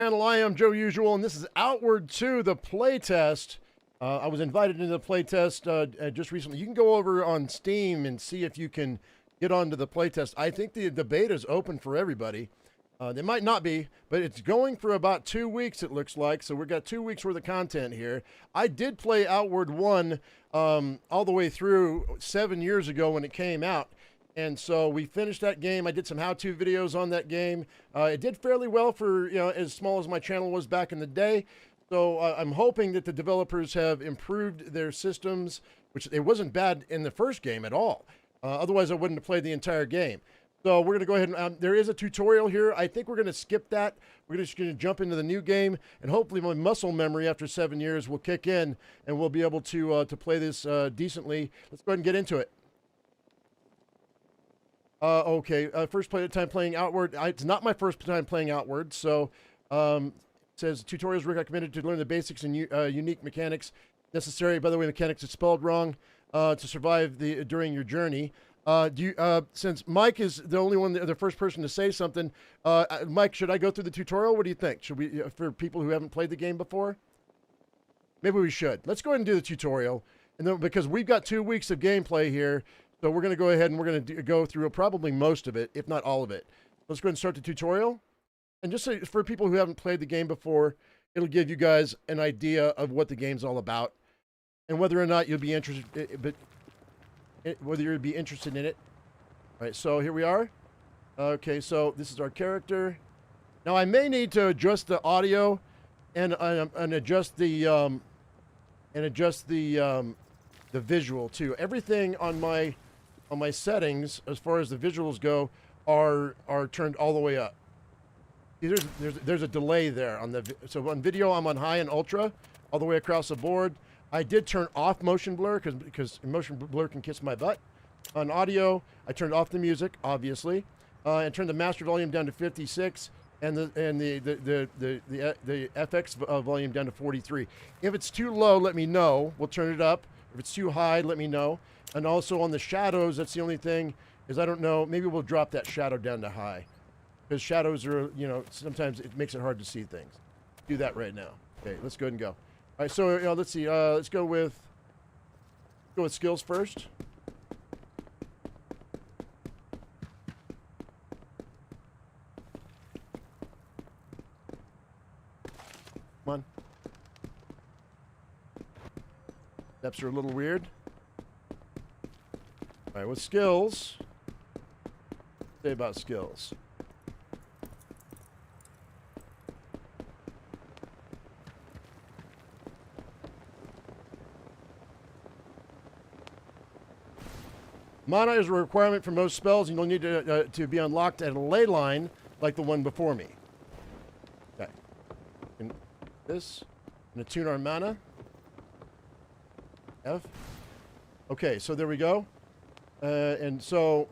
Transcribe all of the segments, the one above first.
And I am Joe Usual, and this is Outward to the Playtest. I was invited into the playtest just recently. You can go over on Steam and see if you can get onto the playtest. I think the beta is open for everybody. They might not be, but it's going for about 2 weeks, it looks like. So we've got 2 weeks worth of content here. I did play Outward 1 all the way through 7 years ago when it came out. And so we finished that game. I did some how-to videos on that game. It did fairly well for, as small as my channel was back in the day. So I'm hoping that the developers have improved their systems, which it wasn't bad in the first game at all. Otherwise, I wouldn't have played the entire game. So we're going to go ahead and, there is a tutorial here. I think we're going to skip that. We're just going to jump into the new game, and hopefully my muscle memory after 7 years will kick in, and we'll be able to play this decently. Let's go ahead and get into it. Okay, first time playing Outward. It's not my first time playing Outward, so it says tutorials were recommended to learn the basics and unique mechanics necessary. By the way, mechanics is spelled wrong to survive during your journey. Since Mike is the only one, the first person to say something, Mike, should I go through the tutorial? What do you think? Should we, for people who haven't played the game before? Maybe we should. Let's go ahead and do the tutorial, and then because we've got 2 weeks of gameplay here. So we're going to go ahead and we're going to go through probably most of it, if not all of it. Let's go ahead and start the tutorial. And just so, for people who haven't played the game before, it'll give you guys an idea of what the game's all about and whether or not you'll be interested, whether you'll be interested in it. All right, so here we are. Okay, so this is our character. Now I may need to adjust the audio and adjust the visual too. Everything on my settings, as far as the visuals go, are turned all the way up. See, there's a delay there on so on video I'm on high and ultra, all the way across the board. I did turn off motion blur because motion blur can kiss my butt. On audio, I turned off the music, obviously, and turned the master volume down to 56, and the FX volume down to 43. If it's too low, let me know. We'll turn it up. If it's too high, let me know. And also on the shadows, that's the only thing, is I don't know, maybe we'll drop that shadow down to high. Because shadows are, sometimes it makes it hard to see things. Do that right now. Okay, let's go ahead and go. All right, so let's see, let's go with skills first. Come on. Steps are a little weird. All right, with skills, say about skills. Mana is a requirement for most spells, and you'll need to be unlocked at a ley line like the one before me. Okay. And this, I'm going to tune our mana. F. Okay, so there we go. And so,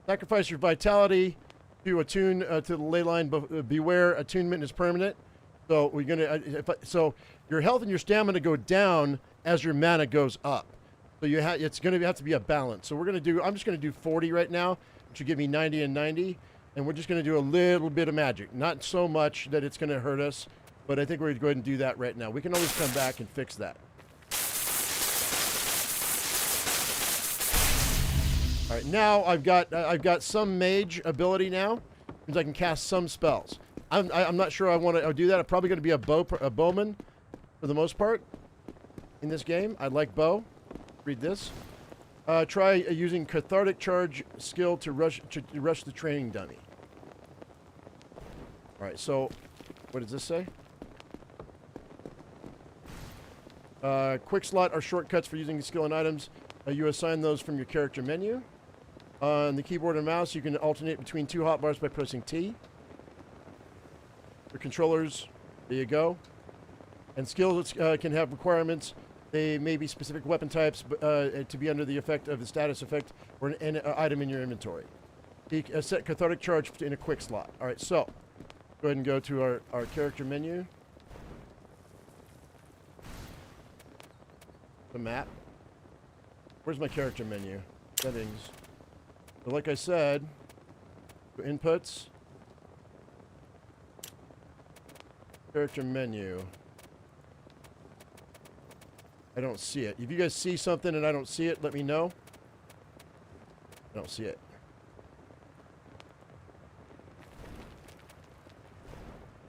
sacrifice your vitality to attune to the ley line. Beware, attunement is permanent. So we're gonna. So your health and your stamina go down as your mana goes up. So it's gonna have to be a balance. So we're gonna do. I'm just gonna do 40 right now, which will give me 90 and 90. And we're just gonna do a little bit of magic, not so much that it's gonna hurt us, but I think we're gonna go ahead and do that right now. We can always come back and fix that. All right, now I've got some mage ability now, means I can cast some spells. I'm not sure I want to do that. I'm probably going to be a bowman for the most part in this game. I like bow. Read this. Try using cathartic charge skill to rush the training dummy. All right, so what does this say? Quick slot are shortcuts for using skill and items. You assign those from your character menu. On the keyboard and mouse, you can alternate between 2 hotbars by pressing T. For controllers, there you go. And skills can have requirements. They may be specific weapon types to be under the effect of the status effect or an item in your inventory. Set cathartic charge in a quick slot. All right, so go ahead and go to our character menu. The map. Where's my character menu? Settings. So like I said, inputs, Character menu. I don't see it. If you guys see something and I don't see it, let me know. I don't see it.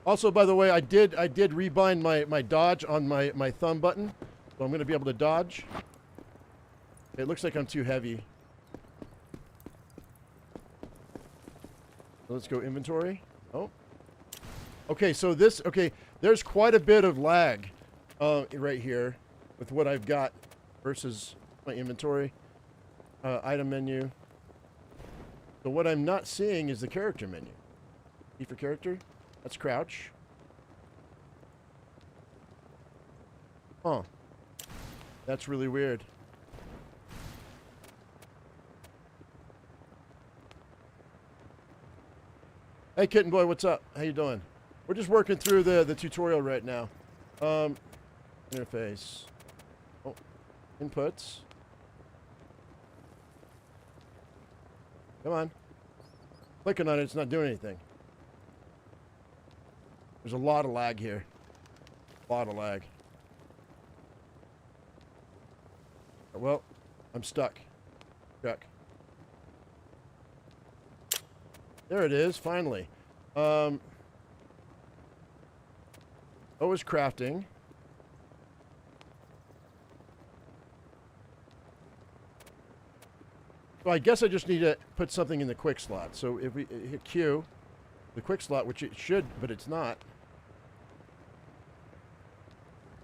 Also, by the way, I did rebind my dodge on my thumb button, so I'm going to be able to dodge. It looks like I'm too heavy. So let's go inventory. Oh. Okay, so this, okay, there's quite a bit of lag right here with what I've got versus my inventory. Item menu. So what I'm not seeing is the character menu. E for character. That's crouch. Huh. That's really weird. Hey, Kitten Boy, what's up? How you doing? We're just working through the tutorial right now. Interface. Oh, inputs. Come on. Clicking on it, it's not doing anything. There's a lot of lag here. A lot of lag. Well, I'm stuck. Stuck. There it is, finally. Oh, it's crafting. So I guess I just need to put something in the quick slot. So if we hit Q, the quick slot, which it should, but it's not.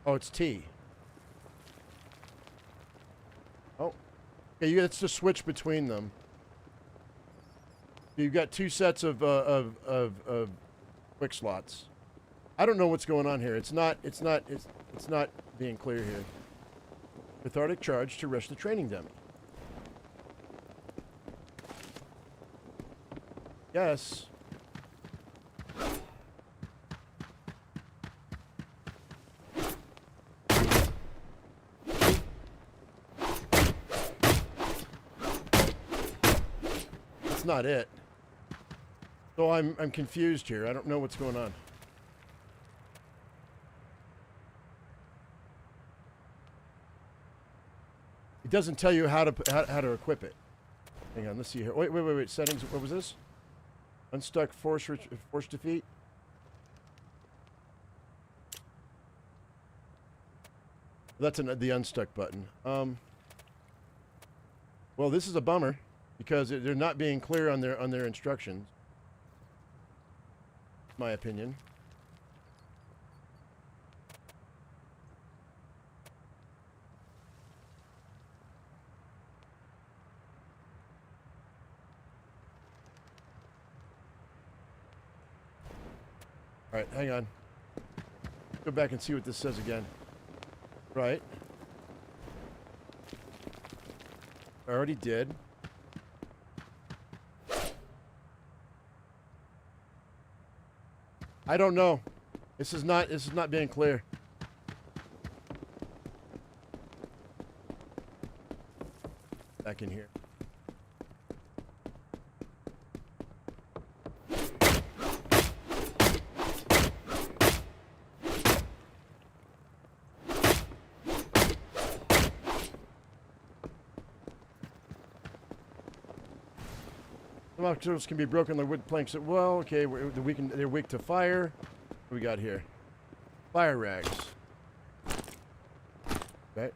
Oh, it's T. Oh. Okay, let's just switch between them. You've got two sets of quick slots. I don't know what's going on here. It's not being clear here. Cathartic charge to rush the training dummy. Yes. That's not it. So I'm confused here. I don't know what's going on. It doesn't tell you how to equip it. Hang on, let's see here. Wait. Settings. What was this? Unstuck force defeat. That's the unstuck button. Well, this is a bummer because they're not being clear on their instructions. My opinion. All right, hang on. Go back and see what this says again. Right. I already did. I don't know. This is not being clear. Back in here. Some obstacles can be broken like wood planks. Well, okay, they're weak to fire. What do we got here? Fire rags. Okay.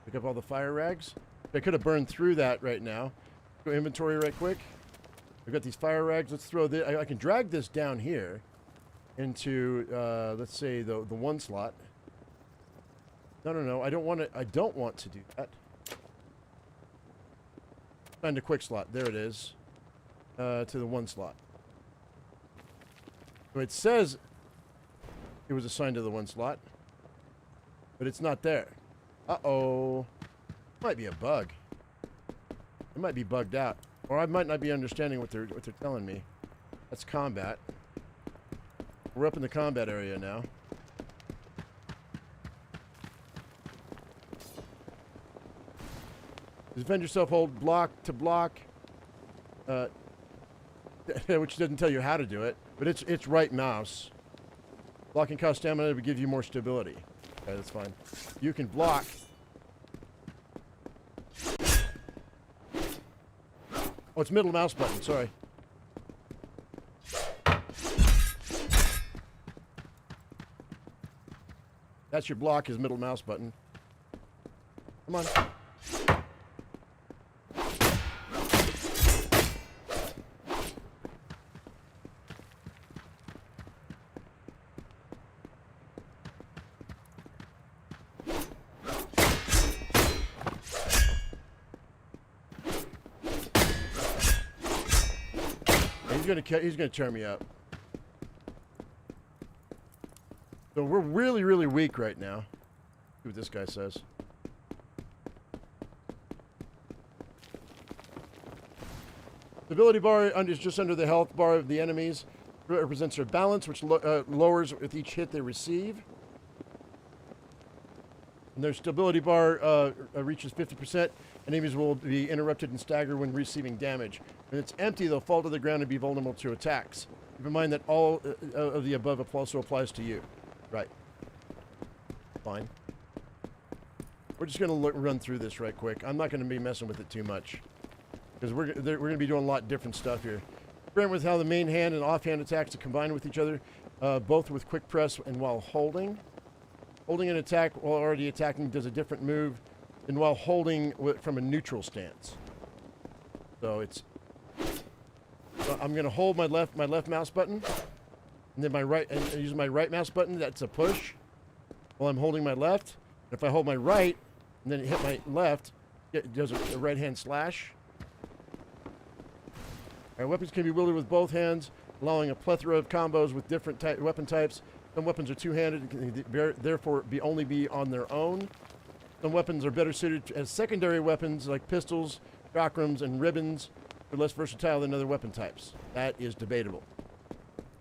Pick up all the fire rags. I could have burned through that right now. Go inventory right quick. We've got these fire rags. Let's throw this. I can drag this down here into, let's say, the one slot. No. I don't want to do that. Find a quick slot. There it is. To the one slot. So it says it was assigned to the one slot, but it's not there. Uh-oh. Might be a bug. It might be bugged out. Or I might not be understanding what they're telling me. That's combat. We're up in the combat area now. Defend yourself, hold block to block. Which doesn't tell you how to do it, but it's right mouse. Blocking cost stamina would give you more stability. Okay, that's fine. You can block. Oh, it's middle mouse button, sorry. That's your block, is middle mouse button. Come on. He's gonna tear me up. So we're really, really weak right now. See what this guy says. Stability bar is just under the health bar of the enemies. It represents their balance, which lowers with each hit they receive. And their stability bar reaches 50%. Enemies will be interrupted and stagger when receiving damage. When it's empty, they'll fall to the ground and be vulnerable to attacks. Keep in mind that all of the above also applies to you. Right. Fine. We're just going to run through this right quick. I'm not going to be messing with it too much, because we're going to be doing a lot of different stuff here. Experiment with how the main hand and offhand attacks to combine with each other, both with quick press and while holding. Holding an attack while already attacking does a different move than while holding from a neutral stance. So it's... I'm going to hold my left mouse button, and then my right, and use my right mouse button. That's a push. While I'm holding my left, if I hold my right and then hit my left, it does a right hand slash. Our weapons can be wielded with both hands, allowing a plethora of combos with different weapon types. Some weapons are two-handed and can therefore only be on their own. Some weapons are better suited as secondary weapons like pistols, chakrams, and ribbons. They're less versatile than other weapon types. That is debatable,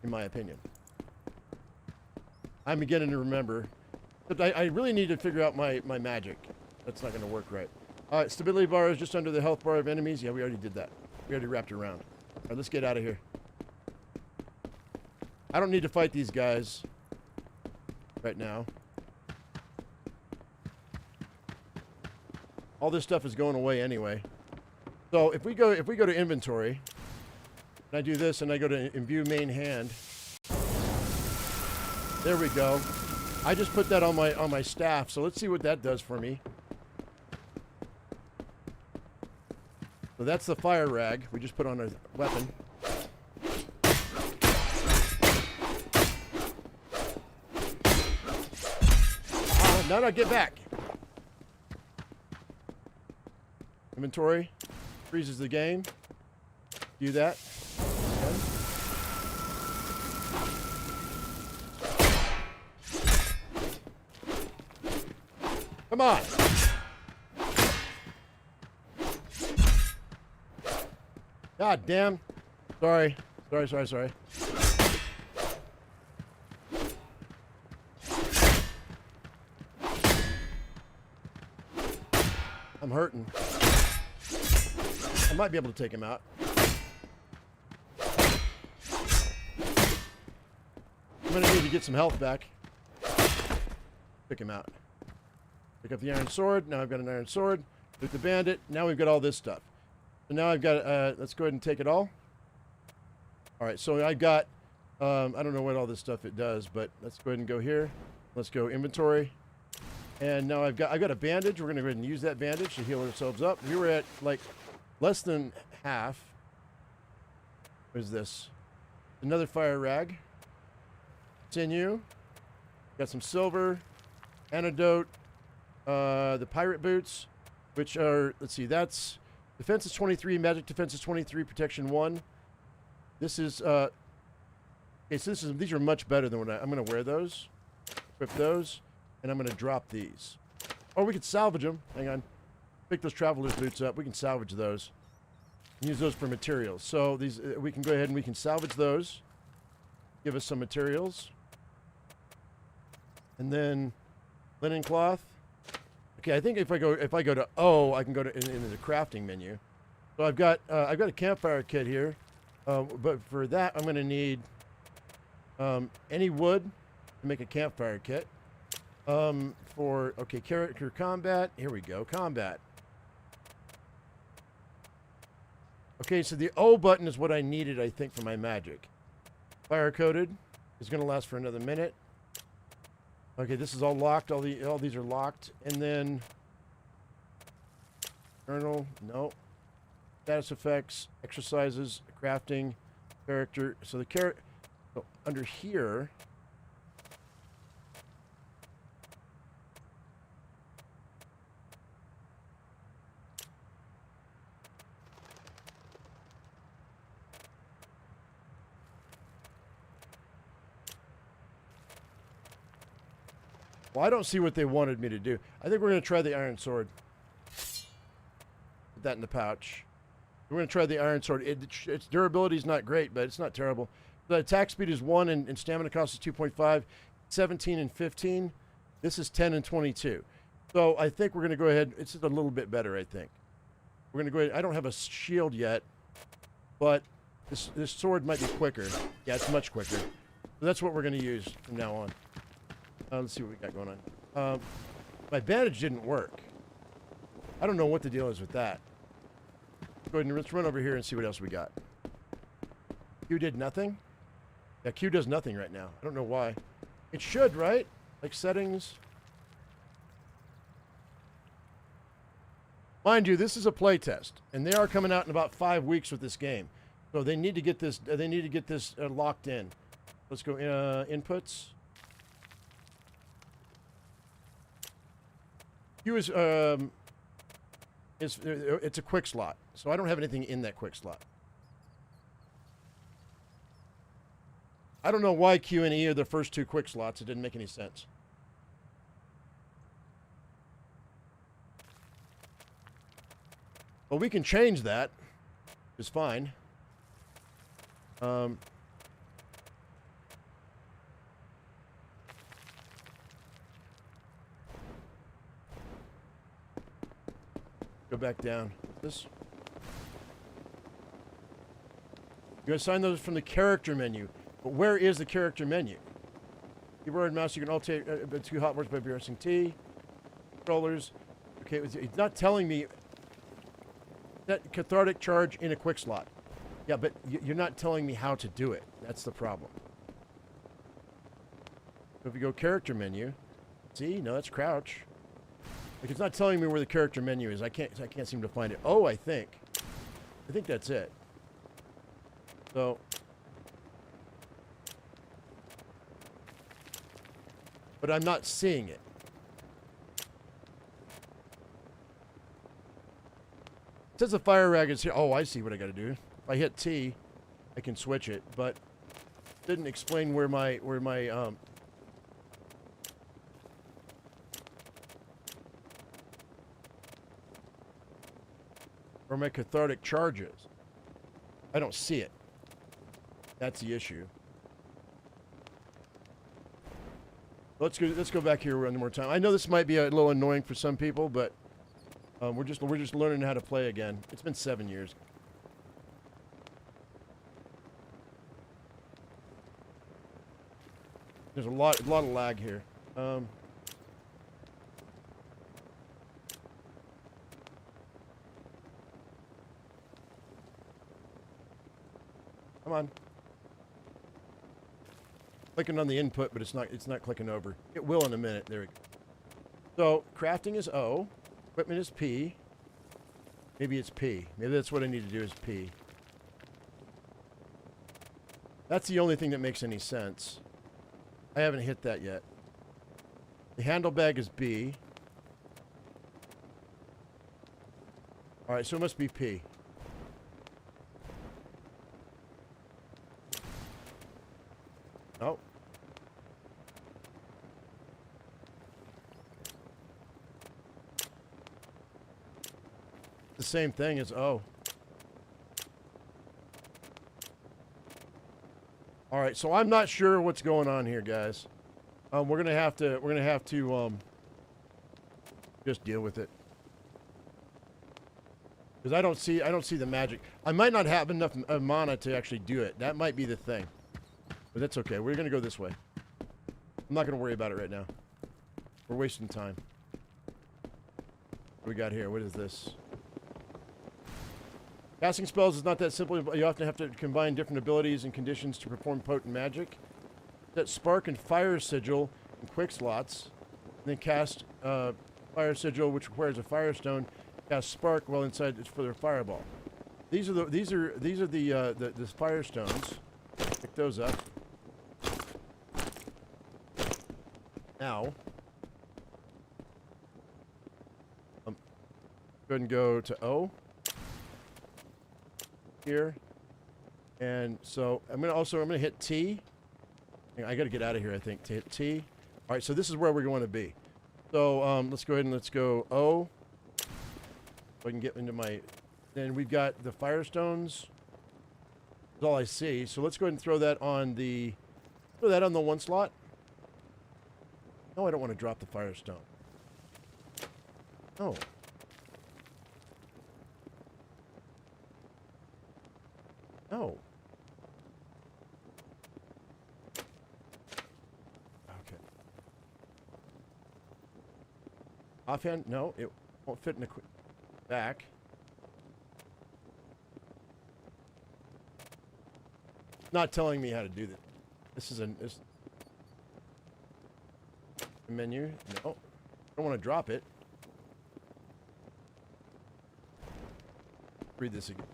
in my opinion. I'm beginning to remember. But I really need to figure out my magic. That's not going to work right. All right, stability bar is just under the health bar of enemies. Yeah, we already did that. We already wrapped it around. All right, let's get out of here. I don't need to fight these guys right now. All this stuff is going away anyway. So if we go to inventory, and I do this, and I go to view main hand. There we go. I just put that on my staff, so let's see what that does for me. So that's the fire rag we just put on our weapon. No, get back. Inventory freezes the game. Do that. Okay. Come on. God damn. Sorry. Sorry. I'm hurting. I might be able to take him out. I'm gonna need to get some health back. Pick him out. Pick up the iron sword. Now I've got an iron sword. Loot the bandit. Now we've got all this stuff. So now I've got, let's go ahead and take it all. All right, so I've got, I don't know what all this stuff it does, but let's go ahead and go here. Let's go inventory. And now I've got a bandage. We're going to go ahead and use that bandage to heal ourselves up. We were at, like, less than half. What is this? Another fire rag. Sinew. Got some silver. Antidote. The pirate boots, which are, let's see, that's defense is 23, magic defense is 23, protection 1. This is, okay, so these are much better than what I'm going to wear those. Equip those. And I'm going to drop these. Or we could salvage them. Hang on. Pick those traveler's boots up. We can salvage those. And use those for materials. So these, we can go ahead and we can salvage those. Give us some materials. And then linen cloth. Okay, I think if I go to O, I can go to into the crafting menu. So I've got a campfire kit here. But for that, I'm going to need any wood. to make a campfire kit. Okay, character combat. Here we go, combat. Okay, so the O button is what I needed, I think, for my magic. Fire coded is going to last for another minute. Okay, this is all locked. All these are locked, and then journal. No. Status effects, exercises, crafting, character. So the character under here. Well, I don't see what they wanted me to do. I think we're going to try the iron sword. Put that in the pouch. We're going to try the iron sword. Its durability is not great, but it's not terrible. The attack speed is 1 and stamina cost is 2.5, 17 and 15. This is 10 and 22. So I think we're going to go ahead. It's a little bit better, I think. We're going to go ahead. I don't have a shield yet, but this sword might be quicker. Yeah, it's much quicker. So that's what we're going to use from now on. Let's see what we got going on. My bandage didn't work. I don't know what the deal is with that. Go ahead and let's run over here and see what else we got. Q did nothing? Yeah, Q does nothing right now. I don't know why. It should, right? Like settings. Mind you, this is a playtest, and they are coming out in about 5 weeks with this game. So they need to get this. They need to get this locked in. Let's go inputs. Q is it's a quick slot, so I don't have anything in that quick slot. I don't know why Q and E are the first 2 quick slots. It didn't make any sense. Well, we can change that. It's fine. Go back down. This. You assign those from the character menu. But where is the character menu? Keyboard and mouse, you can alternate 2 hotwires by pressing T. Controllers. Okay, it's not telling me that cathartic charge in a quick slot. Yeah, but you're not telling me how to do it. That's the problem. So if you go character menu, see, no, that's crouch. Like, it's not telling me where the character menu is. I can't seem to find it. Oh, I think that's it. So, but I'm not seeing it. It says the fire rag is here. Oh, I see what I got to do. If I hit T, I can switch it, but it didn't explain where my cathartic charge is. I don't see it. That's the issue. Let's go back here one more time. I know this might be a little annoying for some people, but we're just learning how to play again. It's been 7 years. There's a lot of lag here. Come on. Clicking on the input, but it's not clicking over. It will in a minute. There we go. So crafting is O, equipment is P. Maybe it's P. Maybe that's what I need to do is P. That's the only thing that makes any sense. I haven't hit that yet. The handle bag is B. All right, so it must be P. Oh. The same thing as O. All right, so I'm not sure what's going on here, guys. We're gonna have to just deal with it, because I don't see the magic. I might not have enough mana to actually do it. That might be the thing, but that's okay. We're gonna go this way. I'm not going to worry about it right now. We're wasting time. What we got here? What is this? Casting spells is not that simple. You often have to combine different abilities and conditions to perform potent magic. Set Spark and Fire Sigil in quick slots. And then cast Fire Sigil, which requires a Firestone. Cast Spark while inside it's for their Fireball. These are the Firestones. Pick those up. Now, go ahead and go to O here, and so I'm gonna hit T. I gotta get out of here. I think to hit T. All right, so this is where we're going to be. So let's go ahead and let's go O. So I can get into my. Then we've got the Firestones. That's all I see. So let's go ahead and throw that on the one slot. No, I don't want to drop the Firestone. No. No. Okay. Offhand? No, it won't fit in the back. Not telling me how to do this. This is this menu. No, I don't want to drop it. Read this again.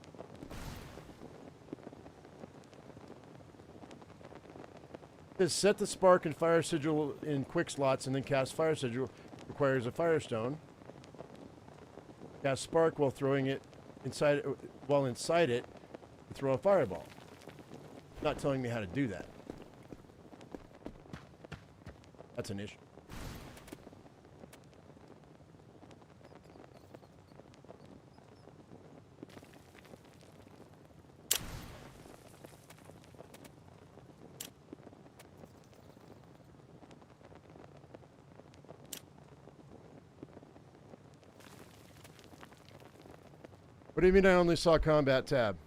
It says set the Spark and Fire Sigil in quick slots and then cast Fire Sigil. Requires a Firestone. Cast Spark while throwing it inside it to throw a Fireball. Not telling me how to do that. That's an issue. What do you mean I only saw combat tab?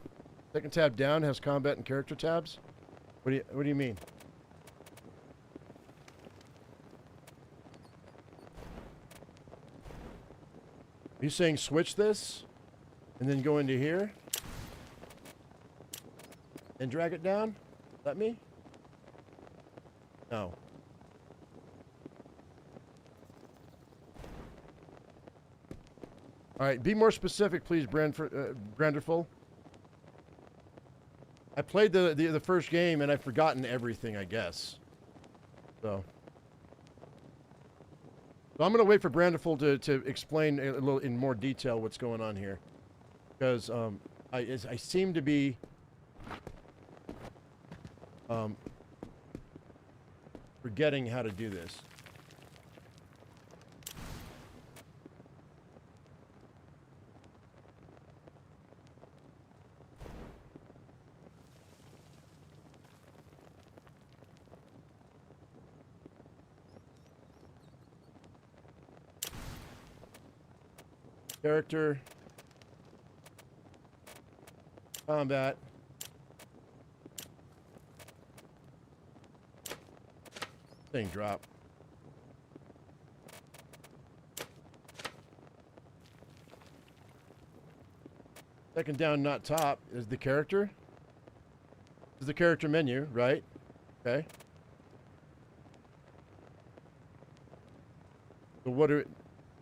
Second tab down has combat and character tabs? What do you mean? Are you saying switch this and then go into here and drag it down? Let me? No. All right, be more specific, please, Branderful. I played the first game and I've forgotten everything, I guess. So I'm going to wait for Branderful to explain a little in more detail what's going on here, because I seem to be forgetting how to do this. Character, combat, thing drop. Second down, not top, is the character. This is the character menu, right? Okay. So what are,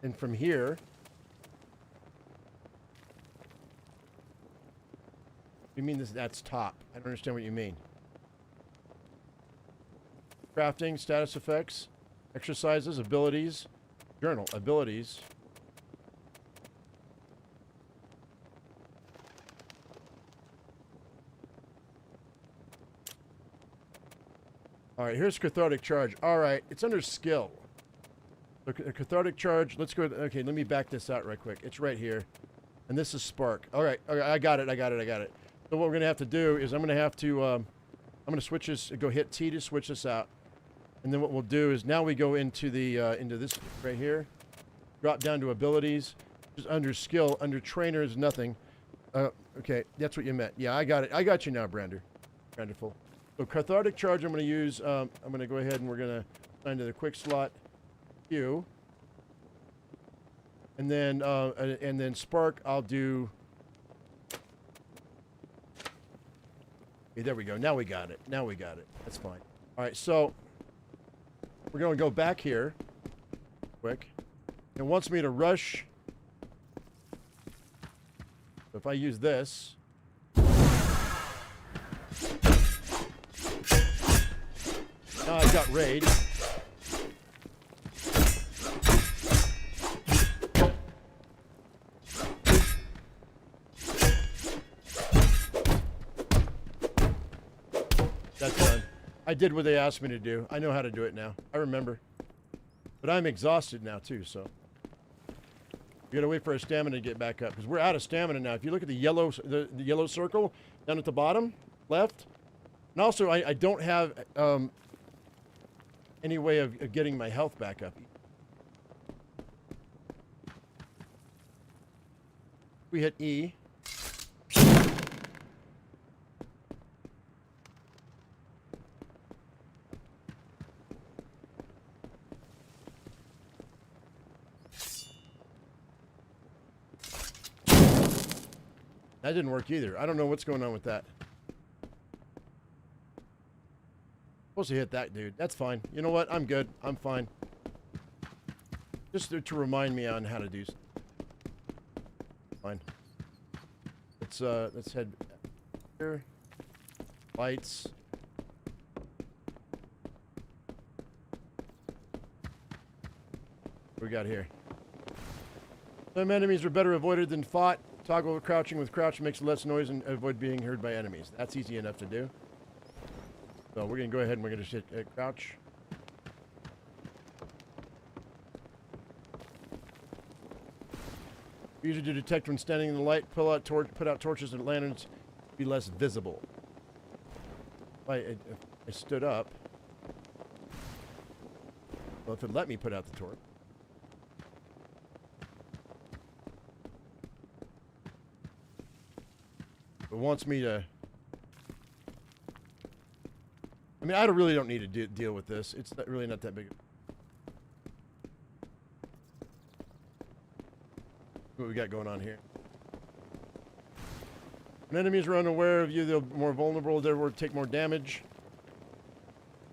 and from here. You mean that's top? I don't understand what you mean. Crafting, status effects, exercises, abilities, journal, abilities. All right, here's cathartic charge. All right, it's under skill. So cathartic charge. Let's go. Okay, let me back this out right quick. It's right here, and this is spark. All right, I got it. So what we're gonna have to do is I'm gonna switch this. Go hit T to switch this out, and then what we'll do is now we go into the into this right here. Drop down to abilities. Just under skill, under trainer is nothing. Okay, that's what you meant. Yeah, I got it. I got you now, Branderful. So cathartic charge I'm going to use, I'm going to go ahead and we're going to into the quick slot. Q. And then spark, I'll do. Okay, there we go. Now we got it. Now we got it. That's fine. All right, so we're going to go back here quick. It wants me to rush. So if I use this. Now I've got raid. That's done. I did what they asked me to do. I know how to do it now. I remember. But I'm exhausted now too, so. You gotta wait for our stamina to get back up, because we're out of stamina now. If you look at the yellow circle down at the bottom, left. And also, I don't have any way of getting my health back up. We hit E. That didn't work either. I don't know what's going on with that. Supposed to hit that dude. That's fine. You know what? I'm good. I'm fine. Just to remind me on how to do stuff. Fine. Let's head here. Lights. What we got here? Some enemies are better avoided than fought. Toggle crouching with crouch makes less noise and avoid being heard by enemies. That's easy enough to do. So we're going to go ahead and we're going to hit crouch. Easier to detect when standing in the light. Put out torches and lanterns to be less visible. I stood up. Well, if it let me put out the torch. It wants me to. I mean, I really don't need to deal with this. It's really not that big. What we got going on here? When enemies are unaware of you, they're more vulnerable, therefore take more damage.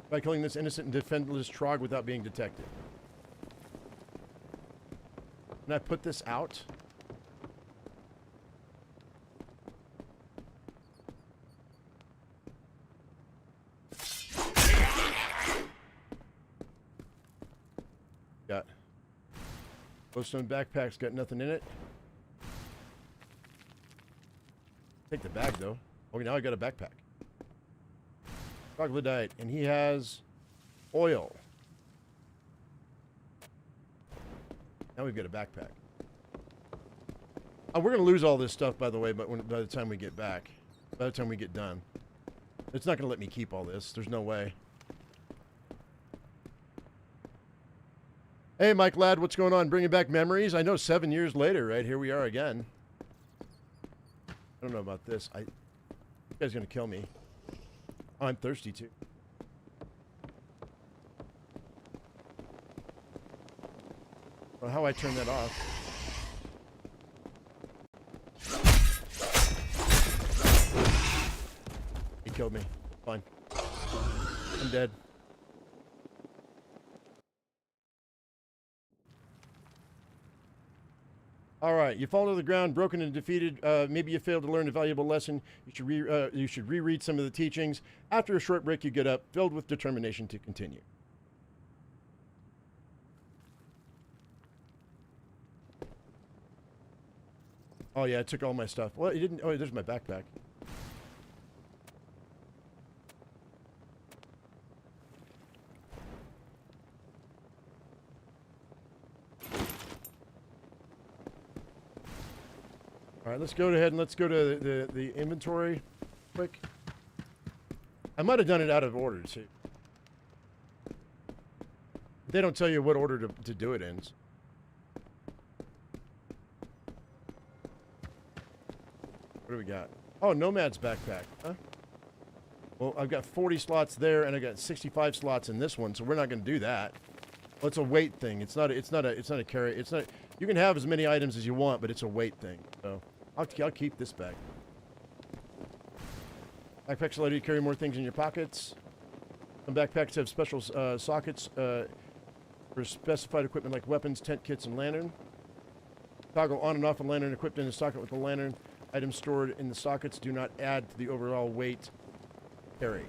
By killing this innocent and defenseless trog without being detected. Can I put this out? Got glowstone backpack's got nothing in it. Take the bag though. Okay, now I got a backpack. Troglodyte, and he has oil. Now we've got a backpack. Oh, we're gonna lose all this stuff, by the way, but by the time we get back, by the time we get done, it's not gonna let me keep all this. There's no way. Hey, Mike Ladd, what's going on? Bringing back memories? I know 7 years later, right? Here we are again. I don't know about this. This guy's gonna kill me. Oh, I'm thirsty too. Well, how do I turn that off? He killed me. Fine. I'm dead. All right, you fall to the ground, broken and defeated. Maybe you failed to learn a valuable lesson. You should reread some of the teachings. After a short break, you get up, filled with determination to continue. Oh yeah, it took all my stuff. Well, it didn't. Oh, there's my backpack. All right, let's go ahead and let's go to the inventory quick. I might have done it out of order, too. They don't tell you what order to do it in. What do we got? Oh, Nomad's backpack, huh? Well, I've got 40 slots there, and I got 65 slots in this one, so we're not going to do that. Well, it's a weight thing. It's not a carry. It's not. You can have as many items as you want, but it's a weight thing. So I'll keep this bag. Backpacks allow you to carry more things in your pockets. Some backpacks have special sockets for specified equipment like weapons, tent kits, and lantern. Toggle on and off a lantern equipped in a socket with the lantern. Items stored in the sockets do not add to the overall weight carry.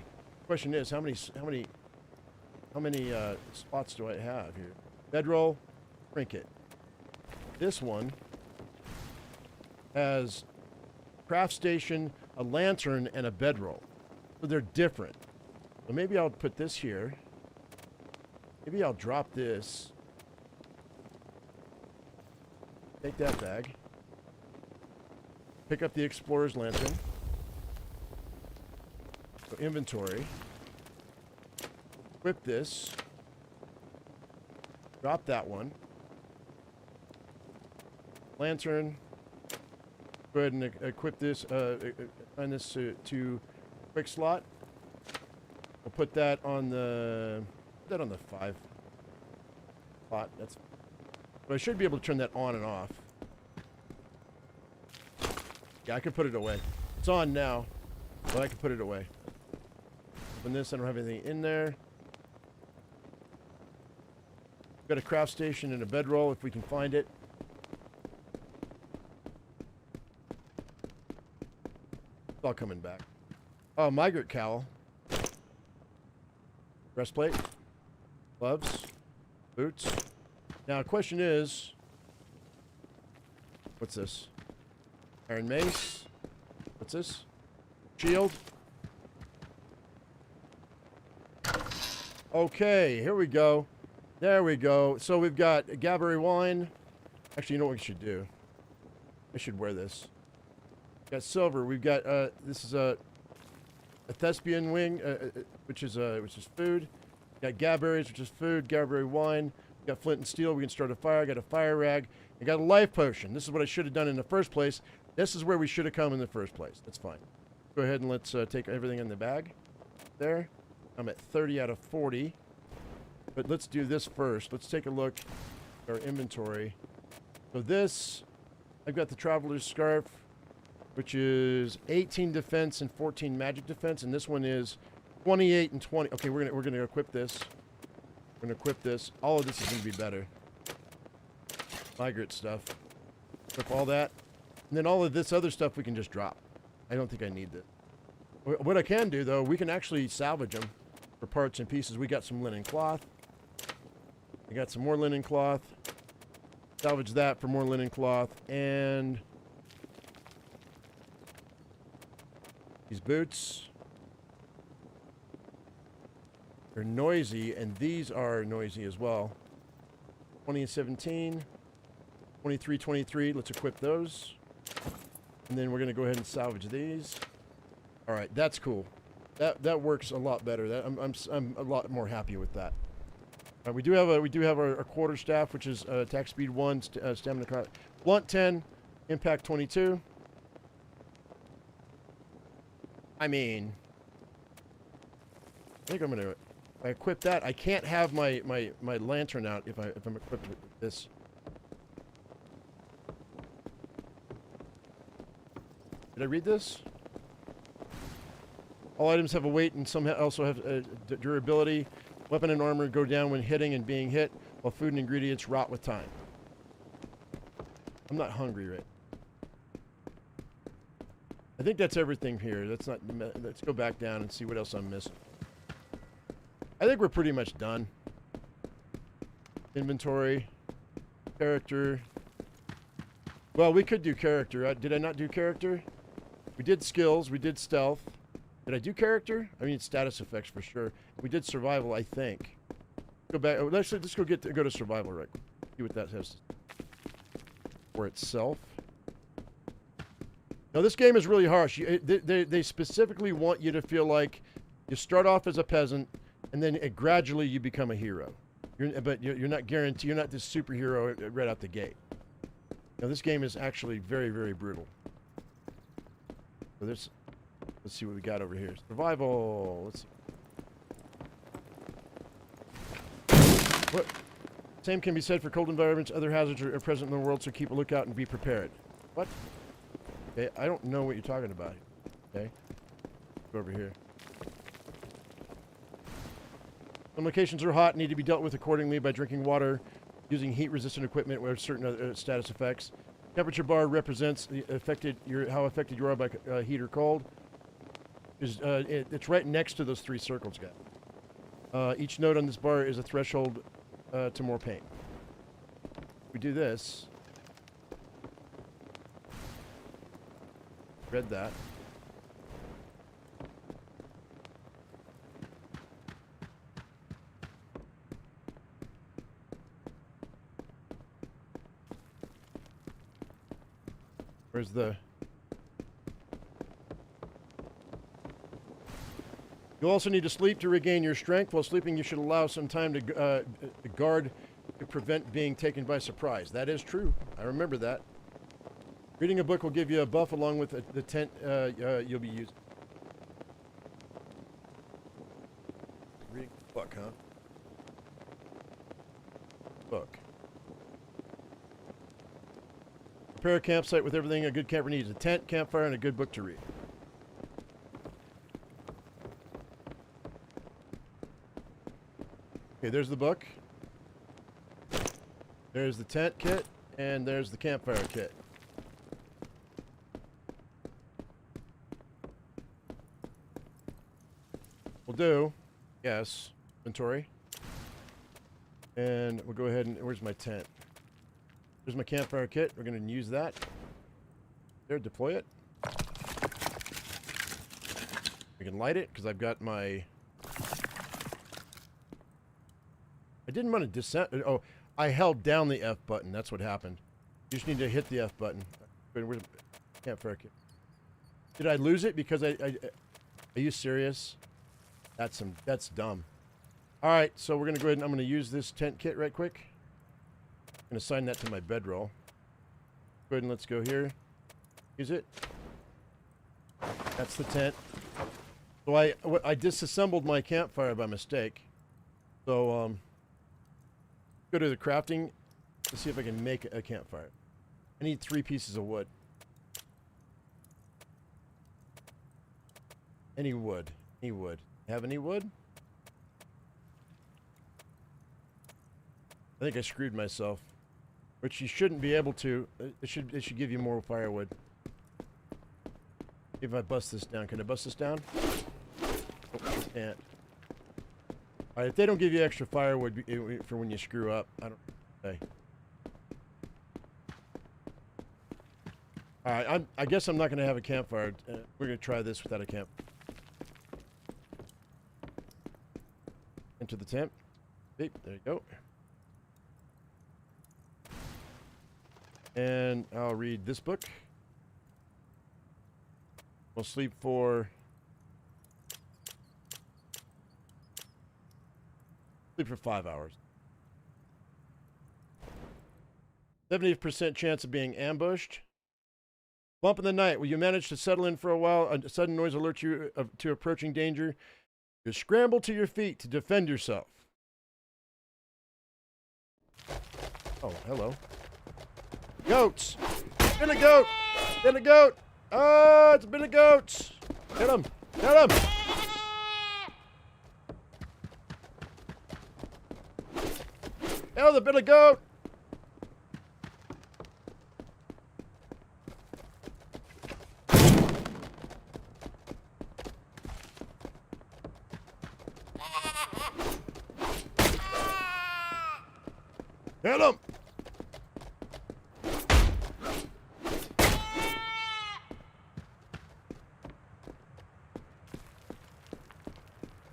Question is, how many spots do I have here? Bedroll, trinket. This one has craft station, a lantern, and a bedroll. So they're different. So maybe I'll put this here. Maybe I'll drop this. Take that bag. Pick up the explorer's lantern. So inventory. Equip this. Drop that one. Lantern. Go ahead and equip this. Assign this to quick slot. We'll put that on the 5 slot. That's. But I should be able to turn that on and off. Yeah, I can put it away. It's on now, but I can put it away. Open this. I don't have anything in there. Got a craft station and a bedroll if we can find it. It's all coming back. Oh, migrant cowl. Breastplate. Gloves. Boots. Now, the question is, what's this? Iron mace. What's this? Shield. Okay, here we go. There we go. So we've got Gaberry wine. Actually, you know what we should do? I should wear this. We've got silver. We've got this is a thespian wing, which is food. We've got Gaberries, which is food. Gaberry wine. We've got flint and steel. We can start a fire. I got a fire rag. I got a life potion. This is what I should have done in the first place. This is where we should have come in the first place. That's fine. Go ahead and let's take everything in the bag. There. I'm at 30 out of 40. But let's do this first. Let's take a look at our inventory. So this, I've got the Traveler's Scarf, which is 18 defense and 14 magic defense, and this one is 28 and 20. Okay, we're gonna equip this. We're gonna equip this. All of this is gonna be better. Migrant stuff. Equip all that, and then all of this other stuff we can just drop. I don't think I need this. What I can do though, we can actually salvage them for parts and pieces. We got some linen cloth. I got some more linen cloth. Salvage that for more linen cloth. And these boots. They're noisy, and these are noisy as well. 20 and 17. 23, 23. Let's equip those. And then we're going to go ahead and salvage these. All right, that's cool. That works a lot better. I'm a lot more happy with that. We do have our quarterstaff, which is attack speed 1, stamina blunt 10, impact 22. I mean, I think I'm gonna. If I equip that, I can't have my lantern out if I'm equipped with this. Did I read this? All items have a weight, and some also have durability. Weapon and armor go down when hitting and being hit, while food and ingredients rot with time. I'm not hungry, right? I think that's everything here. Let's go back down and see what else I'm missing. I think we're pretty much done. Inventory. Character. Well, we could do character. Did I not do character? We did skills. We did stealth. Did I do character? I mean, status effects for sure. We did survival, I think. Go back. Oh, let's go to survival, right? See what that has for itself. Now, this game is really harsh. They specifically want you to feel like you start off as a peasant, and then gradually you become a hero. But you're not guaranteed. You're not this superhero right out the gate. Now, this game is actually very, very brutal. So there's Let's see what we got over here. Survival. Let's see. What? Same can be said for cold environments. Other hazards are present in the world, so keep a lookout and be prepared. What? Okay, I don't know what you're talking about. Okay. Go over here. Some locations are hot and need to be dealt with accordingly by drinking water, using heat-resistant equipment with certain status effects. Temperature bar represents the how affected you are by heat or cold. It's right next to those 3 circles, guys. Each node on this bar is a threshold to more pain. We do this. Read that. Where's the... You'll also need to sleep to regain your strength. While sleeping, you should allow some time to guard to prevent being taken by surprise. That is true. I remember that. Reading a book will give you a buff along with the tent you'll be using. Reading a book, huh? Book. Prepare a campsite with everything a good camper needs. A tent, campfire, and a good book to read. Okay, there's the book. There's the tent kit, and there's the campfire kit. We'll do, yes, inventory. And we'll go ahead and, where's my tent? There's my campfire kit. We're going to use that. There, deploy it. We can light it, because I've got my... I didn't want to descend. Oh, I held down the F button. That's what happened. You just need to hit the F button. Where's campfire kit? Did I lose it because are you serious? That's dumb. All right, so we're going to go ahead and I'm going to use this tent kit right quick. I'm going to assign that to my bedroll. Go ahead and let's go here. Use it. That's the tent. So I disassembled my campfire by mistake. So go to the crafting to see if I can make a campfire. I need 3 pieces of wood. Any wood. Any wood. Have any wood? I think I screwed myself. Which you shouldn't be able to. It should give you more firewood. If I bust this down. Can I bust this down? Oh, I can't. Alright, if they don't give you extra firewood for when you screw up, I don't... Okay. Alright, I guess I'm not going to have a campfire. We're going to try this without a camp. Into the tent. There you go. And I'll read this book. We'll sleep for... Sleep for 5 hours. 70% chance of being ambushed. Bump in the night. Will you manage to settle in for a while? A sudden noise alerts you to approaching danger. You scramble to your feet to defend yourself. Oh, hello. Goats! Been a goat! Been a goat! Oh, it's been a goat! Get him! Get him! Oh, the been a goat! Get him!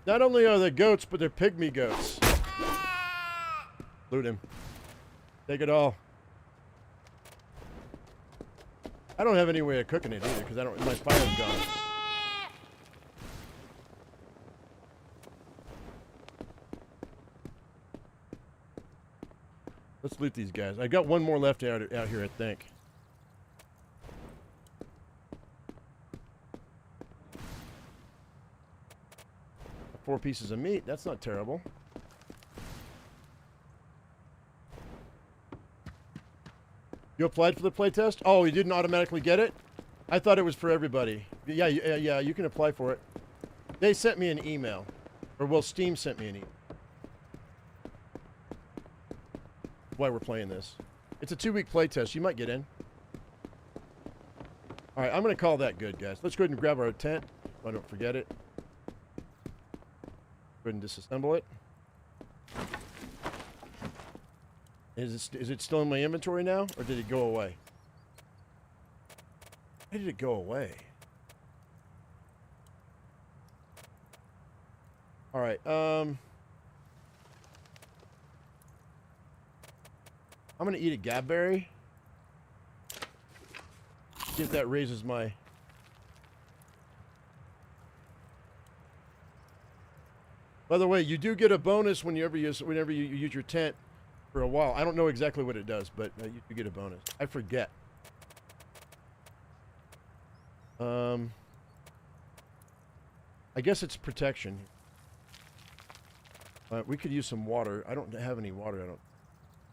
Not only are they goats, but they're pygmy goats. Loot him. Take it all. I don't have any way of cooking it either, because my fire's gone. Let's loot these guys. I got one more left out here, I think. 4 pieces of meat. That's not terrible. You applied for the playtest? Oh, you didn't automatically get it? I thought it was for everybody. Yeah, yeah, you can apply for it. They sent me an email. Or, well, Steam sent me an email. Why we're playing this. It's a 2-week playtest. You might get in. Alright, I'm going to call that good, guys. Let's go ahead and grab our tent. So I don't forget it. Go ahead and disassemble it. Is it still in my inventory now? Or did it go away? Why did it go away? Alright, I'm gonna eat a gabberry. See if that raises my... By the way, you do get a bonus whenever you use your tent for a while. I don't know exactly what it does, but you do get a bonus. I forget. I guess it's protection. We could use some water. I don't have any water. Do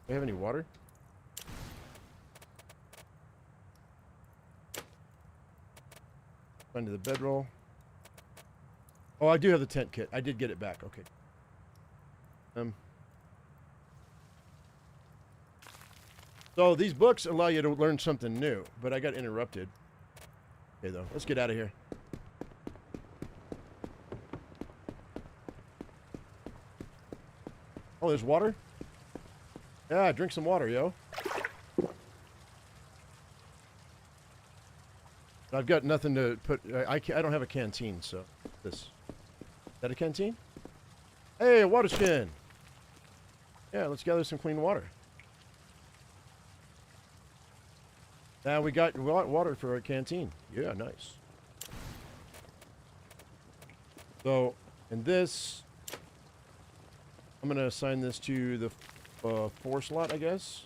I have any water? Under the bedroll. Oh, I do have the tent kit. I did get it back. Okay. So these books allow you to learn something new, but I got interrupted. Okay, though. Let's get out of here. Oh, there's water? Yeah, drink some water, yo. I've got nothing to put... I don't have a canteen, so... This. Is that a canteen? Hey, a water skin! Yeah, let's gather some clean water. Now we got water for our canteen. Yeah, nice. So, in this... I'm going to assign this to the 4 slot, I guess.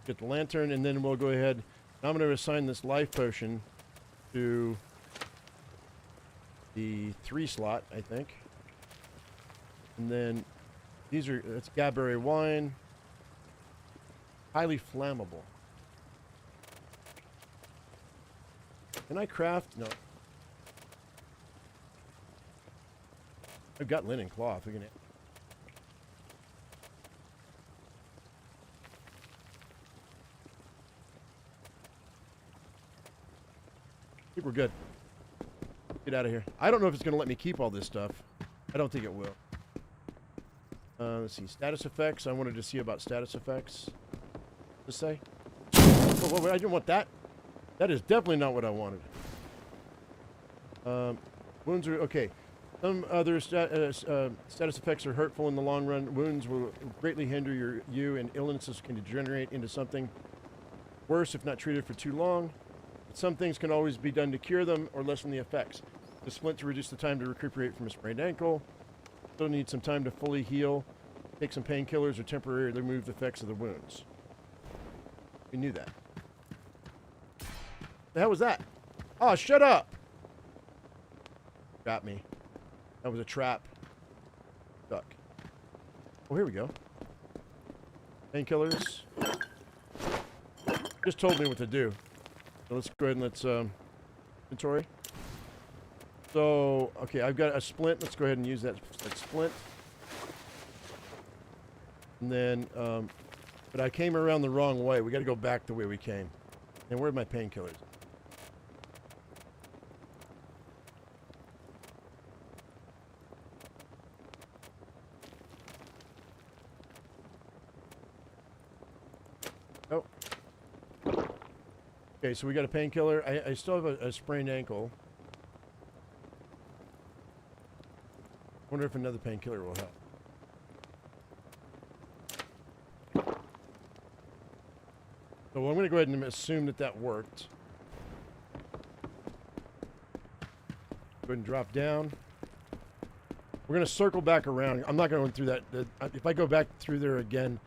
Get the lantern, and then we'll go ahead... I'm going to assign this life potion to the 3 slot, I think. And then these are, it's Gabberry wine. Highly flammable. Can I craft? No. I've got linen cloth. We can... I think we're good. Get out of here. I don't know if it's going to let me keep all this stuff. I don't think it will. Let's see. Status effects. I wanted to see about status effects. Let's say. Whoa, I didn't want that. That is definitely not what I wanted. Wounds are... Okay. Some other status effects are hurtful in the long run. Wounds will greatly hinder you, and illnesses can degenerate into something worse if not treated for too long. Some things can always be done to cure them or lessen the effects. The splint to reduce the time to recuperate from a sprained ankle. Still need some time to fully heal. Take some painkillers or temporarily remove the effects of the wounds. We knew that. The hell was that? Oh, shut up! Got me. That was a trap. Duck. Oh, here we go. Painkillers. Just told me what to do. So let's go ahead and let's inventory. So, okay, I've got a splint. Let's go ahead and use that splint. And then, but I came around the wrong way. We got to go back the way we came. And where are my painkillers? Oh. Okay, so we got a painkiller. I still have a sprained ankle. Wonder if another painkiller will help. So I'm going to go ahead and assume that that worked. Go ahead and drop down. We're going to circle back around. I'm not going through that. If I go back through there again,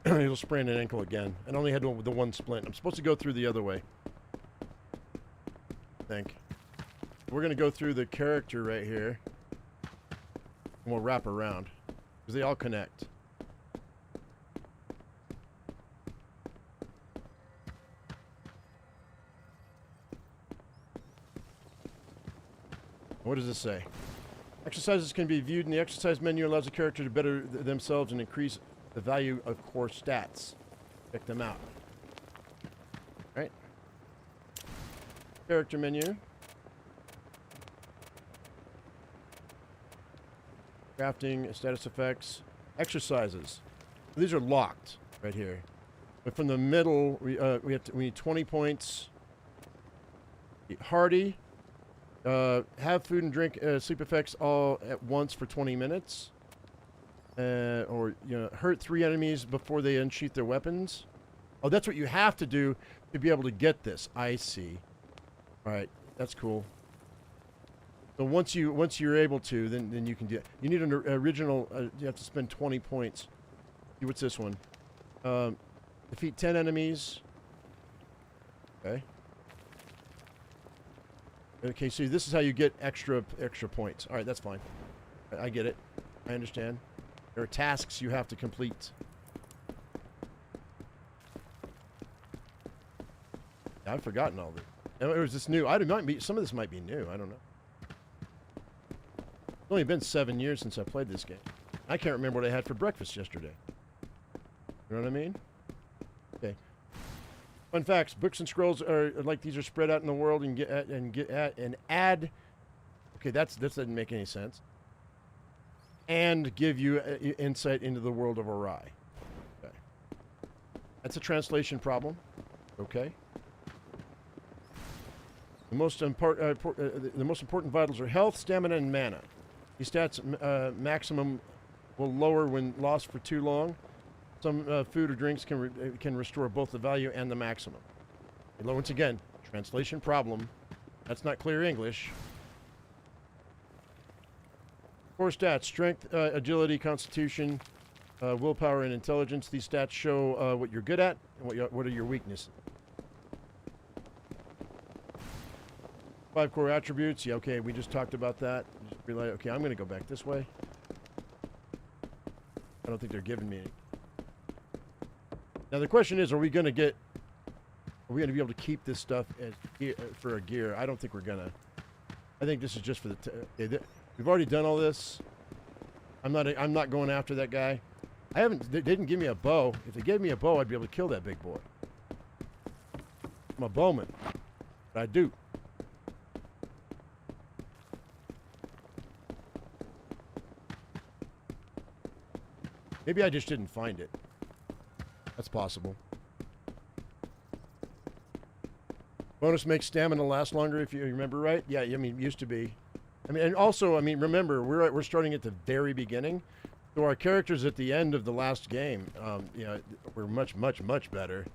it'll sprain an ankle again. And I only had the one splint. I'm supposed to go through the other way. I think. We're going to go through the character right here. And we'll wrap around because they all connect. What does this say? Exercises can be viewed in the exercise menu. Allows the character to better themselves and increase the value of core stats. Check them out. All right. Character menu. Crafting, status effects, exercises. These are locked right here. But from the middle, we need 20 points. Hardy. Have food and drink, sleep effects all at once for 20 minutes. Or, hurt 3 enemies before they unsheath their weapons. Oh, that's what you have to do to be able to get this. I see. All right, that's cool. So once you're able to, then you can do it. You need an original. You have to spend 20 points. What's this one? Defeat 10 enemies. Okay. Okay, so this is how you get extra points. All right, that's fine. I get it. I understand. There are tasks you have to complete. I've forgotten all this. Or is this new? Some of this might be new. I don't know. It's only been 7 years since I played this game. I can't remember what I had for breakfast yesterday. You know what I mean? Okay. Fun facts: books and scrolls are like these are spread out in the world and add. Okay, that doesn't make any sense. And give you insight into the world of Aurai. Okay. That's a translation problem. Okay. The most important vitals are health, stamina, and mana. These stats maximum will lower when lost for too long. Some food or drinks can restore both the value and the maximum. And once again, translation problem. That's not clear English. Core stats: strength, agility, constitution, willpower, and intelligence. These stats show what you're good at and what are your weaknesses. 5 core attributes. Yeah, okay, we just talked about that. Just realize, okay, I'm going to go back this way. I don't think they're giving me any. Now the question is, are we going to be able to keep this stuff as for a gear? I don't think we're going to. I think this is just for the we've already done all this. I'm not going after that guy. They didn't give me a bow. If they gave me a bow, I'd be able to kill that big boy. I'm a bowman. But I do. Maybe I just didn't find it. That's possible. Bonus makes stamina last longer, if you remember right. Yeah, I mean, it used to be. I mean, and also, I mean, remember, we're starting at the very beginning. So our characters at the end of the last game, were much, much, much better.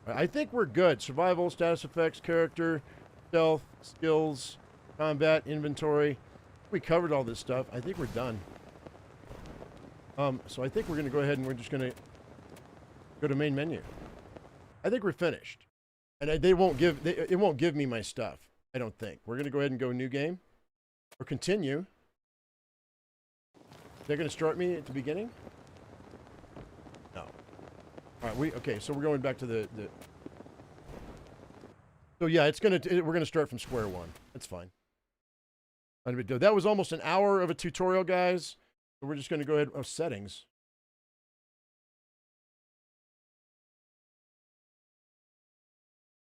I think we're good. Survival, status effects, character, stealth, skills, combat, inventory. We covered all this stuff. I think we're done. So I think we're going to go ahead and we're just going to go to main menu. I think we're finished. And it won't give me my stuff, I don't think. We're going to go ahead and go new game. Or continue. They're going to start me at the beginning? No. All right, okay, so we're going back to the So yeah, we're going to start from square one. That's fine. Not a big deal. That was almost an hour of a tutorial, guys. So we're just going to go ahead. Oh, settings.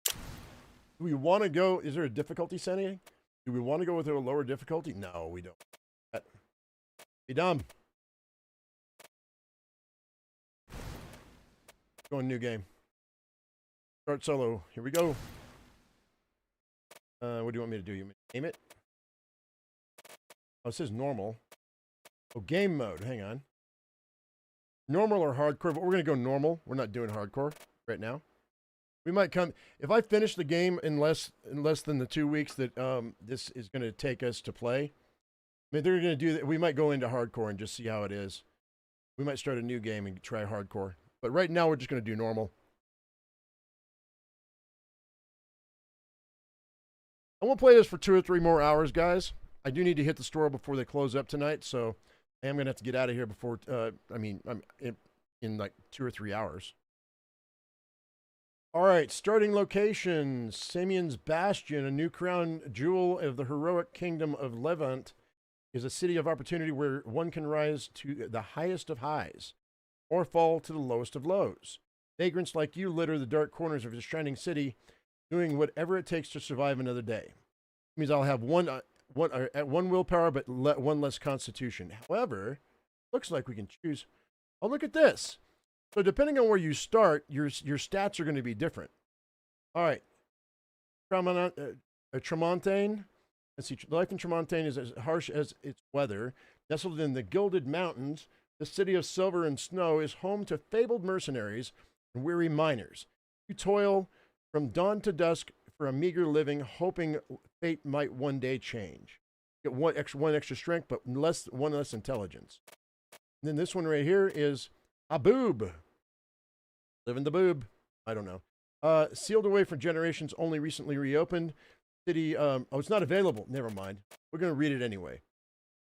Do we want to go? Is there a difficulty setting? Do we want to go with a lower difficulty? No, we don't. Be dumb. Going new game. Start solo. Here we go. What do you want me to do? You name it? Oh, it says normal. Oh, game mode. Hang on. Normal or hardcore? But we're going to go normal. We're not doing hardcore right now. We might come if I finish the game in less than the 2 weeks that this is going to take us to play. I mean, they're going to do that. We might go into hardcore and just see how it is. We might start a new game and try hardcore. But right now, we're just going to do normal. I won't play this for 2 or 3 more hours, guys. I do need to hit the store before they close up tonight, so I am going to have to get out of here before, I mean, I'm in like 2 or 3 hours. All right, starting location, Samian's Bastion, a new crown jewel of the heroic kingdom of Levant, is a city of opportunity where one can rise to the highest of highs or fall to the lowest of lows. Vagrants like you litter the dark corners of this shining city, doing whatever it takes to survive another day. It means I'll have one willpower, but one less constitution. However, looks like we can choose. Oh, look at this. So depending on where you start, your stats are going to be different. All right. Tremontaine. Let's see. Life in Tremontaine is as harsh as its weather. Nestled in the Gilded Mountains, the city of silver and snow is home to fabled mercenaries and weary miners. You toil from dawn to dusk for a meager living, hoping fate might one day change. Get one extra strength, but one less intelligence. And then this one right here is a boob. Living the boob. I don't know. Sealed away for generations, only recently reopened. City, it's not available. Never mind. We're going to read it anyway.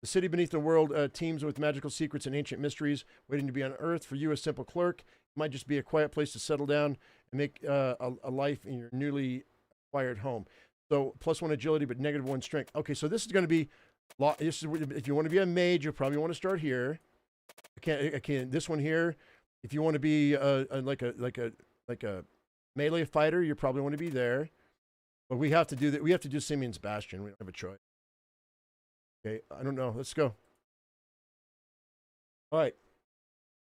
The city beneath the world teems with magical secrets and ancient mysteries waiting to be unearthed. For you, a simple clerk, it might just be a quiet place to settle down and make a life in your newly acquired home. So +1 agility, but -1 strength. Okay, so this is going to be, if you want to be a mage, you probably want to start here. I can't. This one here, if you want to be like a melee fighter, you probably want to be there. But we have to do that. We have to do Samian's Bastion. We don't have a choice. Okay, I don't know. Let's go. All right.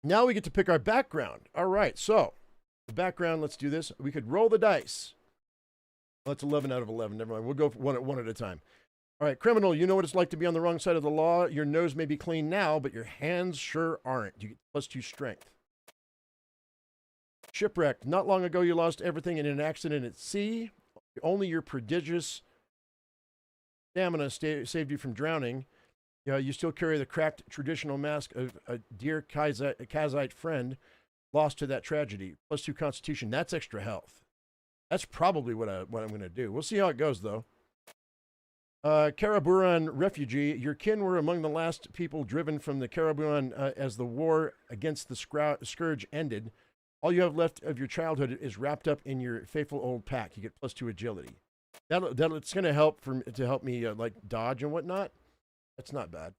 Now we get to pick our background. All right. So the background. Let's do this. We could roll the dice. Well, that's 11 out of 11. Never mind. We'll go one at a time. All right, criminal, you know what it's like to be on the wrong side of the law. Your nose may be clean now, but your hands sure aren't. You get +2 strength. Shipwrecked. Not long ago, you lost everything in an accident at sea. Only your prodigious stamina saved you from drowning. You still carry the cracked traditional mask of a dear Kazite friend lost to that tragedy. +2 constitution. That's extra health. That's probably what I'm going to do. We'll see how it goes, though. Karaburan refugee. Your kin were among the last people driven from the Karaburan as the war against the scourge ended. All you have left of your childhood is wrapped up in your faithful old pack. You get +2 agility. It's going to help me like dodge and whatnot. That's not bad.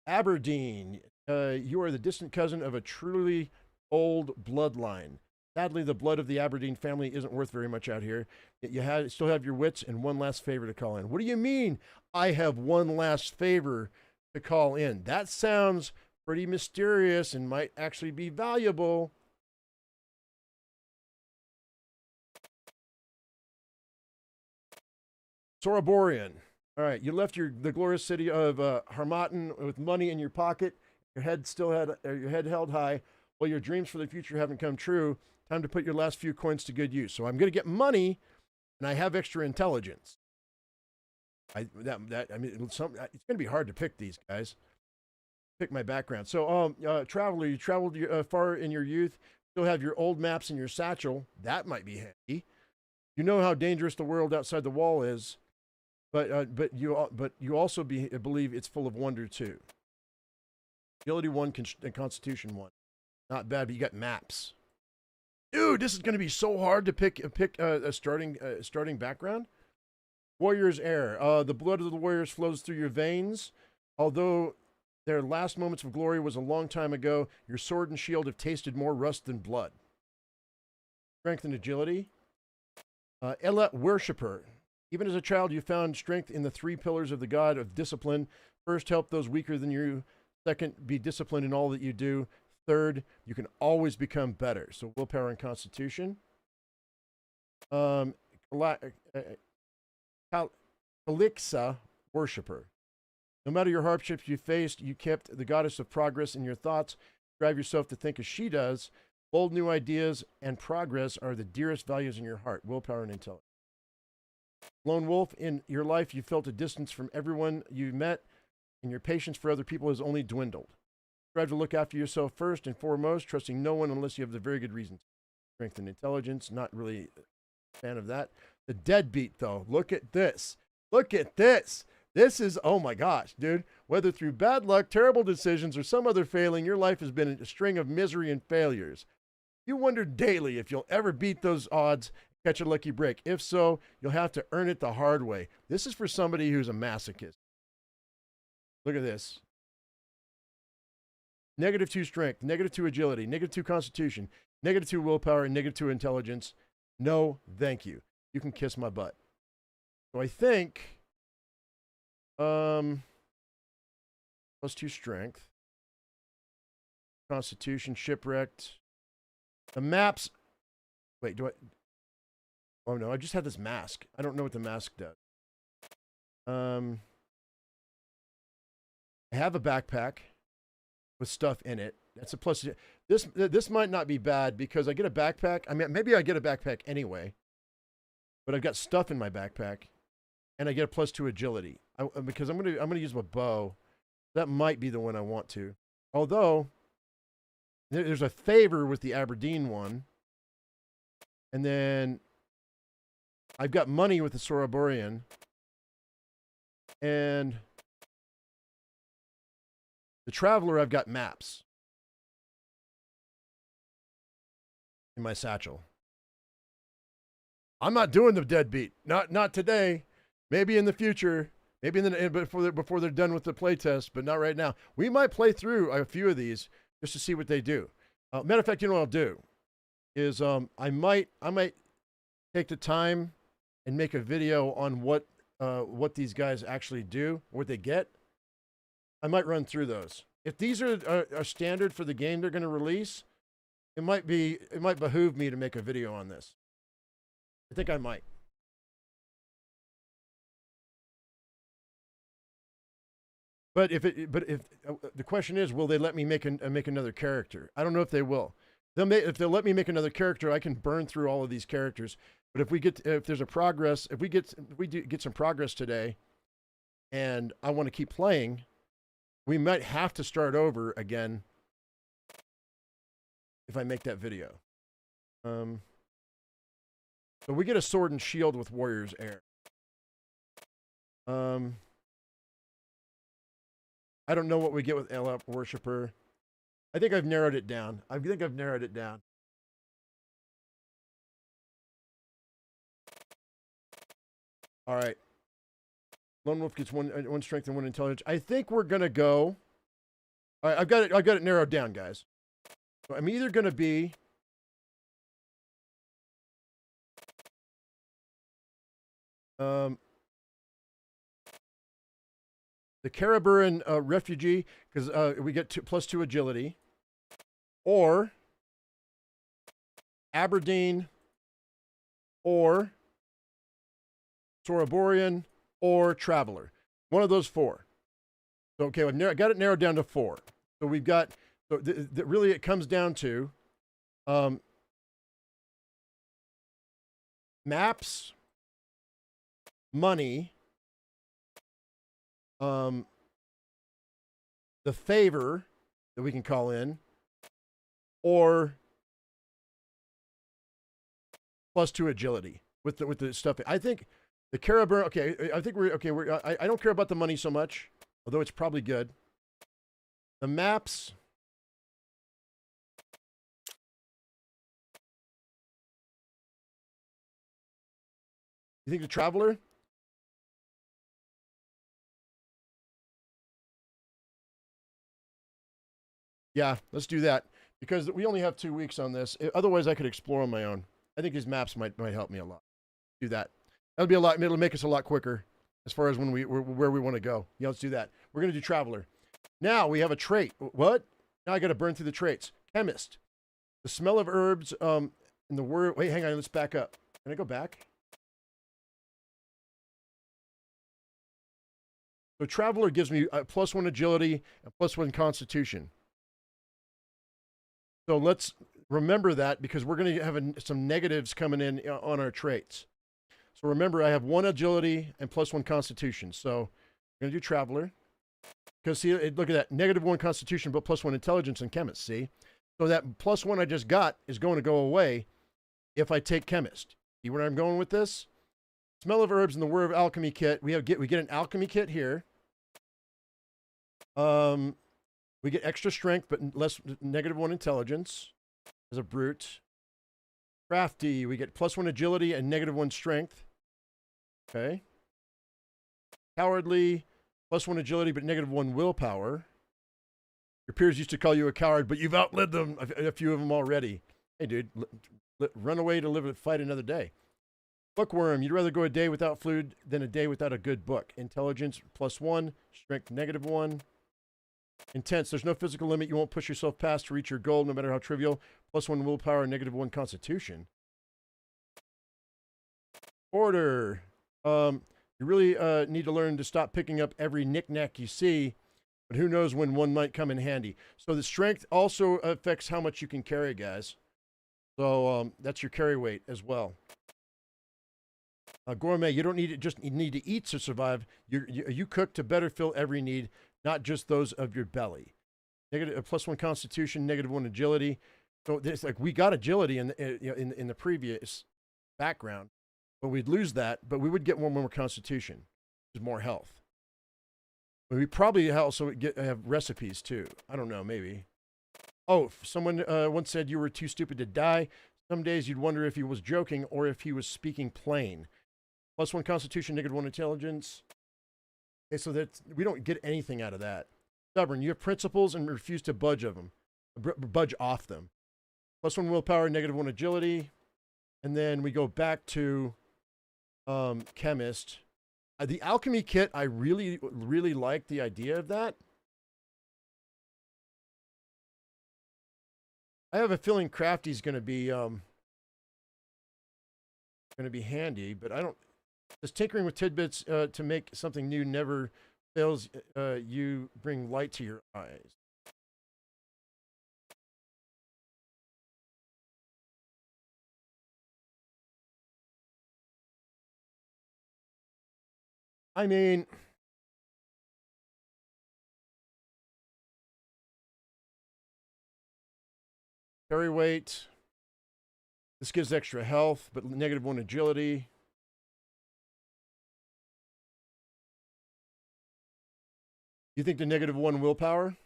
Aberdeen. You are the distant cousin of a truly old bloodline. Sadly, the blood of the Aberdeen family isn't worth very much out here. Yet you still have your wits and one last favor to call in. What do you mean, I have one last favor to call in? That sounds pretty mysterious and might actually be valuable. Soraborian. All right, you left the glorious city of Harmattan with money in your pocket. Your head held high. While your dreams for the future haven't come true, time to put your last few coins to good use. So I'm going to get money, and I have extra intelligence. It's going to be hard to pick these guys. Pick my background. So, traveler, you traveled far in your youth. Still have your old maps in your satchel. That might be handy. You know how dangerous the world outside the wall is, but you also believe it's full of wonder too. Agility 1 and Constitution 1. Not bad, but you got maps. Dude, this is going to be so hard to pick a starting background. Warrior's heir. The blood of the warriors flows through your veins. Although their last moments of glory was a long time ago, your sword and shield have tasted more rust than blood. Strength and agility. Ella worshipper. Even as a child, you found strength in the 3 pillars of the god of discipline. First, help those weaker than you. Second, be disciplined in all that you do. Third, you can always become better. So willpower and constitution. Calixa worshiper. No matter your hardships you faced, you kept the goddess of progress in your thoughts. Drive yourself to think as she does. Bold new ideas and progress are the dearest values in your heart. Willpower and intelligence. Lone wolf. In your life, you felt a distance from everyone you met, and your patience for other people has only dwindled. Strive to look after yourself first and foremost, trusting no one unless you have the very good reasons. Strength and intelligence. Not really a fan of that. The deadbeat, though. Look at this. Look at this. This is, oh my gosh, dude. Whether through bad luck, terrible decisions, or some other failing, your life has been a string of misery and failures. You wonder daily if you'll ever beat those odds, catch a lucky break. If so, you'll have to earn it the hard way. This is for somebody who's a masochist. Look at this. -2 strength, -2 agility, -2 constitution, -2 willpower, and -2 intelligence. No, thank you. You can kiss my butt. So I think, +2 strength, constitution, shipwrecked. The maps. Wait, do I? Oh no, I just had this mask. I don't know what the mask does. I have a backpack with stuff in it. That's a plus. This might not be bad because I get a backpack. I mean, maybe I get a backpack anyway, but I've got stuff in my backpack, and I get a +2 agility. Because I'm gonna use my bow. That might be the one I want to. Although there's a favor with the Aberdeen one, and then I've got money with the Soraborian, and the Traveler, I've got maps in my satchel. I'm not doing the deadbeat. Not today. Maybe in the future. Maybe before they're done with the playtest, but not right now. We might play through a few of these just to see what they do. Matter of fact, you know what I'll do is I might take the time and make a video on what these guys actually do, what they get. I might run through those. If these are standard for the game they're going to release, it might behoove me to make a video on this. I think I might. But if the question is, will they let me make another character? I don't know if they will. If they'll let me make another character, I can burn through all of these characters. But if there's a progress, if we get some progress today, and I want to keep playing, we might have to start over again if I make that video. So we get a sword and shield with Warrior's Heir. I don't know what we get with LF Worshipper. I think I've narrowed it down. All right. Lone Wolf gets one strength and 1 intelligence. I think we're gonna go. All right, I've got it narrowed down, guys. So I'm either gonna be the Karaburan refugee, because we get +2 agility, or Aberdeen, or Soraborian, or Traveler. One of those 4. So, okay, I got it narrowed down to 4. So we've got, really it comes down to maps, money, the favor that we can call in, or +2 agility with the stuff. I think the Caribou. Okay, I think I don't care about the money so much, although it's probably good. The maps. You think the Traveler? Yeah, let's do that. Because we only have 2 weeks on this. Otherwise, I could explore on my own. I think these maps might help me a lot. Do that. That'll be a lot. It'll make us a lot quicker as far as where we want to go. Yeah, let's do that. We're going to do Traveler. Now we have a trait. What? Now I got to burn through the traits. Chemist. The smell of herbs. And the word. Wait, hang on. Let's back up. Can I go back? So Traveler gives me +1 agility and +1 constitution. So let's remember that because we're going to have some negatives coming in on our traits. So remember, I have 1 agility and +1 constitution. So I'm going to do Traveler. Because see, look at that. -1 constitution, but +1 intelligence and chemist. See? So that +1 I just got is going to go away if I take chemist. See where I'm going with this? Smell of herbs and the word of alchemy kit. We get an alchemy kit here. We get extra strength, but less -1 intelligence as a brute. Crafty, we get +1 agility and -1 strength. Okay. Cowardly, +1 agility, but -1 willpower. Your peers used to call you a coward, but you've outlived them, a few of them already. Hey, dude, run away to live and fight another day. Bookworm, you'd rather go a day without food than a day without a good book. Intelligence, +1, strength, -1. Intense, there's no physical limit you won't push yourself past to reach your goal, no matter how trivial. +1 willpower, -1 constitution. Order, you really need to learn to stop picking up every knick-knack you see, but who knows when one might come in handy. So the strength also affects how much you can carry, guys. So that's your carry weight as well. Gourmet, you don't need to eat to survive. You cook to better fill every need, not just those of your belly. +1 constitution, -1 agility. So it's like we got agility in the previous background, but we'd lose that, but we would get one more constitution, which is more health. But we probably also have recipes too. I don't know, maybe. Oh, someone once said you were too stupid to die. Some days you'd wonder if he was joking or if he was speaking plain. +1 constitution, -1 intelligence. Okay, so we don't get anything out of that. Stubborn, you have principles and refuse to budge off them. +1 willpower, -1 agility. And then we go back to chemist. The alchemy kit, I really, really like the idea of that. I have a feeling crafty's going to be handy, but I don't. This tinkering with tidbits to make something new never fails you bring light to your eyes. I mean, carry weight. This gives extra health, but -1 agility. You think the -1 willpower?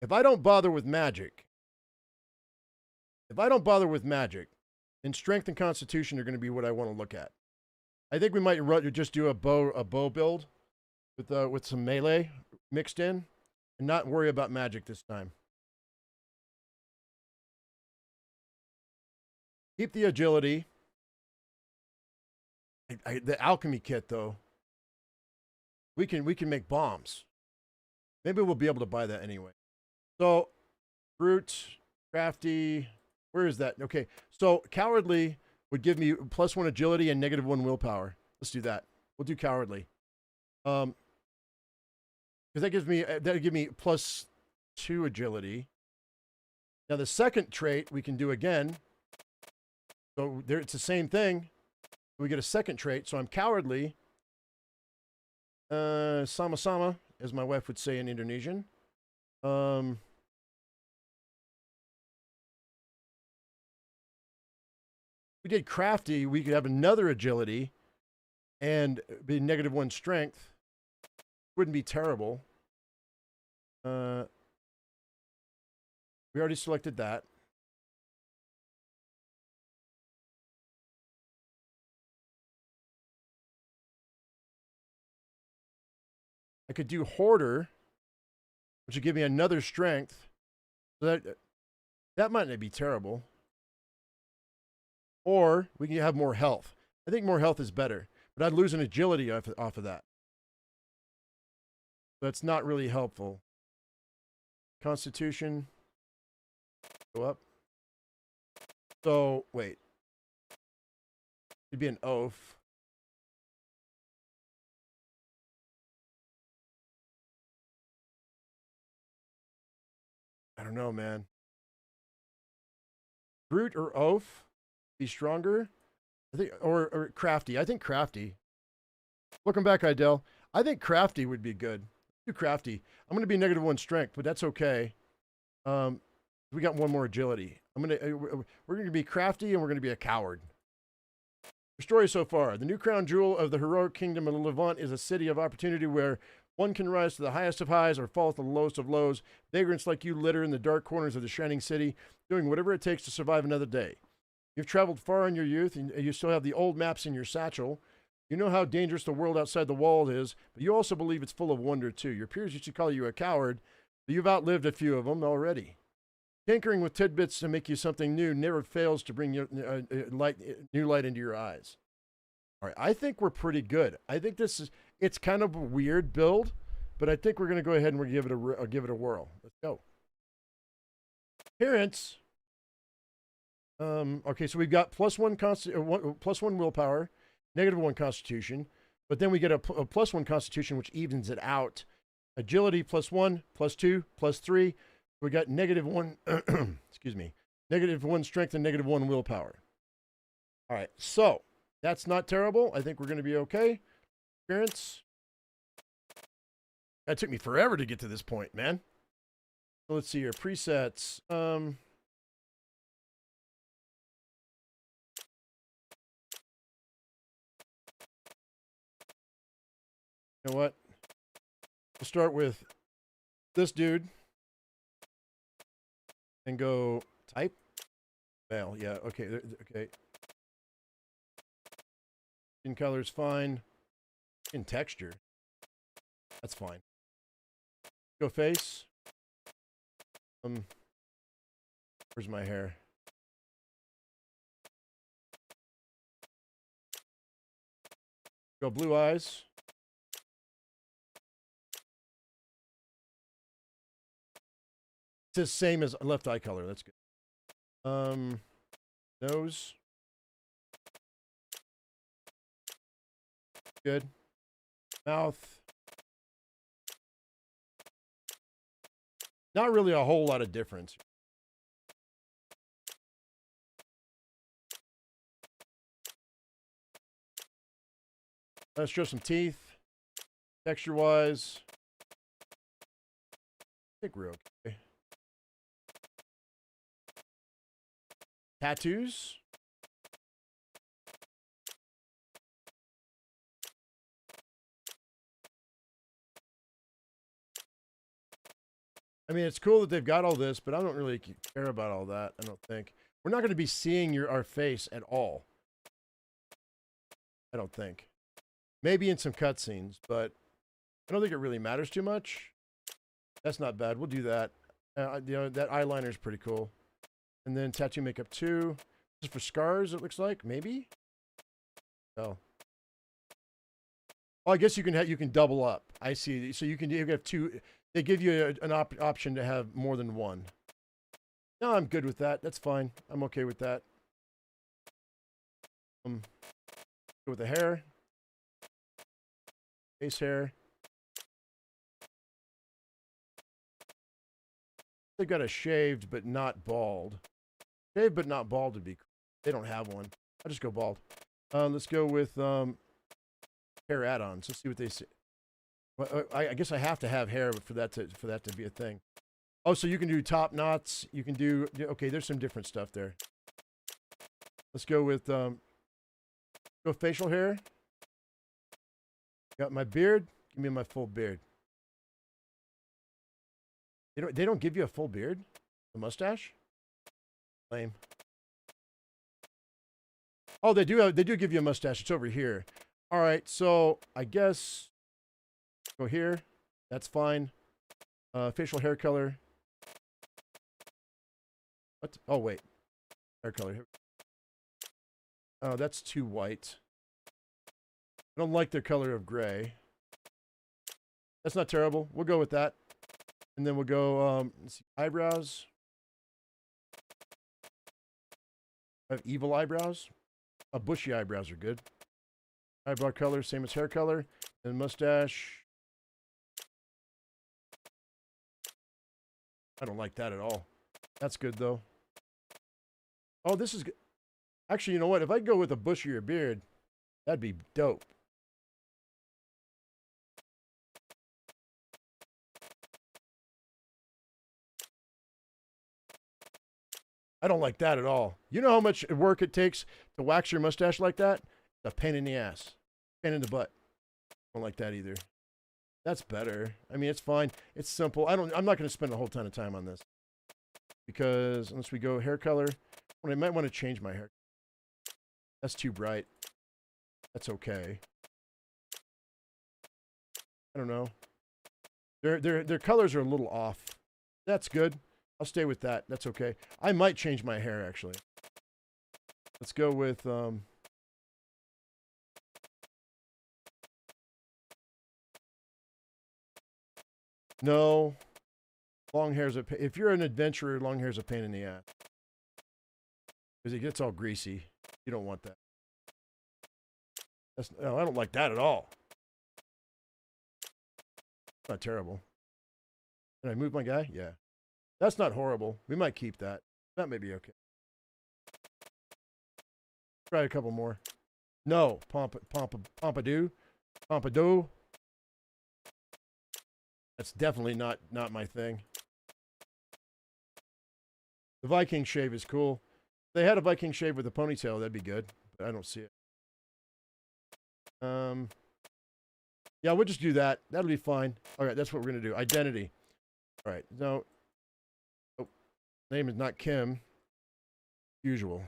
If I don't bother with magic, then strength and constitution are going to be what I want to look at. I think we might just do a bow build with some melee mixed in, and not worry about magic this time. Keep the agility. The alchemy kit, though, we can make bombs. Maybe we'll be able to buy that anyway. So, brute, crafty. Where is that? Okay, so cowardly would give me +1 agility and -1 willpower. Let's do that. We'll do cowardly. Because that'd give me +2 agility. Now the second trait we can do again. So there, it's the same thing. We get a second trait. So I'm cowardly. Sama-sama, as my wife would say in Indonesian. We did crafty, we could have another agility and be -1 strength. Wouldn't be terrible. We already selected that. I could do hoarder, which would give me another strength. So that might not be terrible. Or we can have more health. I think more health is better, but I'd lose an agility off of that. That's not really helpful. Constitution. Go up. So, wait. It'd be an oath. I don't know, man. Brute or oath? Be stronger? I think, or crafty. I think crafty. Welcome back, Idell. I think crafty would be good. Do crafty. I'm going to be -1 strength, but that's okay. We got one more agility. We're gonna be crafty and we're gonna be a coward. The story so far: the new crown jewel of the heroic kingdom of the Levant is a city of opportunity where one can rise to the highest of highs or fall to the lowest of lows. Vagrants like you litter in the dark corners of the shining city, doing whatever it takes to survive another day. You've traveled far in your youth, and you still have the old maps in your satchel. You know how dangerous the world outside the wall is, but you also believe it's full of wonder, too. Your peers used to call you a coward, but you've outlived a few of them already. Tinkering with tidbits to make you something new never fails to bring you new light into your eyes. All right, I think we're pretty good. I think it's kind of a weird build, but I think we're going to go ahead and we're give it a whirl. Let's go. Appearance. Okay, so we've got +1 willpower, -1 constitution, but then we get a +1 constitution, which evens it out. Agility +1, +2, +3. We got -1, excuse me, -1 strength and -1 willpower. All right, so that's not terrible. I think we're going to be okay. Appearance. That took me forever to get to this point, man. So let's see here. Presets. You know what? We'll start with this dude and go type. Male, yeah, okay, okay. Skin color is fine. Skin texture, that's fine. Go face. Where's my hair? Go blue eyes. It's the same as left eye color. That's good. Nose. Good. Mouth. Not really a whole lot of difference. Let's show some teeth. Texture-wise, I think we're okay. Tattoos. I mean, it's cool that they've got all this, but I don't really care about all that, I don't think. We're not going to be seeing our face at all. I don't think. Maybe in some cutscenes, but I don't think it really matters too much. That's not bad. We'll do that. You know, that eyeliner is pretty cool. And then tattoo makeup 2. This is for scars, it looks like. Maybe? Oh. Oh, I guess you can double up. I see. So you have 2. They give you an option to have more than 1. No, I'm good with that. That's fine. I'm okay with that. Go with the hair. Face hair. They've got a shaved but not bald. Shaved but not bald would be. They don't have one. I'll just go bald. Let's go with hair add-ons. Let's see what they say. Well, I guess I have to have hair for that to be a thing. Oh, so you can do top knots. You can do. Okay, there's some different stuff there. Let's go with go facial hair. Got my beard. Give me my full beard. They don't give you a full beard? A mustache? Lame. Oh, they do give you a mustache. It's over here. All right, so I guess go here. That's fine. Facial hair color. What? Oh, wait. Hair color. Oh, that's too white. I don't like their color of gray. That's not terrible. We'll go with that. And then we'll go, let's see, eyebrows. I have evil eyebrows. Bushy eyebrows are good. Eyebrow color, same as hair color. And mustache. I don't like that at all. That's good, though. Oh, this is good. Actually, you know what? If I go with a bushier beard, that'd be dope. I don't like that at all. You know how much work it takes to wax your mustache like that? It's a pain in the ass. Pain in the butt. I don't like that either. That's better. I mean, it's fine. It's simple. I'm not going to spend a whole ton of time on this. Because unless we go hair color, I might want to change my hair. That's too bright. That's okay. I don't know. Their colors are a little off. That's good. I'll stay with that. That's okay. I might change my hair, actually. Let's go with... No. Long hair's a... If you're an adventurer, long hair's a pain in the ass. Because it gets all greasy. You don't want that. No, I don't like that at all. Not terrible. Can I move my guy? Yeah. That's not horrible. We might keep that. That may be okay. Try a couple more. No. Pompadour. Pompadour. That's definitely not my thing. The Viking shave is cool. If they had a Viking shave with a ponytail, that'd be good. But I don't see it. Yeah, we'll just do that. That'll be fine. All right, that's what we're going to do. Identity. All right. No. Oh, name is not Kim. Usual.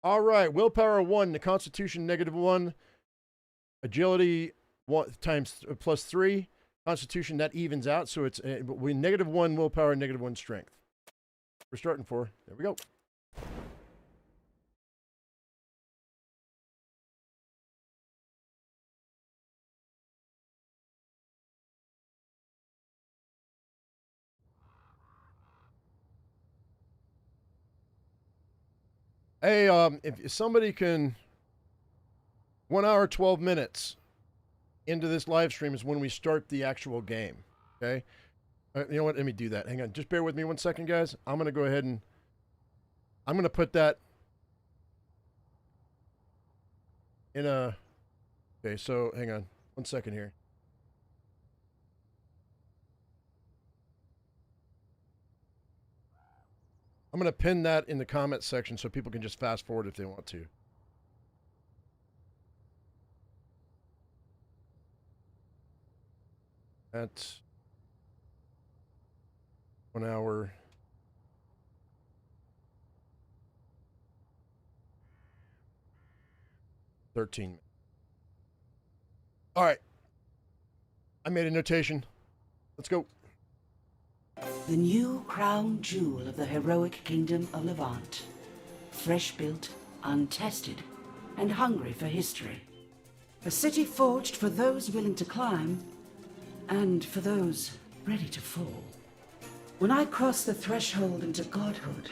All right. Willpower 1. The Constitution -1. Agility 1 times +3. Constitution, that evens out. So it's we -1 willpower, -1 strength. We're starting for. There we go. Hey, if somebody can, 1 hour, 12 minutes into this live stream is when we start the actual game. Okay. You know what? Let me do that. Hang on. Just bear with me 1 second, guys. I'm going to go ahead and I'm going to put that in a, okay. So hang on 1 second here. I'm going to pin that in the comment section so people can just fast forward if they want to. That's 1 hour. $13. All right. I made a notation. Let's go. The new crown jewel of the heroic kingdom of Levant. Fresh built, untested, and hungry for history. A city forged for those willing to climb, and for those ready to fall. When I crossed the threshold into godhood,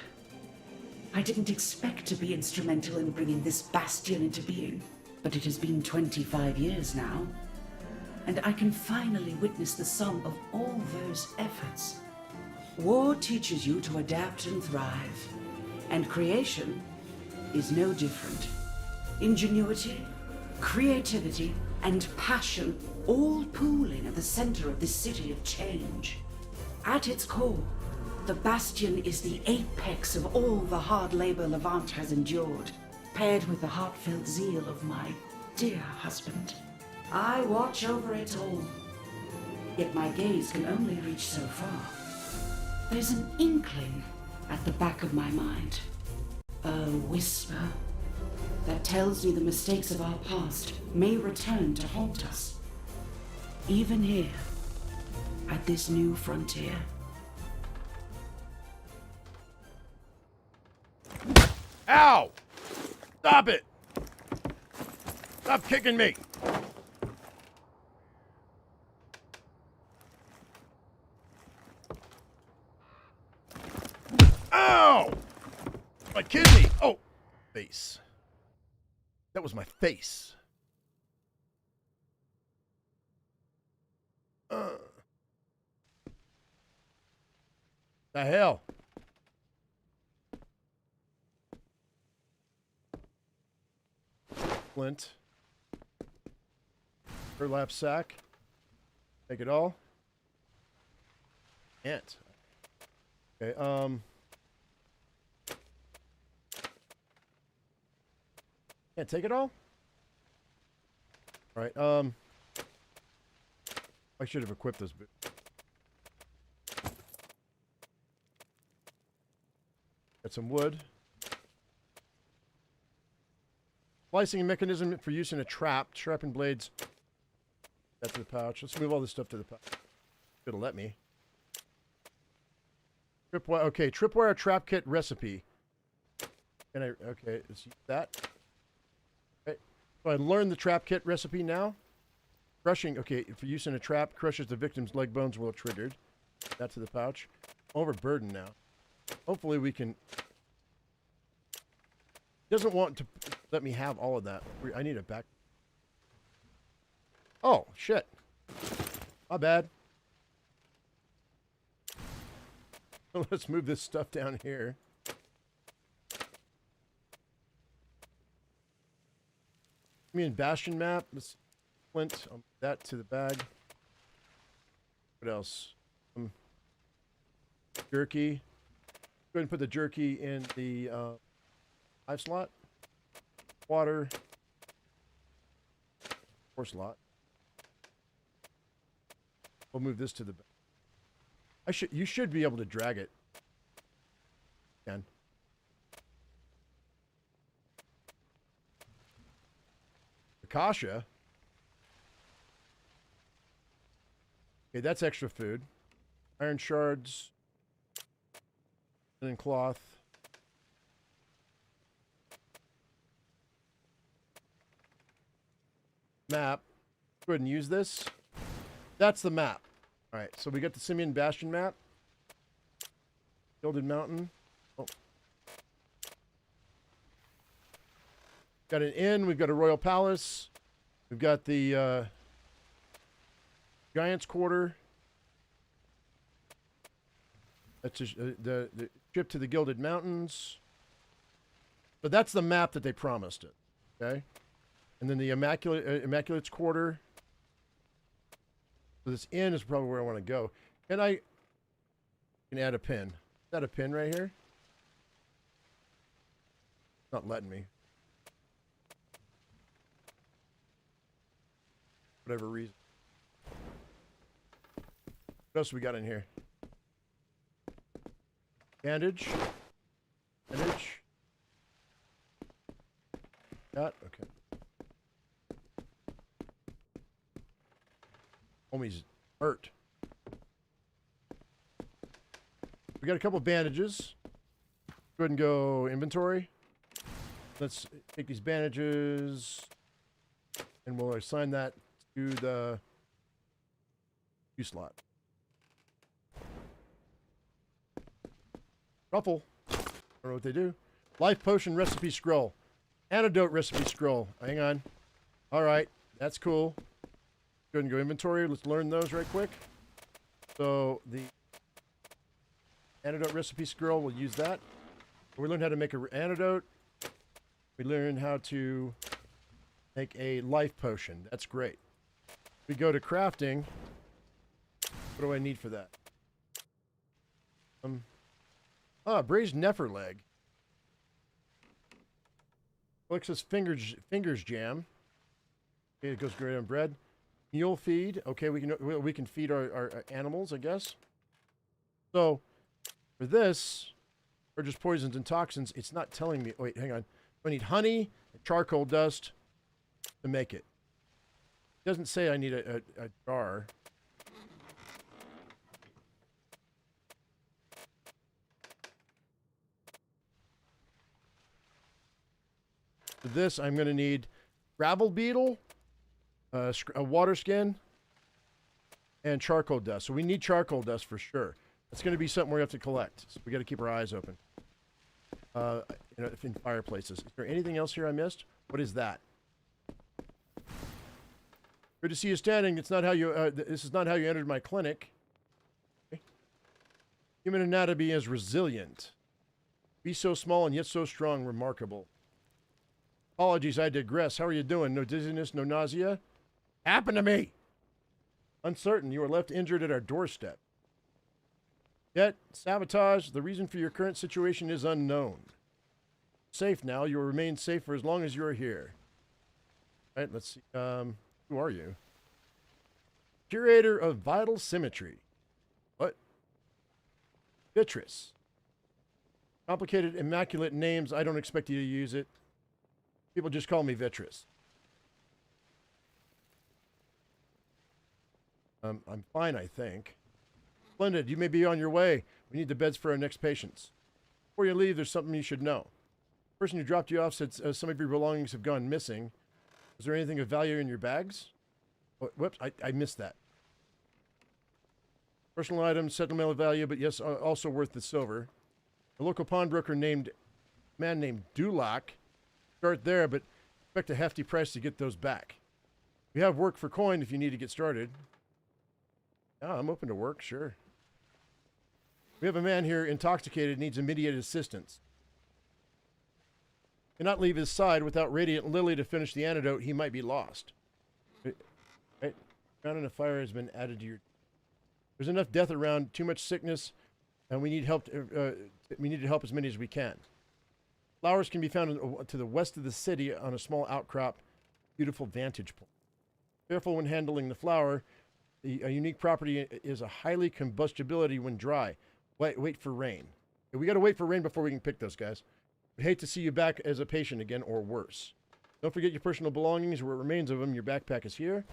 I didn't expect to be instrumental in bringing this bastion into being. But it has been 25 years now, and I can finally witness the sum of all those efforts. War teaches you to adapt and thrive, and creation is no different. Ingenuity, creativity, and passion all pooling at the center of this city of change. At its core, the Bastion is the apex of all the hard labor Levant has endured, paired with the heartfelt zeal of my dear husband. I watch over it all, yet my gaze can only reach so far. There's an inkling at the back of my mind, a whisper that tells me the mistakes of our past may return to haunt us, even here, at this new frontier. Ow! Stop it! Stop kicking me! Ow! My kidney! Oh! Face. That was my face. The hell? Flint. Burlap sack. Take it all. Ant. Okay, can't take it all? All right, I should have equipped this bit. Got some wood. Slicing mechanism for use in a trap. Sharpened blades. That to the pouch. Let's move all this stuff to the pouch. It'll let me. Tripwire. Okay, tripwire trap kit recipe. Can I? Okay, let's use that. Okay, so I learned the trap kit recipe now. Crushing. Okay, for use in a trap, crushes the victim's leg bones while triggered. That to the pouch. Overburdened now. Hopefully we can. Doesn't want to let me have all of that. I need it back. Oh shit! My bad. Let's move this stuff down here. Give me a Bastion map. Let's flint that to the bag. What else? Jerky. Go ahead and put the jerky in the hive slot. Water. 4 slot. We'll move this to the back. You should be able to drag it. Can. Akasha. Okay, that's extra food. Iron shards. And cloth. Map. Go ahead and use this. That's the map. All right, so we got the Simeon Bastion map. Gilded Mountain. Oh. Got an inn. We've got a royal palace. We've got the Giant's Quarter. That's the trip to the Gilded Mountains. But that's the map that they promised it. Okay, and then the Immaculate's Quarter. So this inn is probably where I want to go. And I can add a pin. Is that a pin right here? Not letting me. Whatever reason. What else we got in here? Bandage. Bandage. Got, okay. Homie's hurt. We got a couple bandages. Go ahead and go inventory. Let's take these bandages and we'll assign that to the use slot. Ruffle. I don't know what they do. Life potion recipe scroll. Antidote recipe scroll. Hang on. All right. That's cool. Go ahead and go inventory. Let's learn those right quick. So the antidote recipe scroll, we'll use that. We learned how to make an antidote. We learned how to make a life potion. That's great. We go to crafting. What do I need for that? Braised Nefer leg. Alexis fingers jam. Okay, it goes great on bread. Mule feed. Okay, we can feed our animals, I guess. So for this, or just poisons and toxins, it's not telling me. Wait, hang on. I need honey and charcoal dust to make it. It doesn't say I need a jar. For this, I'm going to need gravel beetle, a water skin, and charcoal dust. So we need charcoal dust for sure. It's going to be something we have to collect. So we got to keep our eyes open. In fireplaces. Is there anything else here I missed? What is that? Good to see you standing. It's not how you. This is not how you entered my clinic. Okay. Human anatomy is resilient. Be so small and yet so strong. Remarkable. Apologies, I digress. How are you doing? No dizziness, no nausea? Happened to me. Uncertain. You were left injured at our doorstep. Yet, sabotage, the reason for your current situation is unknown. Safe now. You will remain safe for as long as you are here. All right, let's see. Who are you? Curator of Vital Symmetry. What? Vitris. Complicated, immaculate names. I don't expect you to use it. People just call me Vitris. I'm fine, I think. Splendid. You may be on your way. We need the beds for our next patients. Before you leave, there's something you should know. The person who dropped you off said some of your belongings have gone missing. Is there anything of value in your bags? Oh, whoops, I missed that. Personal items, sentimental value, but yes, also worth the silver. A local pawnbroker named Dulac. Start there, but expect a hefty price to get those back. We have work for coin if you need to get started. Yeah, I'm open to work, sure. We have a man here intoxicated, needs immediate assistance. Cannot leave his side without Radiant Lily to finish the antidote. He might be lost. Right? Found in a fire has been added to your... There's enough death around, too much sickness, and we need help. We need to help as many as we can. Flowers can be found to the west of the city on a small outcrop. Beautiful vantage point. Careful when handling the flower. A unique property is a highly combustibility when dry. Wait for rain. We got to wait for rain before we can pick those guys. We hate to see you back as a patient again, or worse. Don't forget your personal belongings, or what remains of them. Your backpack is here.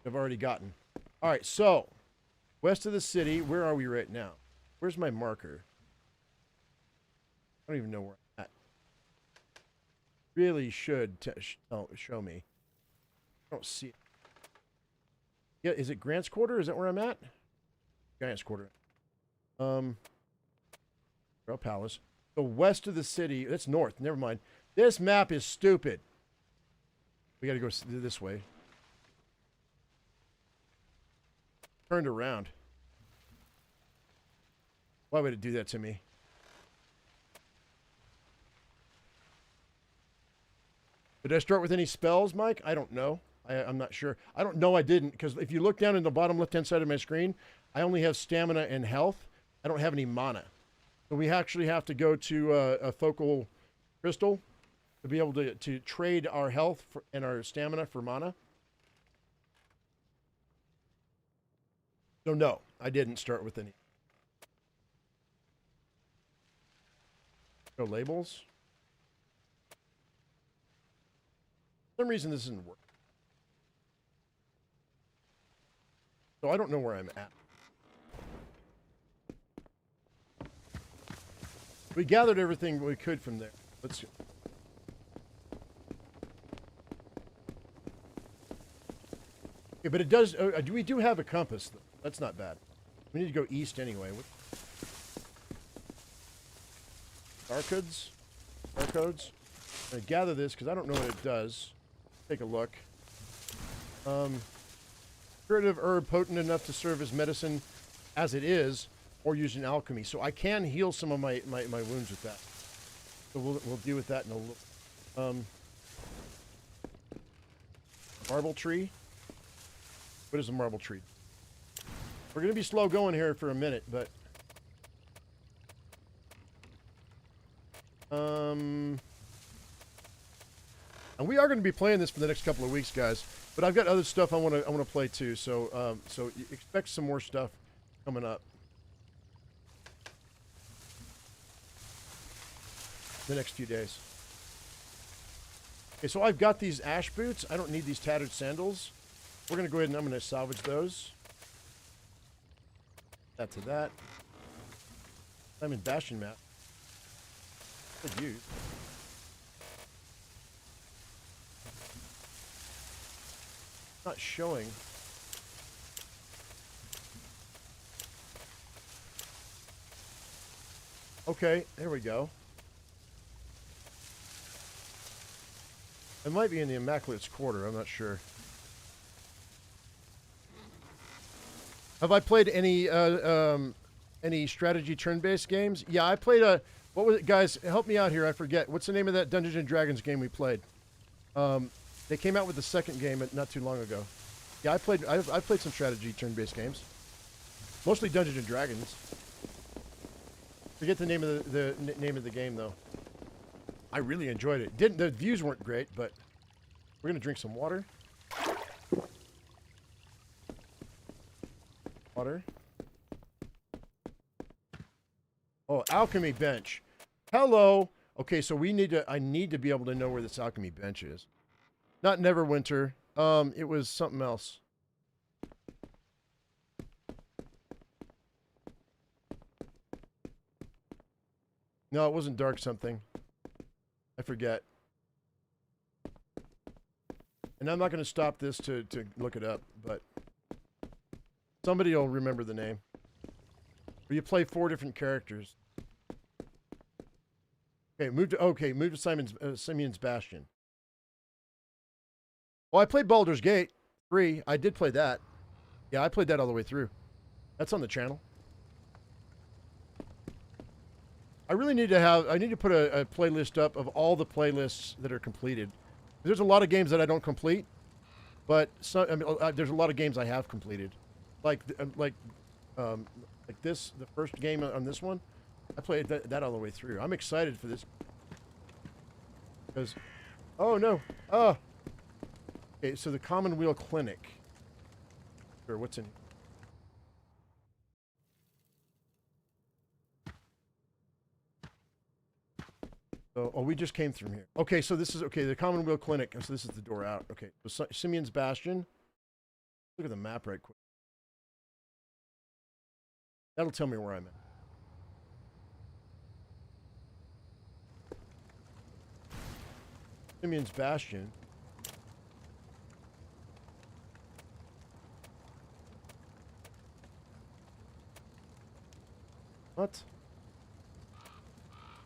I've already gotten. All right, so west of the city. Where are we right now? Where's my marker? I don't even know where I'm at. Really should show me. I don't see it. Yeah, is it Grant's Quarter? Is that where I'm at? Grant's Quarter. Royal Palace. So west of the city. That's north. Never mind. This map is stupid. We got to go this way. Turned around. Why would it do that to me? Did I start with any spells, Mike? I don't know. I'm not sure. I don't know I didn't, because if you look down in the bottom left-hand side of my screen, I only have stamina and health. I don't have any mana. So we actually have to go to a focal crystal to be able to trade our health and our stamina for mana. So no, I didn't start with any. No labels. For some reason this isn't working. So I don't know where I'm at. We gathered everything we could from there. Let's see. Okay, but it does... we do have a compass, though. That's not bad. We need to go east anyway. Barcodes? Barcodes? I'm going to gather this, because I don't know what it does. Take a look. Curative herb potent enough to serve as medicine as it is, or used in alchemy. So I can heal some of my wounds with that. So we'll deal with that in a little. Marble tree. What is a marble tree? We're gonna be slow going here for a minute, but and we are going to be playing this for the next couple of weeks, guys. But I've got other stuff I want to play too. So so you expect some more stuff coming up the next few days. Okay, so I've got these ash boots. I don't need these tattered sandals. We're going to go ahead and I'm going to salvage those. That to that. I'm in Bastion map. Good use. Not showing. Okay, there we go. It might be in the Immaculate's Quarter, I'm not sure. Have I played any strategy turn-based games? Yeah, I played a... What was it, guys? Help me out here. I forget. What's the name of that Dungeons and Dragons game we played? They came out with the second game not too long ago. Yeah, I played some strategy turn-based games. Mostly Dungeons and Dragons. Forget the name of the name of the game though. I really enjoyed it. The views weren't great, but we're gonna drink some water. Water. Oh, alchemy bench. Hello. Okay, so I need to be able to know where this alchemy bench is. Not Neverwinter. It was something else. No, it wasn't dark something. I forget. And I'm not going to stop this to look it up, but somebody will remember the name. Where you play 4 different characters. Okay, move to Simeon's Bastion. Well, I played Baldur's Gate 3. I did play that. Yeah, I played that all the way through. That's on the channel. I really need to put a playlist up of all the playlists that are completed. There's a lot of games that I don't complete, but there's a lot of games I have completed. Like this, the first game on this one, I played that all the way through. I'm excited for this. Because, oh no, okay, so the Commonweal Clinic. Or what's in? Oh, we just came through here. Okay, so this is, okay, the Commonweal Clinic. So this is the door out. Okay, so Simeon's Bastion. Look at the map right quick. That'll tell me where I'm at. Simeon's Bastion. What?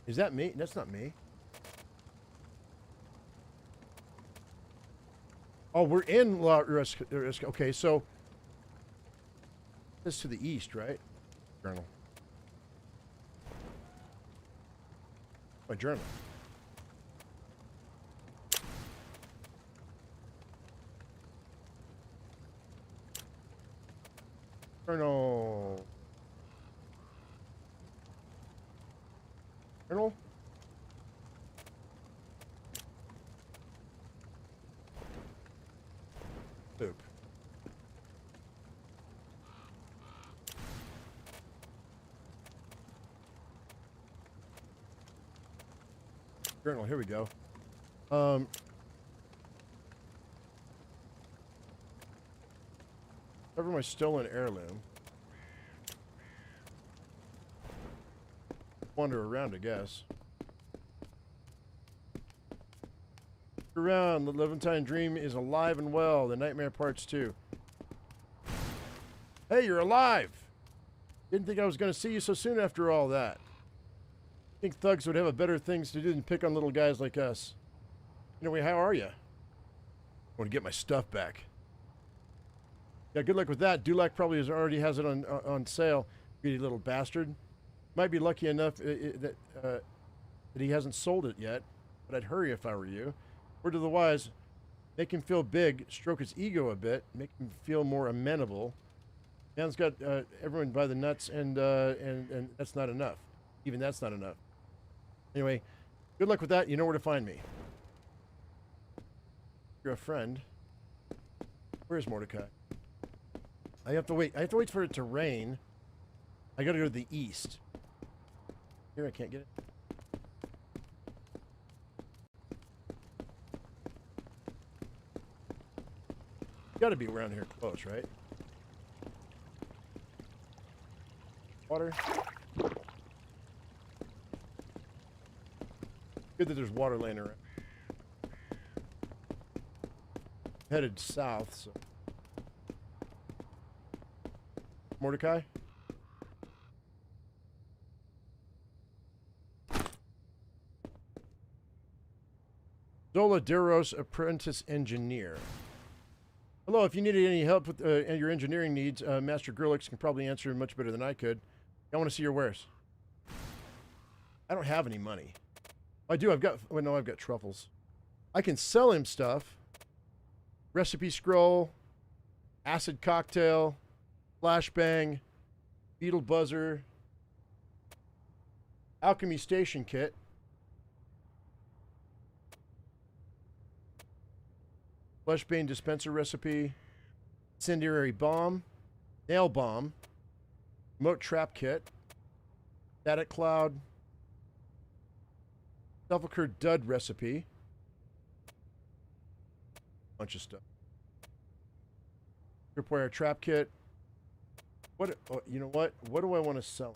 Is that me? That's not me. Oh, we're in La Risca. Okay, so this is to the east, right? Journal. My journal. Journal. Journal. Poop. Journal, here we go. Cover my stolen heirloom. Wander around, I guess. Around, the Levantine dream is alive and well. The nightmare parts too. Hey, you're alive! Didn't think I was going to see you so soon after all that. Think thugs would have better things to do than pick on little guys like us. Anyway, how are you? I want to get my stuff back. Yeah, good luck with that. Dulac probably already has it on sale. Greedy little bastard. Might be lucky enough that he hasn't sold it yet, but I'd hurry if I were you. Word to the wise, make him feel big, stroke his ego a bit, make him feel more amenable. Man's got everyone by the nuts, and that's not enough. Even that's not enough. Anyway, good luck with that. You know where to find me. You're a friend. Where's Mordecai? I have to wait. I have to wait for it to rain. I gotta go to the east. Here, I can't get it. Gotta be around here close, right? Water. Good that there's water laying around. Headed south, so. Mordecai? Zola Deros, apprentice engineer. Hello, if you needed any help with your engineering needs, Master Grillix can probably answer much better than I could. I want to see your wares. I don't have any money. I do, I've got truffles. I can sell him stuff. Recipe scroll, acid cocktail, flashbang, beetle buzzer. Alchemy Station Kit. Fleshbane Dispenser Recipe. Incendiary Bomb. Nail Bomb. Remote Trap Kit. Static Cloud. Self-occurred Dud Recipe. Bunch of stuff. Tripwire Trap Kit. What? Oh, you know what? What do I want to sell?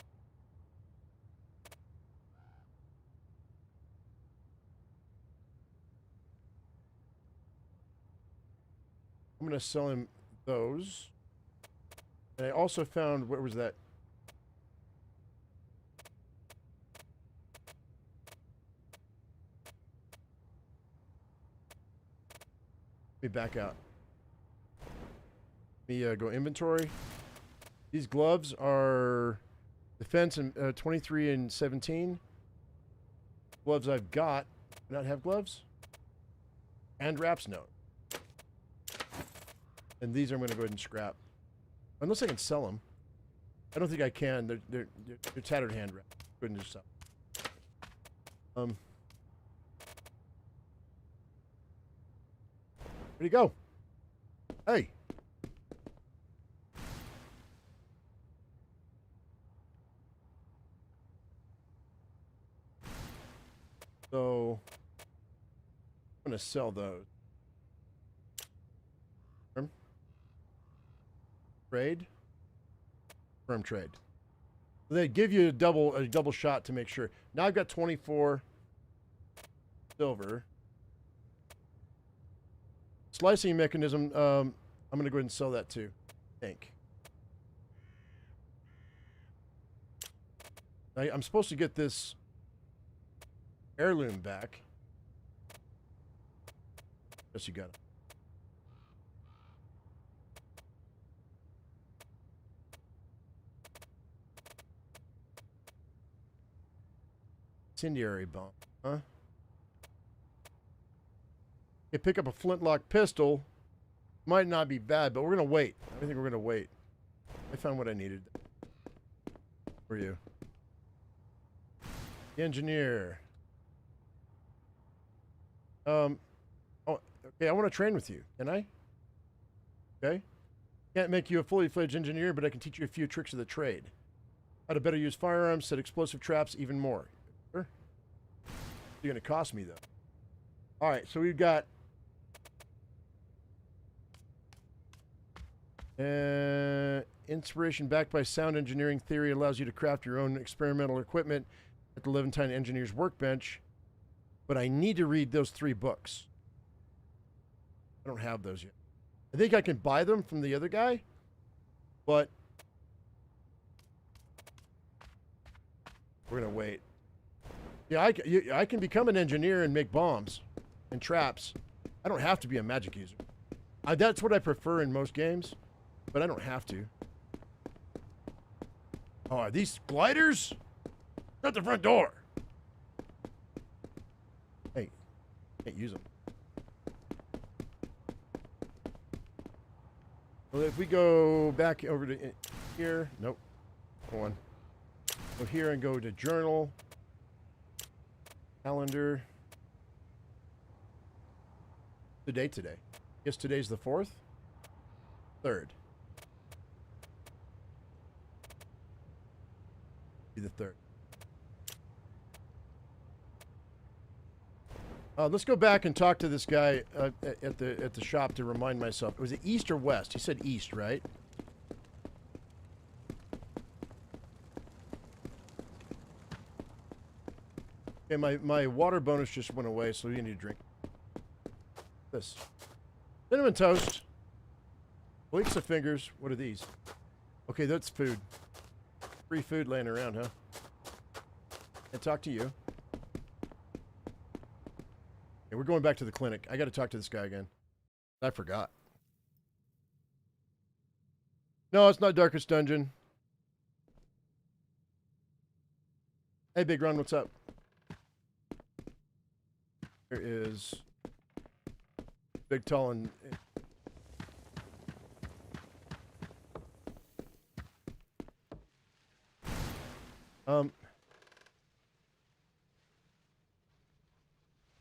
I'm going to sell him those. And I also found, what was that? Let me back out. Let me go inventory. These gloves are defense and 23 and 17. Gloves I've got. Do not have gloves? And wraps? No. And these I'm going to go ahead and scrap. Unless I can sell them. I don't think I can. They're tattered hand wraps. Go ahead and just sell. Where'd he go? Hey. So I'm going to sell those. Trade. Firm trade. They give you a double shot to make sure. Now I've got 24 silver. Slicing mechanism. I'm going to go ahead and sell that too. I think. I'm supposed to get this heirloom back. Yes, you got it. Incendiary bomb, huh? You pick up a flintlock pistol. Might not be bad, but we're gonna wait. I think we're gonna wait. I found what I needed for you. The engineer. Oh, okay. I want to train with you. Can I? Okay. Can't make you a fully fledged engineer, but I can teach you a few tricks of the trade. How to better use firearms, set explosive traps, even more. Sure. It's going to cost me, though. All right, so we've got... inspiration backed by sound engineering theory allows you to craft your own experimental equipment at the Levantine Engineer's Workbench. But I need to read those 3 books. I don't have those yet. I think I can buy them from the other guy, but we're going to wait. Yeah, I can become an engineer and make bombs and traps. I don't have to be a magic user. That's what I prefer in most games, but I don't have to. Oh, are these gliders? Shut the front door. Hey, can't use them. Well, if we go back over to here, nope. Go on. Go here and go to journal. Calendar. The date today. Guess today's the 4th? 3rd. Be the 3rd. Let's go back and talk to this guy at the shop to remind myself. Was it east or west? He said east, right? Okay, my water bonus just went away, so you need to drink this. Cinnamon toast. Bleach of fingers. What are these? Okay, that's food. Free food laying around, huh? And talk to you. Okay, we're going back to the clinic. I got to talk to this guy again. I forgot. No, it's not Darkest Dungeon. Hey, Big Ron, what's up? There is Big Tall and...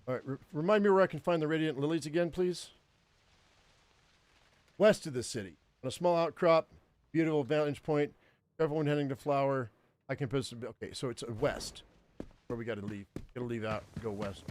All right, remind me where I can find the radiant lilies again, please. West of the city, on a small outcrop, beautiful vantage point. Everyone heading to flower. I can put some. Okay, so it's west. Where we got to leave. Got to leave out. Go west.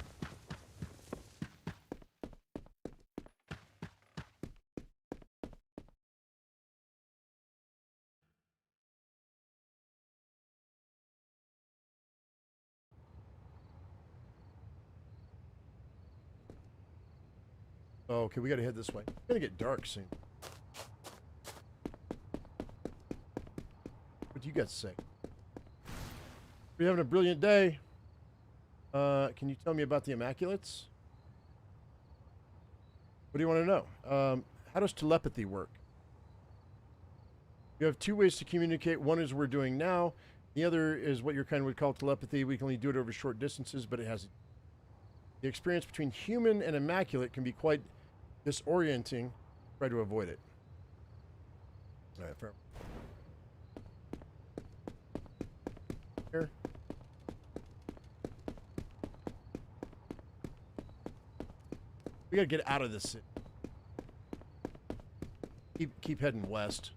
Oh, okay, we got to head this way. It's gonna get dark soon. What do you got to say? We're having a brilliant day. Can you tell me about the Immaculates? What do you want to know? How does telepathy work? You have two ways to communicate. One is we're doing now. The other is what your kind would call telepathy. We can only do it over short distances, but it has... The experience between human and Immaculate can be quite disorienting. Try to avoid it. All right, fair. Here. We gotta get out of this city. Keep heading west.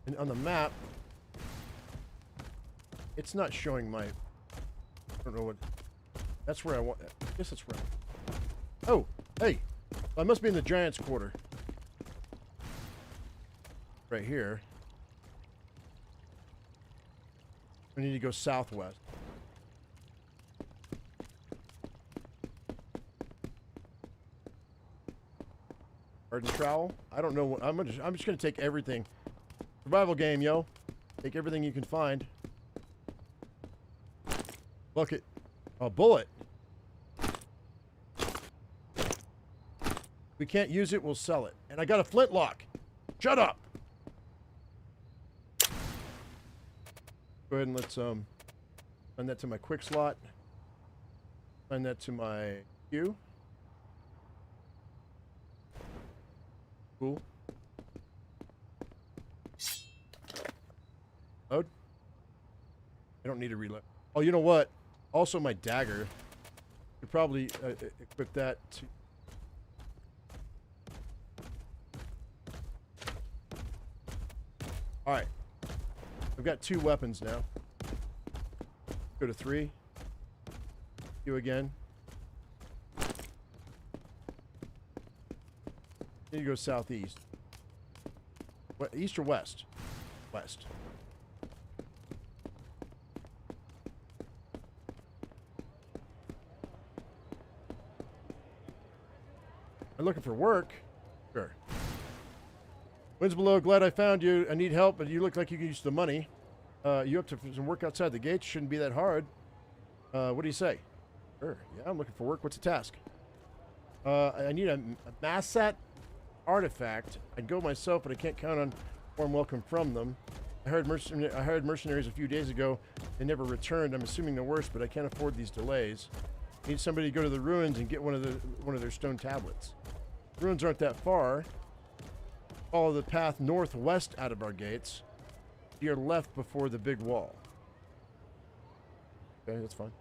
And on the map, it's not showing my... I don't know what... That's where I want... I guess that's where Oh! Hey! I must be in the Giants' Quarter. Right here. We need to go southwest. Garden trowel? I don't know what... I'm just gonna take everything. Survival game, yo. Take everything you can find. Bucket. A bullet. We can't use it, we'll sell it. And I got a flintlock. Shut up! Go ahead and let's send that to my quick slot. Send that to my queue. Cool. Load. I don't need to reload. Oh, you know what? Also, my dagger. Could probably equip that to. All right. I've got 2 weapons now. Go to 3. You again. Need to go southeast. What, east or west? West. I'm looking for work. Sure. Winds below, glad I found you. I need help, but you look like you can use the money. You up to some work outside the gates? Shouldn't be that hard. What do you say? Sure. Yeah, I'm looking for work. What's the task? I need a Massat artifact. I'd go myself, but I can't count on warm welcome from them. I hired mercenaries a few days ago. They never returned. I'm assuming the worst, but I can't afford these delays. I need somebody to go to the ruins and get one of their stone tablets. The ruins aren't that far. Follow the path northwest out of our gates. To your left before the big wall. Okay, that's fine.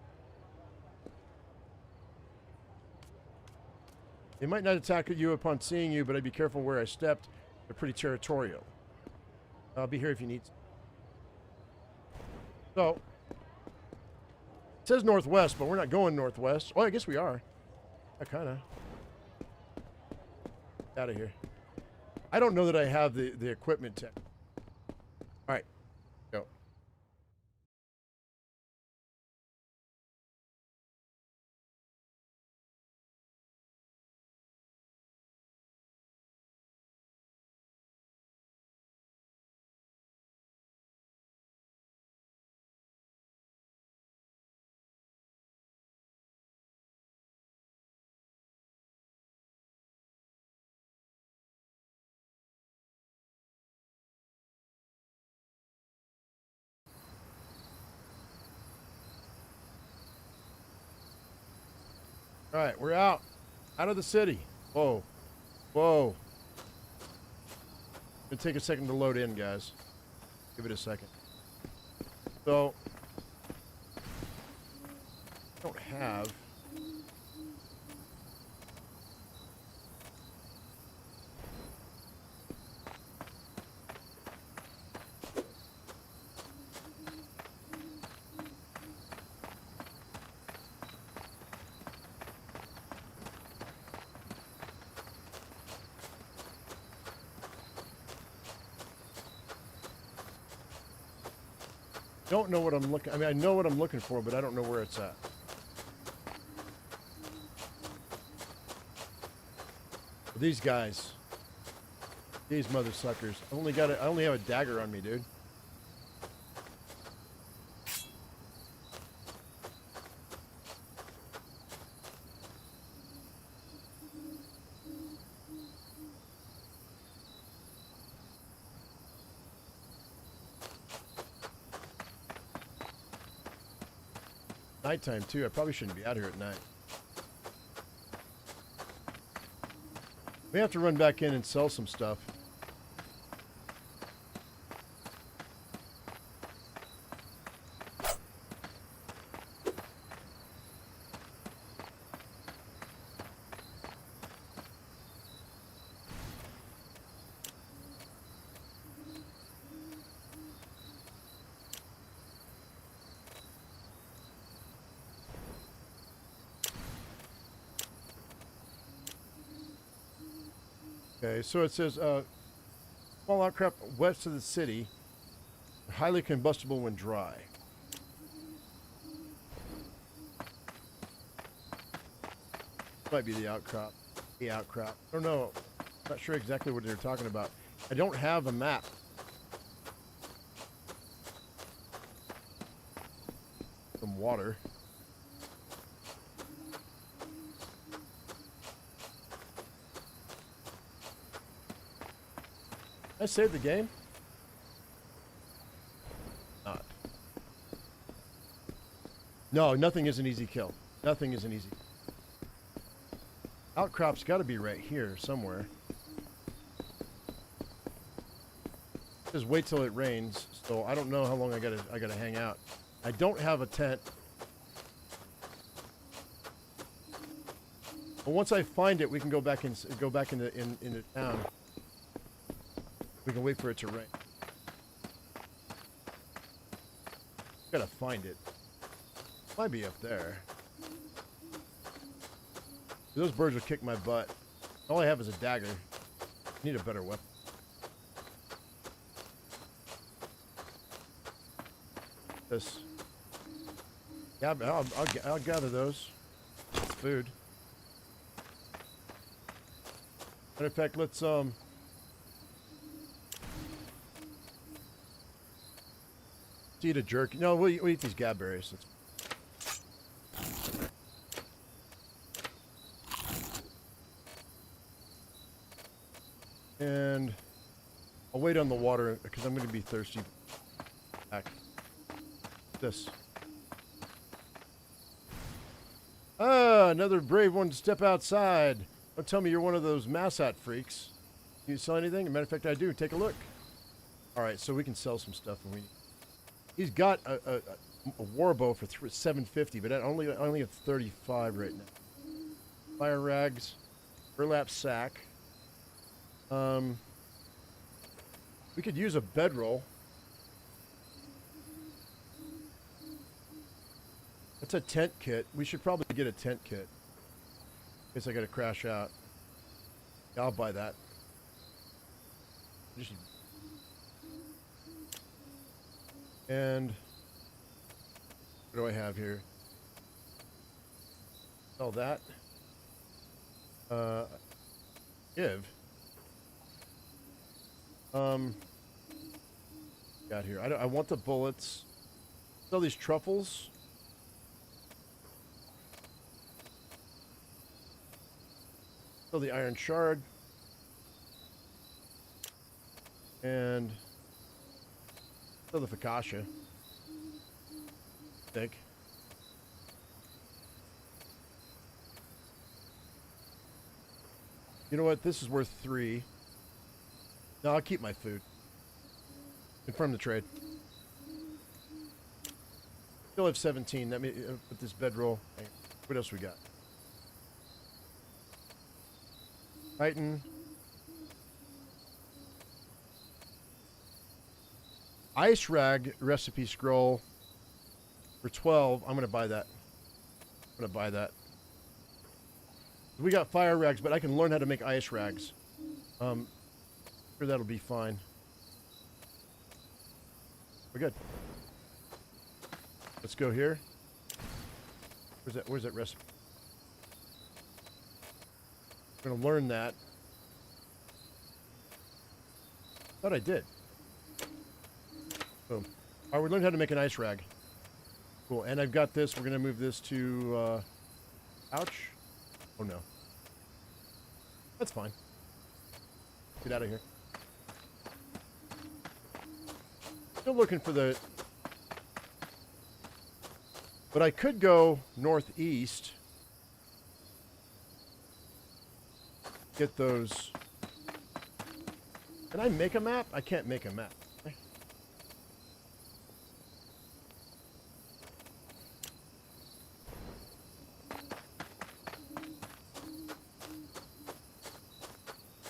They might not attack you upon seeing you, but I'd be careful where I stepped. They're pretty territorial. I'll be here if you need. So, it says northwest, but we're not going northwest. Oh, I guess we are. I kind of. Out of here. I don't know that I have the equipment tech. All right, go. All right, we're out of the city. Whoa, whoa. It'll take a second to load in, guys. Give it a second. So, have. Don't know what I'm looking. I mean, I know what I'm looking for, but I don't know where it's at. These guys, these mother suckers. I only have a dagger on me, dude. Nighttime too. I probably shouldn't be out here at night. We have to run back in and sell some stuff. Okay, so it says, small outcrop west of the city, highly combustible when dry. Might be the outcrop. The outcrop. I don't know. Not sure exactly what they're talking about. I don't have a map. Some water. I saved the game? Not. No, nothing is an easy kill. Nothing is an easy. Outcrop's got to be right here somewhere. Just wait till it rains. So I don't know how long I gotta hang out. I don't have a tent. But once I find it, we can go back into town. We can wait for it to rain. Gotta find it. Might be up there. Those birds will kick my butt. All I have is a dagger. Need a better weapon. This. Yeah, I'll gather those. Food. Matter of fact, let's eat a jerky. No, we'll eat these gab berries. And I'll wait on the water because I'm going to be thirsty. Back. This. Ah, another brave one to step outside. Don't tell me you're one of those Massat freaks. Can you sell anything? As a matter of fact, I do. Take a look. All right, so we can sell some stuff when we. He's got a war bow for 750, but I only have 35 right now. Fire rags, burlap sack. We could use a bedroll. That's a tent kit. We should probably get a tent kit. Guess I gotta crash out. Yeah, I'll buy that. And what do I have here? Oh, that. Give. Got here. I want the bullets. Sell these truffles. Sell the iron shard. And sell the focaccia. Think. You know what? This is worth 3. No, I'll keep my food. Confirm the trade. Still have 17. Let me put this bedroll. What else we got? Titan. Ice rag recipe scroll for 12. I'm going to buy that. I'm going to buy that. We got fire rags, but I can learn how to make ice rags. Sure, that'll be fine. We're good. Let's go here. Where's that recipe? I'm going to learn that. Thought I did. Boom. All right, we learned how to make an ice rag. Cool. And I've got this. We're going to move this to... ouch. Oh, no. That's fine. Get out of here. Still looking for the... But I could go northeast. Get those... Can I make a map? I can't make a map.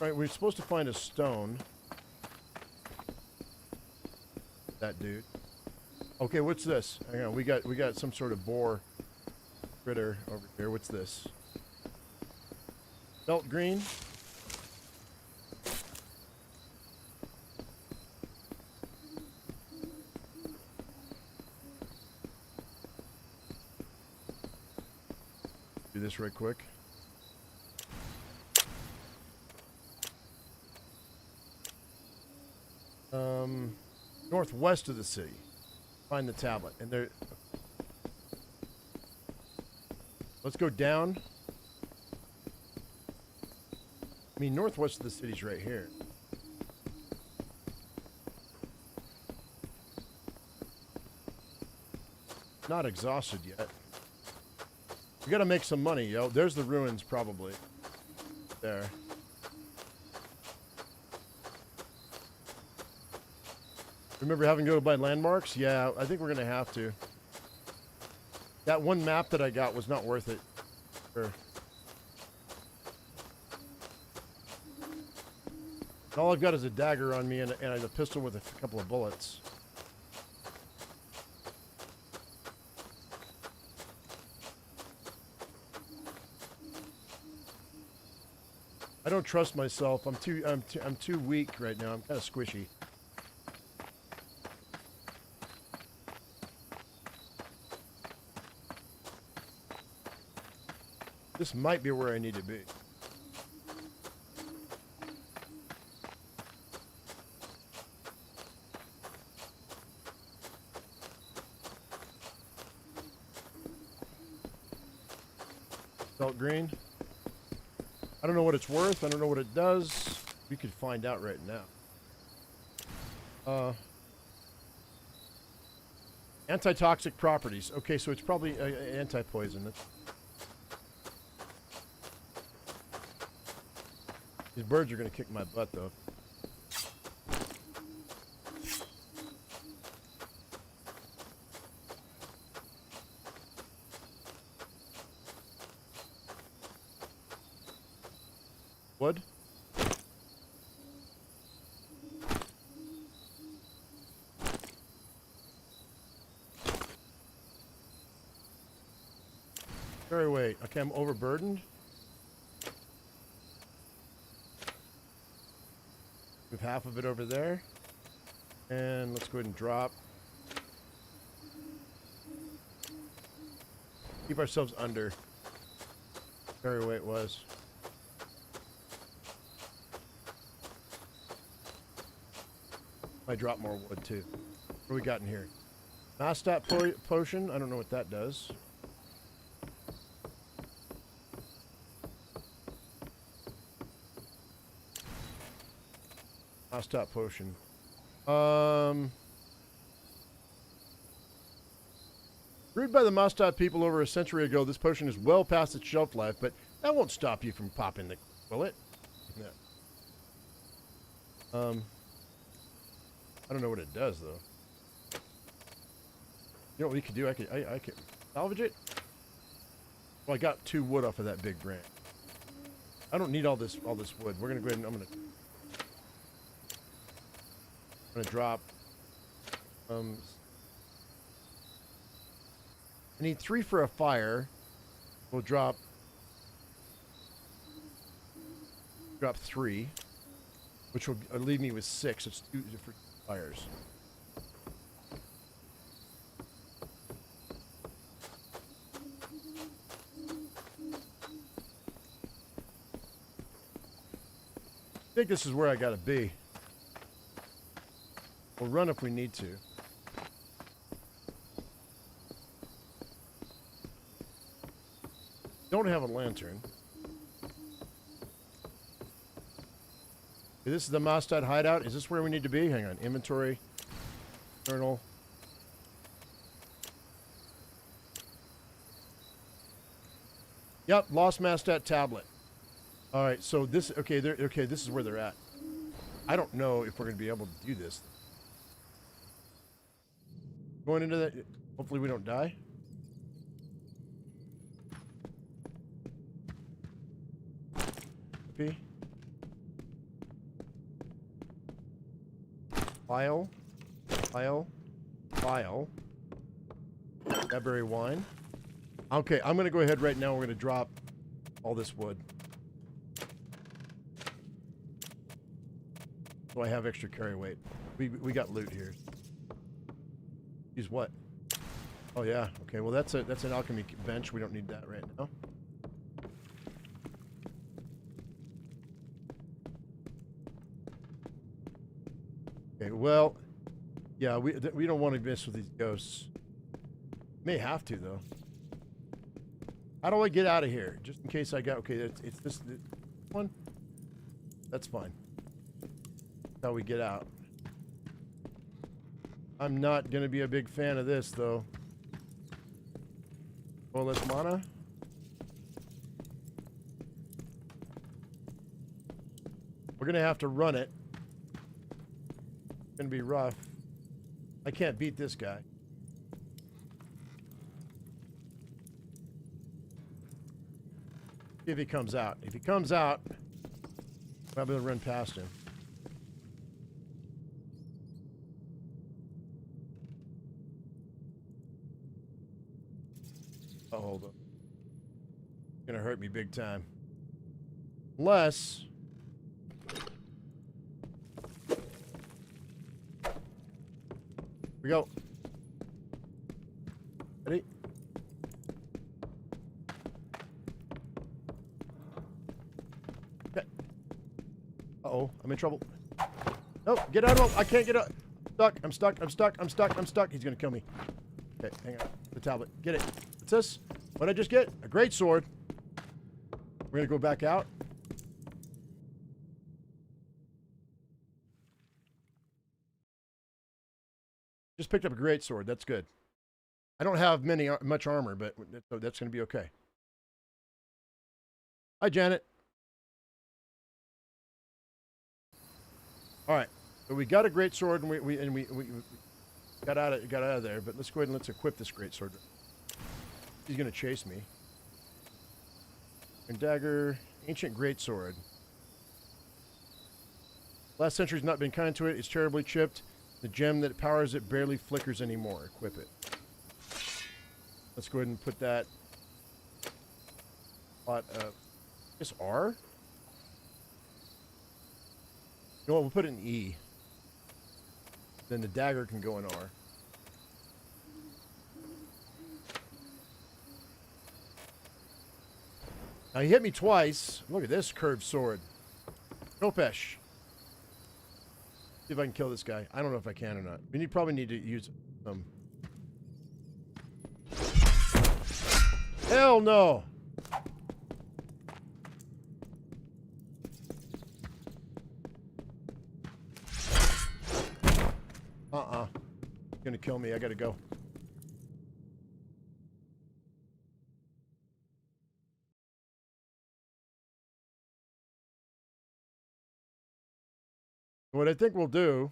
Right, we're supposed to find a stone. That dude. Okay, what's this? Hang on, we got some sort of boar critter over here. What's this? Belt green. Do this right quick. Northwest of the city. Find the tablet. And there... Let's go down. I mean, northwest of the city's right here. Not exhausted yet. We gotta make some money, yo. There's the ruins, probably. There. Remember having to go buy landmarks? Yeah, I think we're going to have to. That one map that I got was not worth it. Sure. And all I've got is a dagger on me and a pistol with a couple of bullets. I don't trust myself. I'm too weak right now. I'm kind of squishy. This might be where I need to be. Belt green. I don't know what it's worth. I don't know what it does. We could find out right now. Antitoxic properties. Okay, so it's probably anti-poison. These birds are going to kick my butt, though. Wood? Very wait. Okay, I'm overburdened. Move half of it over there. And let's go ahead and drop. Keep ourselves under. Very way it was. I drop more wood too. What do we got in here? Nostop potion. I don't know what that does. Nostop potion. Brewed by the Mostop people over a century ago, this potion is well past its shelf life, but that won't stop you from popping the... Will it? No. I don't know what it does, though. You know what we could do? I could salvage it. Well, I got 2 wood off of that big branch. I don't need all this wood. We're gonna go ahead and I'm gonna drop. I need 3 for a fire. We'll drop 3, which will leave me with 6. It's 2 different fires. I think this is where I gotta be. We'll run if we need to. Don't have a lantern. This is the Mastad hideout. Is this where we need to be? Hang on. Inventory. Journal. Yep. Lost Mastad tablet. All right. So this. Okay. Okay. This is where they're at. I don't know if we're going to be able to do this. Going into that. Hopefully we don't die. P. File. Cadbury wine. Okay, I'm going to go ahead right now. We're going to drop all this wood. So I have extra carry weight. We got loot here. Use what? Oh yeah. Okay. Well, that's an alchemy bench. We don't need that right now. Okay. Well, yeah. We don't want to mess with these ghosts. May have to though. How do I get out of here? Just in case I got. Okay. It's this one. That's fine. That's how we get out. I'm not going to be a big fan of this, though. Well, let's mana. We're going to have to run it. It's going to be rough. I can't beat this guy. See if he comes out. If he comes out, I'll be able to run past him. Oh, hold up. It's gonna hurt me big time. Unless... Here we go. Ready? Okay. Uh-oh, I'm in trouble. No, get out of it. I can't get out. I'm stuck. He's gonna kill me. Okay, hang on. The tablet. Get it. What's this? What did I just get? A great sword. We're gonna go back out. Just picked up a great sword. That's good. I don't have much armor, but that's gonna be okay. Hi, Janet. All right. So we got a great sword, and we got out of there. But let's go ahead and let's equip this great sword. He's gonna chase me. And dagger, ancient greatsword. Last century's not been kind to it. It's terribly chipped. The gem that powers it barely flickers anymore. Equip it. Let's go ahead and put that. This R. You know what? We'll put it in E. Then the dagger can go in R. Now he hit me twice. Look at this curved sword. Kopesh. See if I can kill this guy. I don't know if I can or not. We probably need to use some. Hell no. Gonna kill me. I gotta go. What I think we'll do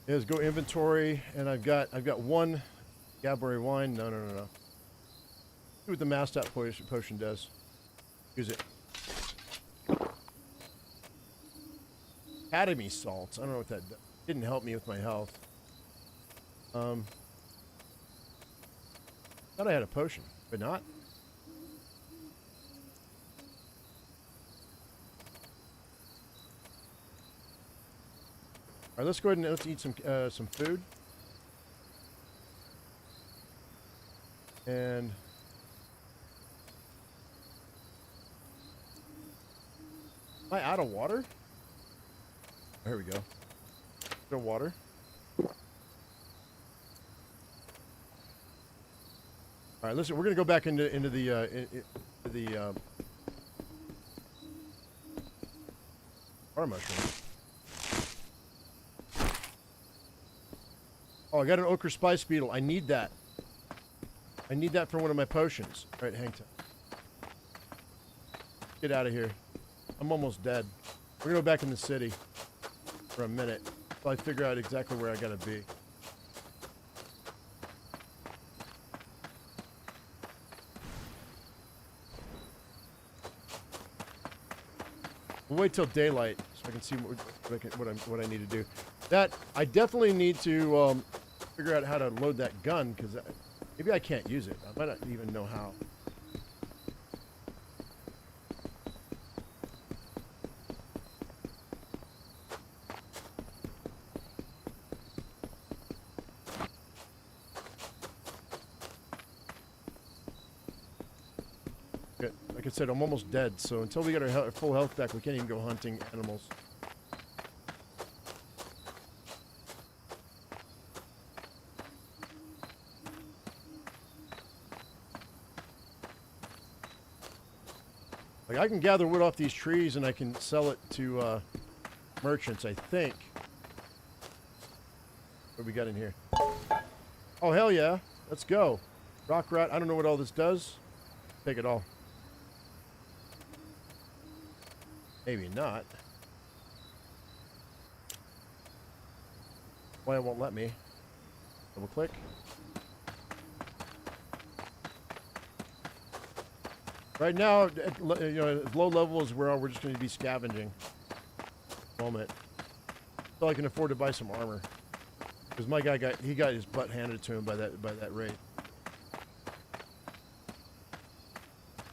is go inventory, and I've got one Gaberry wine. No. See what the masked out potion does. Use it. Academy salts. I don't know what that does. Didn't help me with my health. Thought I had a potion, but not. All right, let's go ahead and let's eat some food. And am I out of water? There we go. No water. All right, listen. We're gonna go back into the fire mushroom. Oh, I got an ochre spice beetle. I need that. I need that for one of my potions. All right, hang tight. Get out of here. I'm almost dead. We're gonna go back in the city for a minute until I figure out exactly where I gotta be. We'll wait till daylight so I can see what I need to do. That I definitely need to figure out how to load that gun, because maybe I can't use it. I might not even know how. Okay, like I said, I'm almost dead, so until we get our full health back, we can't even go hunting animals. Like, I can gather wood off these trees and I can sell it to merchants, I think. What do we got in here? Oh, hell yeah. Let's go. Rock rot. I don't know what all this does. Take it all. Maybe not. Why it won't let me. Double click. Right now, at low level is where we're just going to be scavenging. Moment. So I can afford to buy some armor, because my guy got his butt handed to him by that raid.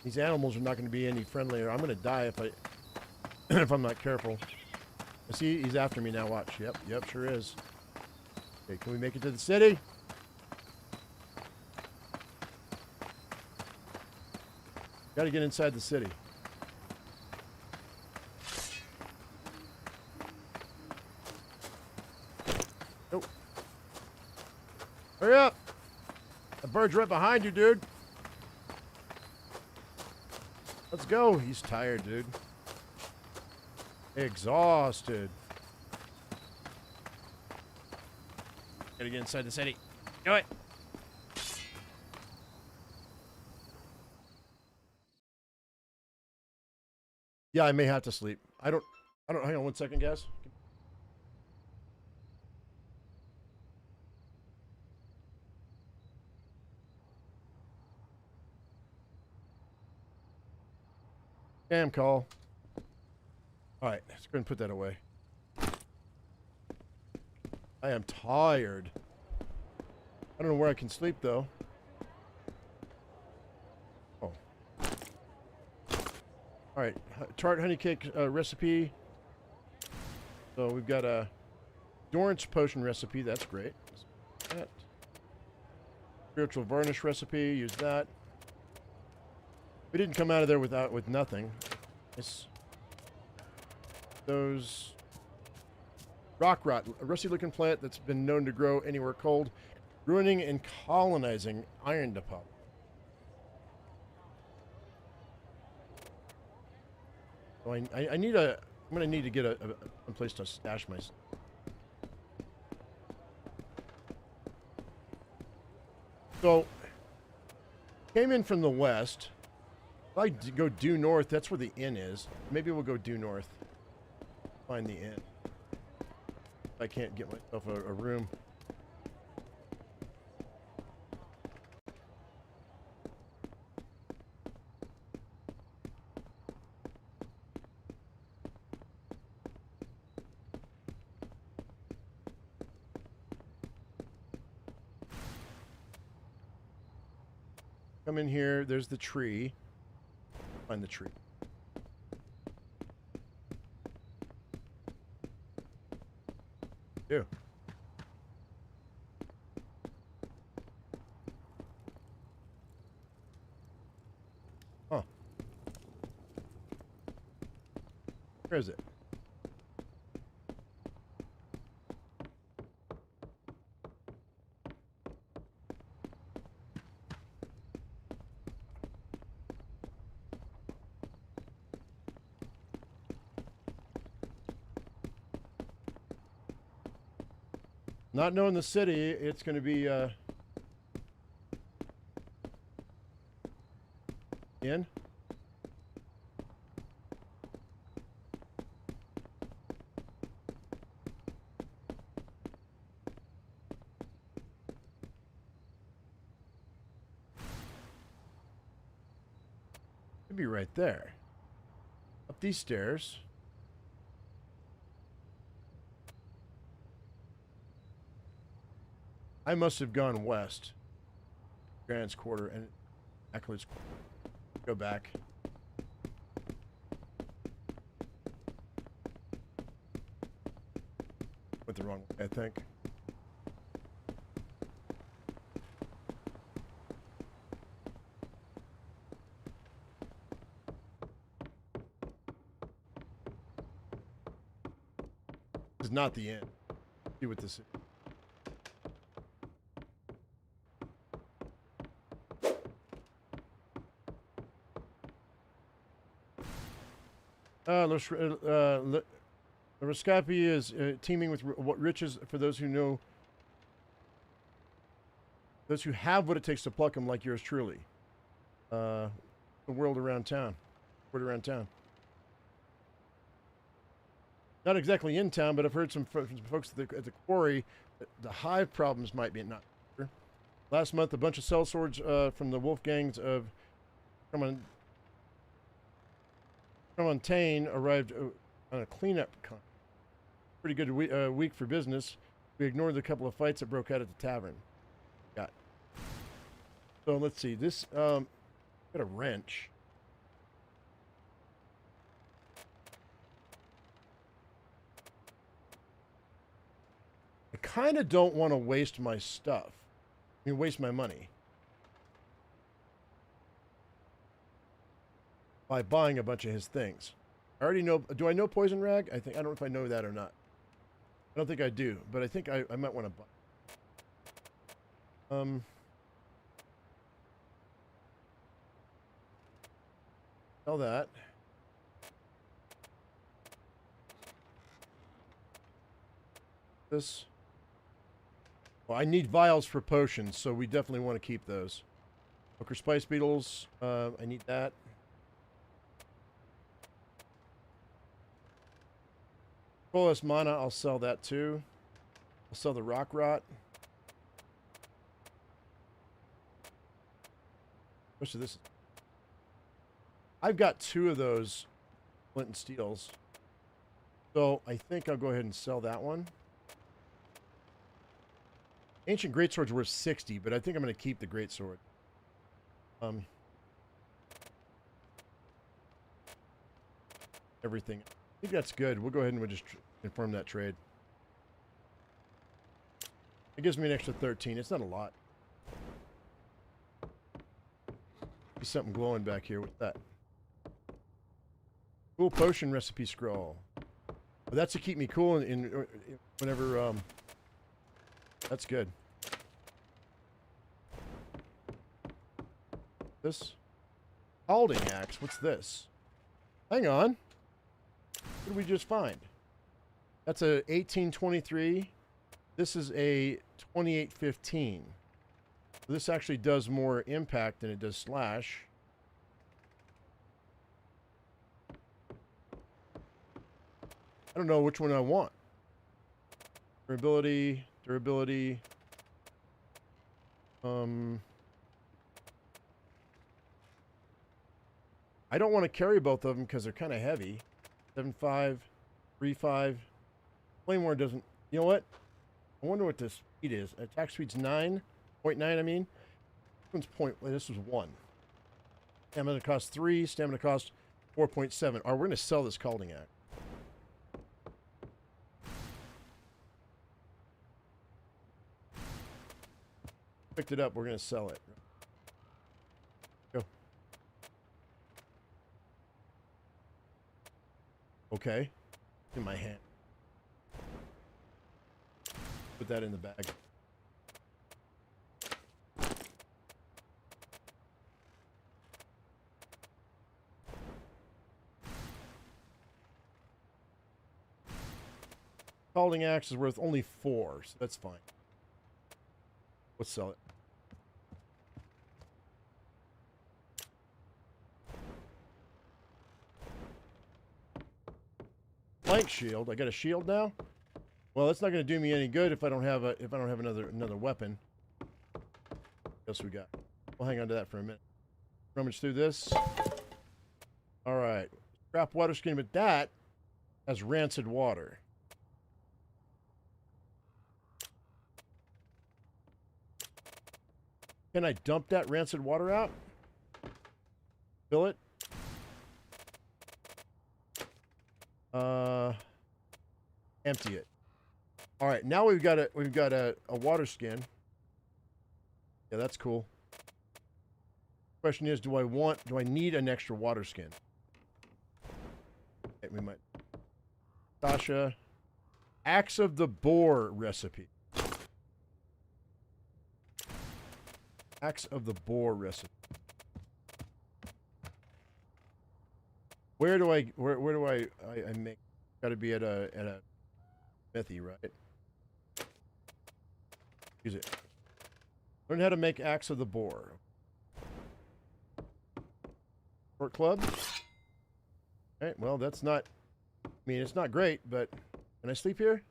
These animals are not going to be any friendlier. I'm going to die if I if I'm not careful. See, he's after me now. Watch. Yep, sure is. Okay, can we make it to the city? Got to get inside the city. Nope. Hurry up! The bird's right behind you, dude. Let's go. He's tired, dude. Exhausted. Gotta get inside the city. Do it. Yeah, I may have to sleep. I don't, hang on one second, guys. Scam call. All right, let's go and put that away. I am tired. I don't know where I can sleep, though. Oh. All right, tart honey cake recipe. So we've got a Dorrance potion recipe. That's great. That. Spiritual varnish recipe. Use that. We didn't come out of there with nothing. It's those rock rot, a rusty-looking plant that's been known to grow anywhere cold, ruining and colonizing iron deposit. So I need I'm gonna need to get a place to stash my. So came in from the west. If I go due north, that's where the inn is. Maybe we'll go due north. Find the inn. I can't get myself a room. Come in here. There's the tree. Find the tree. Ew. Huh. Where is it? Not knowing the city, it's going to be in. Could be right there. Up these stairs. I must have gone west. Grant's Quarter and Eckler's Quarter. Go back. Went the wrong way, I think. This is not the end. See what this is. Rascapi is teeming with riches for those who know, those who have what it takes to pluck them, like yours truly. The world around town. Word around town. Not exactly in town, but I've heard from folks at the quarry that the hive problems might be not. Last month, a bunch of sellswords from the wolf gangs of Tremontaine arrived on a cleanup con. Pretty good week for business. We ignored the couple of fights that broke out at the tavern. Got. So let's see. This got a wrench. I kind of don't want to waste my stuff. I mean, waste my money by buying a bunch of his things. I already know. Do I know Poison Rag? I don't know if I know that or not. I don't think I do, but I think I might want to buy. Sell that. This. Well, I need vials for potions, so we definitely want to keep those. Ochre Spice Beetles. I need that. Coalesce Mana, I'll sell that too. I'll sell the Rock Rot. Most of this. I've got 2 of those Flint and Steels. So I think I'll go ahead and sell that one. Ancient Greatsword's worth 60, but I think I'm going to keep the Greatsword. Everything. I think that's good. We'll go ahead and we'll just confirm that trade. It gives me an extra 13. It's not a lot. See something glowing back here. What's that? Cool potion recipe scroll. Well, that's to keep me cool in whenever. That's good. This Alding axe. What's this? Hang on. What did we just find? That's a 1823. This is a 2815. This actually does more impact than it does slash. I don't know which one I want. Durability. I don't want to carry both of them because they're kind of heavy. 7.5, 3.5. Flame War doesn't. You know what? I wonder what this speed is. Attack speed's 9.9. I mean, this one's this was 1. Stamina costs 3. Stamina costs 4.7. All right, we're going to sell this Calding Axe. Picked it up. We're going to sell it. Go. Okay. In my hand. Put that in the bag. Calding Axe is worth only 4, so that's fine. Let's sell it. Flank shield. I got a shield now. Well, that's not going to do me any good if I don't have another weapon. What else we got? We'll hang on to that for a minute. Rummage through this. All right. Scrap water skin, but that has rancid water. Can I dump that rancid water out? Fill it? Empty it. All right, now we've got a water skin. Yeah, that's cool. Question is, do I need an extra water skin? Okay, we might. Sasha, Axe of the Boar recipe. Axe of the Boar recipe. Where do I make? Got to be at a smithy, right? Use it. Learn how to make Axe of the Boar. Short club. Okay, well that's not. I mean, it's not great, but can I sleep here?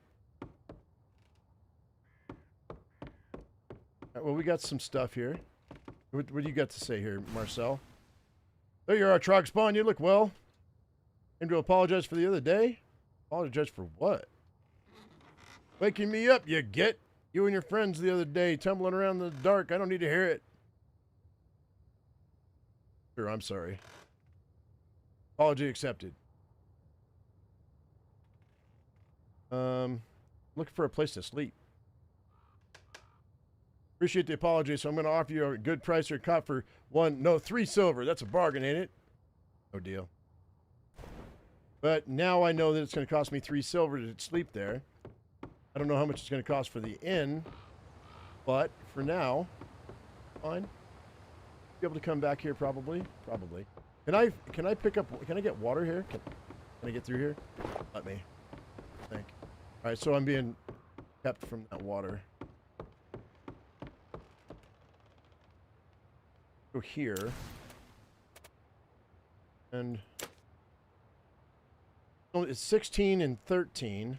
Right, well, we got some stuff here. What do you got to say here, Marcel? There you are, Trog Spawn. You look well. Came to apologize for the other day. Apologize for what? Waking me up, you get. You and your friends the other day tumbling around in the dark. I don't need to hear it. Sure, I'm sorry. Apology accepted. Looking for a place to sleep. Appreciate the apology, so I'm going to offer you a good price or cop for 3 silver. That's a bargain, ain't it? No deal. But now I know that it's going to cost me 3 silver to sleep there. I don't know how much it's going to cost for the inn, but for now, fine. Be able to come back here probably. Can I get water here? Can I get through here? Let me. Thank. All right, so I'm being kept from that water. Go here. And it's 16 and 13.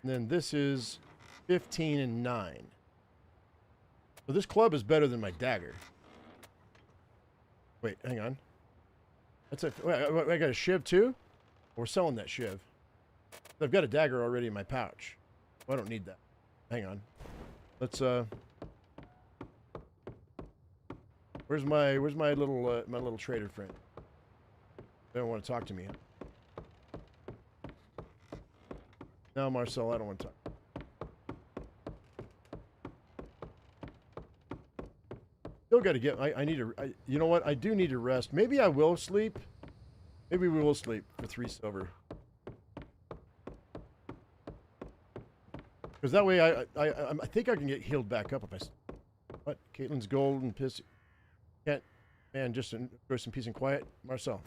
And then this is 15 and 9. So this club is better than my dagger. Wait, hang on. That's a. Wait, I got a shiv too? We're selling that shiv. I've got a dagger already in my pouch. I don't need that. Hang on. Let's Where's my little trader friend? They don't want to talk to me. No, Marcel, I don't want to talk. Still got to get. I need to. You know what? I do need to rest. Maybe I will sleep. Maybe we will sleep for 3 silver. Because that way, I think I can get healed back up if I. What? Caitlin's gold and piss. Can't. Man, just enjoy some peace and quiet. Marcel.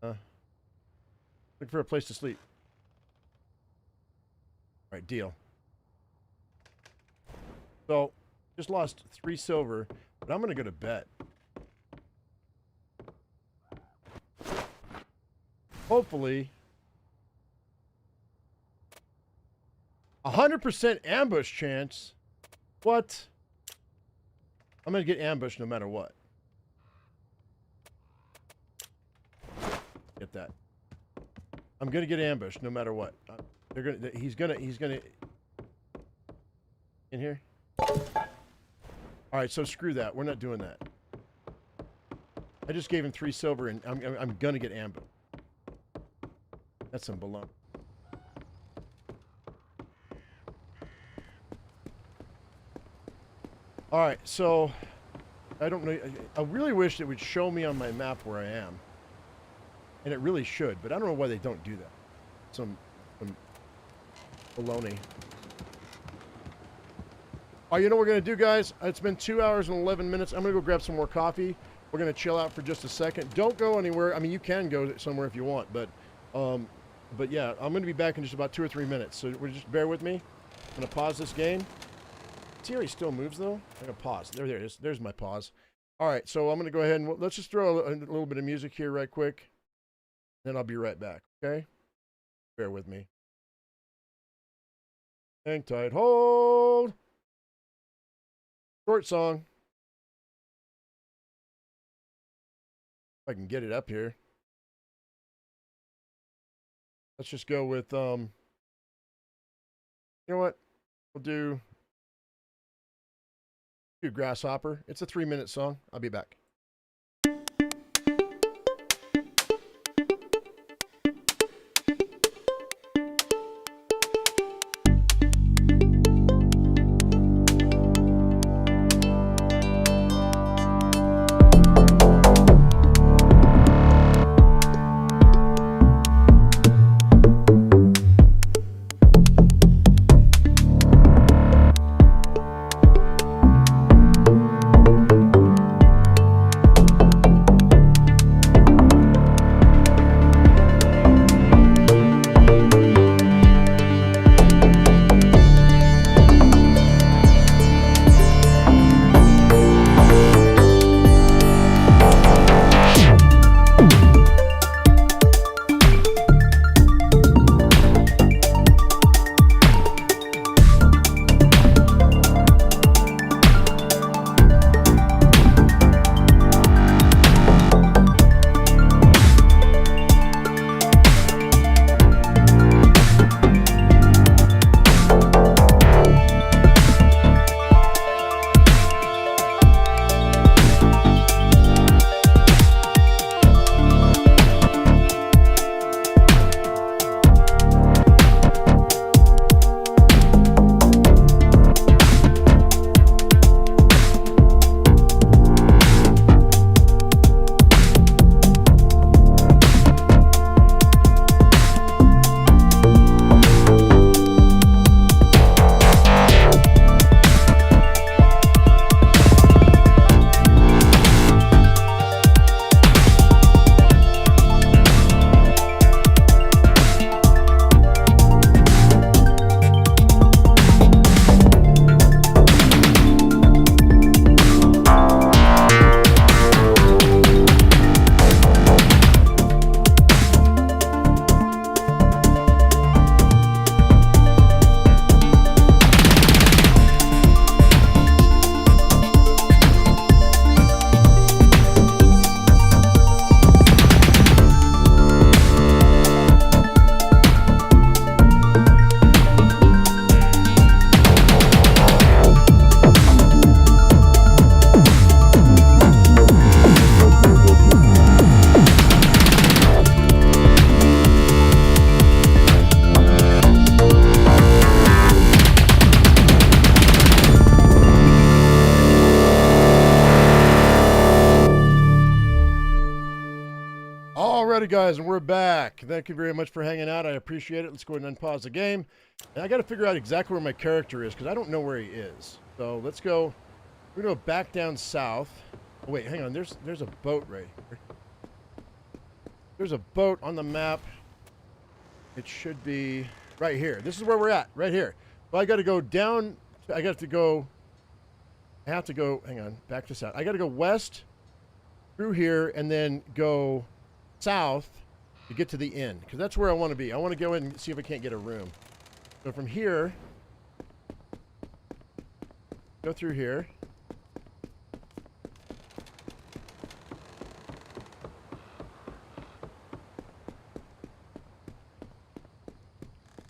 Looking for a place to sleep. All right, deal. So, just lost 3 silver, but I'm going to go to bed. Hopefully, 100% ambush chance? What? I'm going to get ambushed no matter what. Get that. I'm going to get ambushed no matter what. He's going to in here. All right, so screw that. We're not doing that. I just gave him 3 silver and I'm going to get ambushed. That's some baloney. All right, so I don't know. I really wish it would show me on my map where I am. And it really should, but I don't know why they don't do that. Some baloney. Oh, you know what we're going to do, guys? It's been 2 hours and 11 minutes. I'm going to go grab some more coffee. We're going to chill out for just a second. Don't go anywhere. I mean, you can go somewhere if you want, but yeah, I'm going to be back in just about 2 or 3 minutes. So just bear with me. I'm going to pause this game. See how he still moves, though? I'm going to pause. There it is. There's my pause. All right, so I'm going to go ahead and let's just throw a little bit of music here right quick. Then I'll be right back, okay? Bear with me. Hang tight. Hold. Short song. If I can get it up here. Let's just go with, you know what? We'll do Grasshopper. It's a 3-minute song. I'll be back. Alrighty, guys, and we're back. Thank you very much for hanging out. I appreciate it. Let's go ahead and unpause the game. And I got to figure out exactly where my character is because I don't know where he is. So let's go. We're going to go back down south. Oh, wait, hang on. There's a boat right here. There's a boat on the map. It should be right here. This is where we're at, right here. Well, I got to go down. I have to go. Hang on, back to south. I got to go west through here and then go south to get to the inn because that's where I want to be. I want to go in and see if I can't get a room. So from here, Go through here.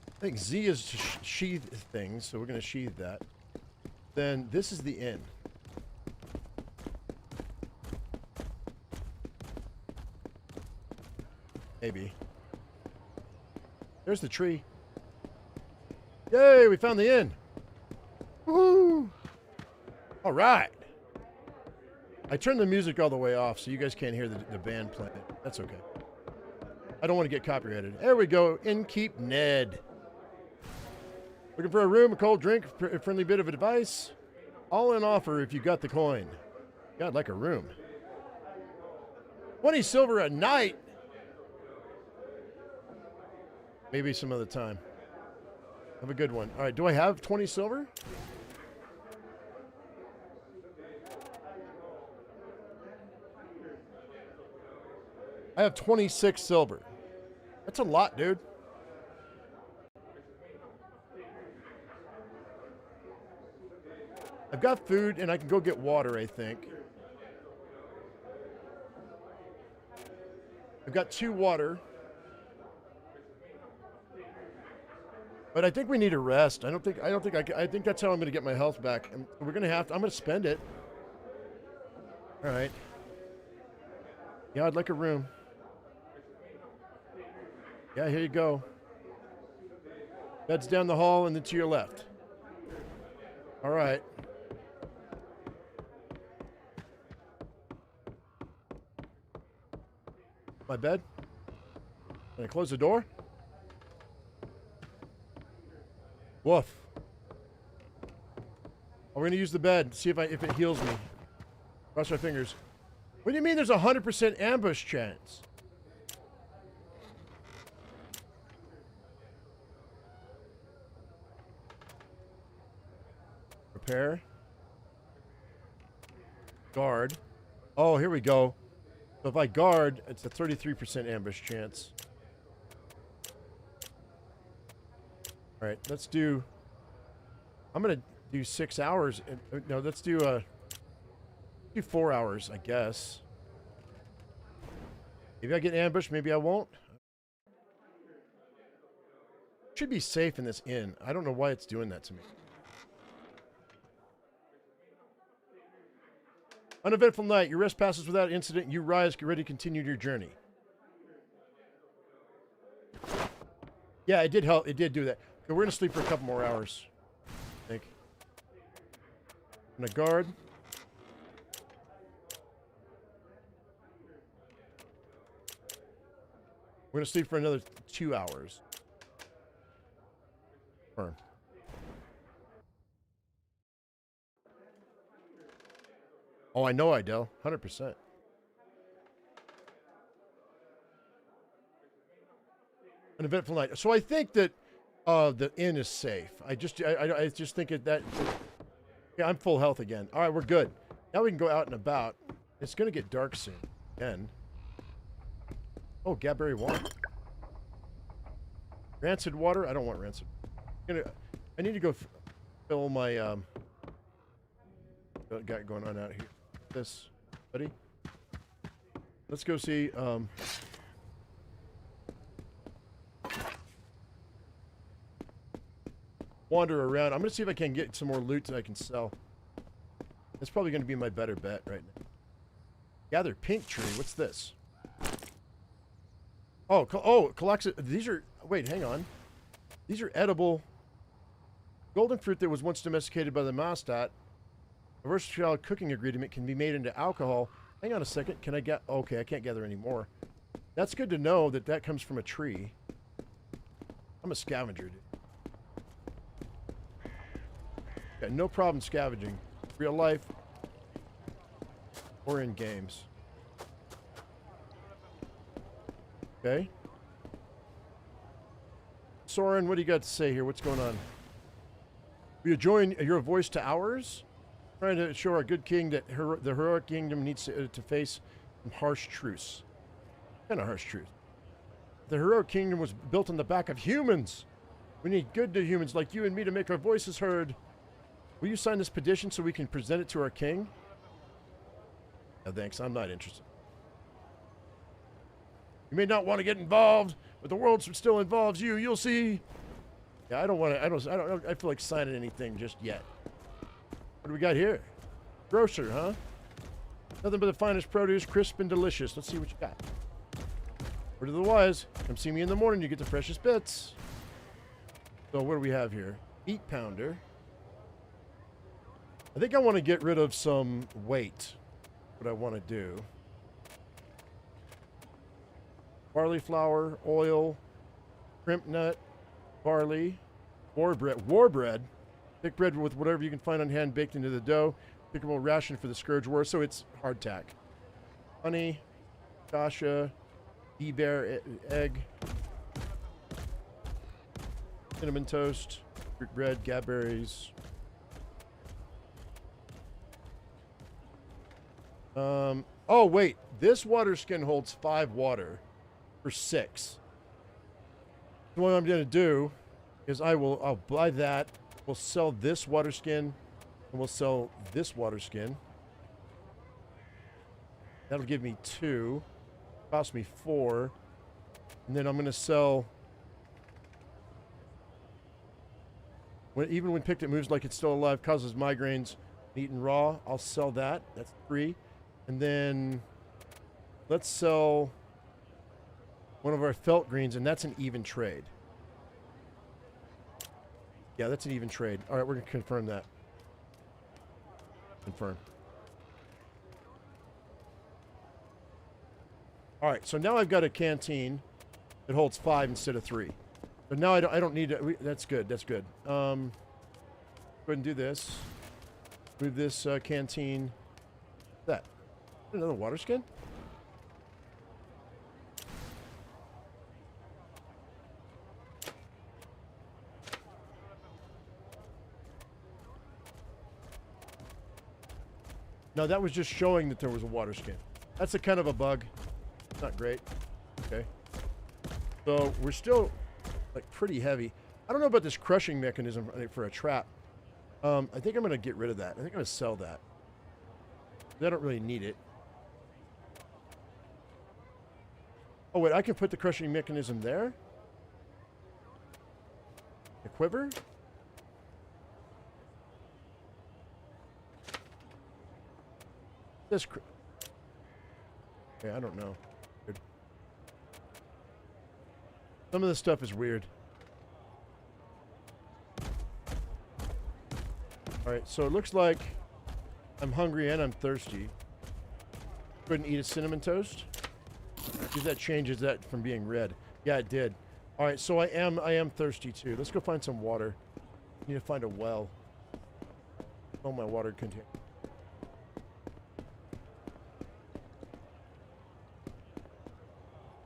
I think Z is to sheathe things, so we're going to sheathe that. Then this is the inn. Maybe. There's the tree. Yay, we found the inn. Woohoo! All right. I turned the music all the way off so you guys can't hear the band playing. That's okay. I don't want to get copyrighted. There we go. Innkeep Ned. Looking for a room, a cold drink, a friendly bit of advice. All in offer if you got the coin. God, like a room. 20 silver a night. Maybe some other time. Have a good one. All right, do I have 20 silver? I have 26 silver. That's a lot, dude. I've got food, and I can go get water, I think. I've got 2 water. But I think we need a rest. I think that's how I'm going to get my health back. And we're going to I'm going to spend it. All right. Yeah, I'd like a room. Yeah, here you go. Bed's down the hall and then to your left. All right. My bed. Can I close the door? Woof. We're going to use the bed, see if it heals me. Cross my fingers. What do you mean there's a 100% ambush chance? Repair. Guard. Oh, here we go. So if I guard, it's a 33% ambush chance. All right, let's do... I'm going to do 6 hours. No, let's do 4 hours, I guess. Maybe I get ambushed, maybe I won't. Should be safe in this inn. I don't know why it's doing that to me. Uneventful night. Your rest passes without incident. You rise, get ready to continue your journey. Yeah, it did help. It did do that. Okay, we're going to sleep for a couple more hours, I think. I'm going to guard. We're going to sleep for another 2 hours. Firm. Oh, I know, Idell. 100%. An eventful night. So I think that the inn is safe. I just think that yeah, I'm full health again. All right, we're good. Now we can go out and about. It's going to get dark soon. Again. Oh, Gabberry water. Rancid water? I don't want rancid. I need to go fill my got going on out here. This, buddy. Let's go see wander around. I'm gonna see if I can get some more loot that I can sell. That's probably gonna be my better bet right now. Gather pink tree. What's this? Oh, collects it. These are. Wait, hang on. These are edible. Golden fruit that was once domesticated by the Mastat. A versatile cooking ingredient can be made into alcohol. Hang on a second. Can I get... Okay, I can't gather any more. That's good to know that that comes from a tree. I'm a scavenger, dude. Got no problem scavenging. Real life. Or in games. Okay. Soren, what do you got to say here? What's going on? Will you join your voice to ours? Trying to show our good king that the heroic kingdom needs to face some harsh truths. Kind of harsh truth. The heroic kingdom was built on the back of humans. We need good to humans like you and me to make our voices heard. Will you sign this petition so we can present it to our king? No, thanks. I'm not interested. You may not want to get involved, but the world still involves you. You'll see. Yeah, I don't want to. I feel like signing anything just yet. What do we got here? Grocer, huh? Nothing but the finest produce, crisp and delicious. Let's see what you got. Word of the wise. Come see me in the morning. You get the freshest bits. So what do we have here? Meat pounder. I think I want to get rid of some weight. What I want to do. Barley flour, oil, shrimp nut, barley, war bread, thick bread with whatever you can find on hand baked into the dough, pickable ration for the scourge war, so it's hardtack. Honey, kasha, bee bear egg, cinnamon toast, Greek bread, gabberries. Oh wait, this water skin holds 5 water for 6. So what I'm gonna do is I'll buy that. We'll sell this water skin, and we'll sell this water skin. That'll give me 2. Cost me 4. And then I'm gonna sell. Even when picked, it moves like it's still alive, causes migraines. Eaten raw, I'll sell that. That's 3. And then let's sell one of our felt greens, and that's an even trade. Yeah, that's an even trade. All right, we're going to confirm that. Confirm. All right, so now I've got a canteen that holds 5 instead of 3. So now I don't need to. That's good. That's good. Go ahead and do this. Move this canteen. That. Another water skin? No, that was just showing that there was a water skin. That's a kind of a bug. Not great. Okay. So we're still like pretty heavy. I don't know about this crushing mechanism for a trap. I think I'm going to get rid of that. I think I'm going to sell that. I don't really need it. Oh, wait, I can put the crushing mechanism there? The quiver? This... Okay, I don't know. Weird. Some of this stuff is weird. Alright, so it looks like I'm hungry and I'm thirsty. Go ahead and eat a cinnamon toast. See if that changes that from being red. Yeah, it did. All right, so I am thirsty too. Let's go find some water. Need to find a well. Oh, my water container.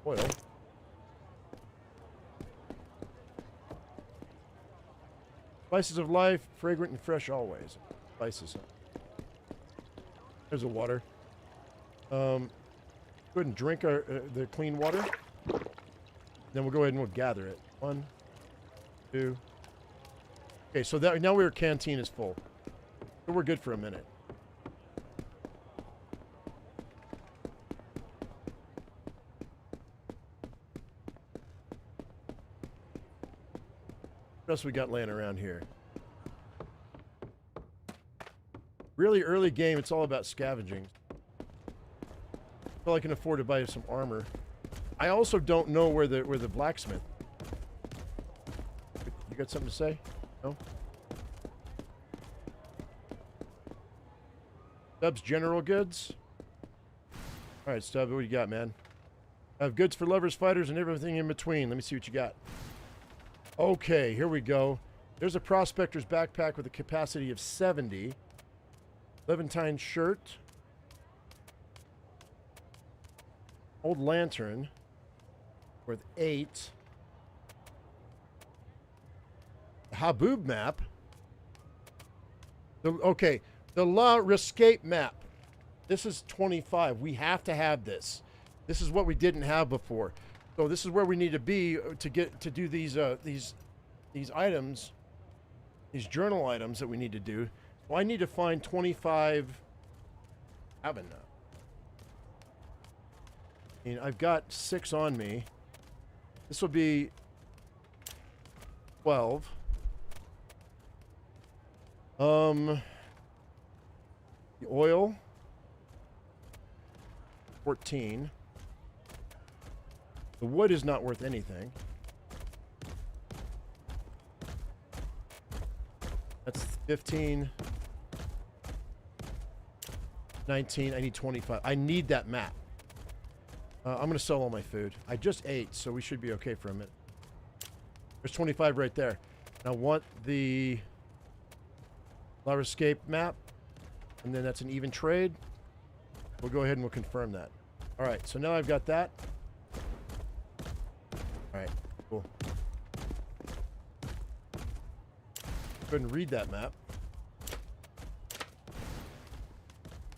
Oil. Spices of life, fragrant and fresh always. Spices. There's the water. Go ahead and drink the clean water. Then we'll go ahead and we'll gather it. 1, 2. Okay, so that now our canteen is full. So we're good for a minute. What else we got laying around here? Really early game, it's all about scavenging. Well, I can afford to buy some armor. I also don't know where the blacksmith. You got something to say? No? Stubbs General Goods. All right, Stubb, what do you got, man? I have goods for lovers, fighters, and everything in between. Let me see what you got. Okay, here we go. There's a prospector's backpack with a capacity of 70. Levantine shirt. Old lantern worth 8. Haboob map. Okay, the La Rescape map. This is 25. We have to have this. This is what we didn't have before. So this is where we need to be to do these items, these journal items that we need to do. Well, I need to find 25 cabin now. I mean, I've got 6 on me. This will be 12. The oil, 14. The wood is not worth anything. That's 15. 19. I need 25. I need that map. I'm going to sell all my food. I just ate, so we should be okay for a minute. There's 25 right there. And I want the Lava Escape map. And then that's an even trade. We'll go ahead and we'll confirm that. All right, so now I've got that. All right, cool. Go ahead and read that map.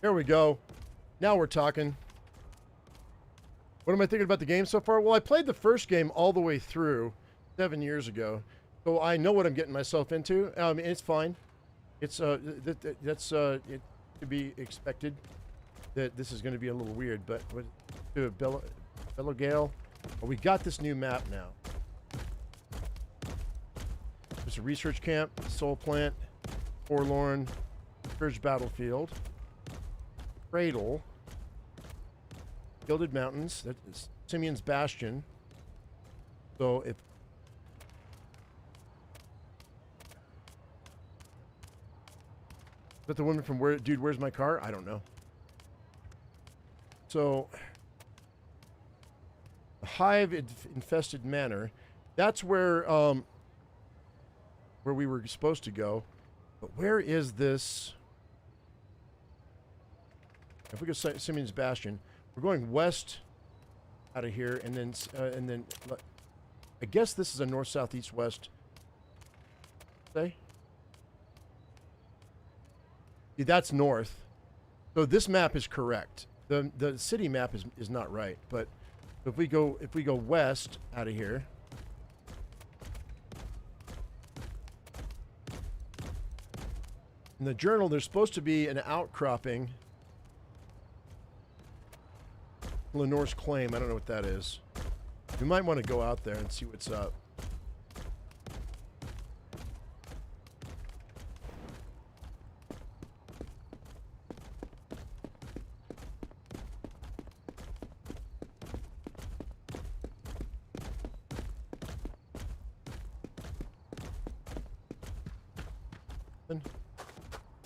Here we go. Now we're talking. What am I thinking about the game so far? Well, I played the first game all the way through 7 years ago, so I know what I'm getting myself into. It's fine. It's that's it to be expected that this is going to be a little weird, but what to Bello Gale? Oh, we got this new map now. There's a research camp, soul plant, forlorn, Purge battlefield, cradle, Gilded Mountains. That is Simeon's Bastion. So if but the woman from where, dude, where's my car? I don't know. So the hive infested manor. That's where we were supposed to go. But where is this? If we go Simeon's Bastion, we're going west out of here, and then I guess this is a north, south, east, west. Say. See, that's north. So this map is correct. The city map is not right. But if we go west out of here. In the journal, there's supposed to be an outcropping. Lenore's Claim. I don't know what that is. We might want to go out there and see what's up.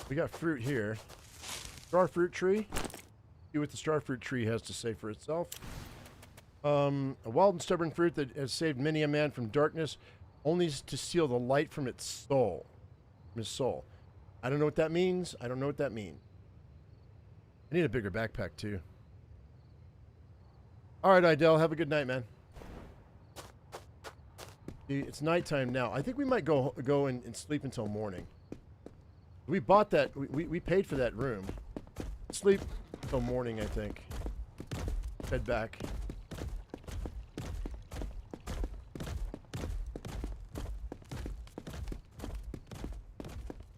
We got fruit here. Star fruit tree. See what the star fruit tree has to say for itself. A wild and stubborn fruit that has saved many a man from darkness, only to steal the light from its soul. From his soul. I don't know what that means. I don't know what that means. I need a bigger backpack too. All right, Idell. Have a good night, man. See, it's nighttime now. I think we might go and sleep until morning. We bought that. We paid for that room. Sleep till morning, I think. Head back.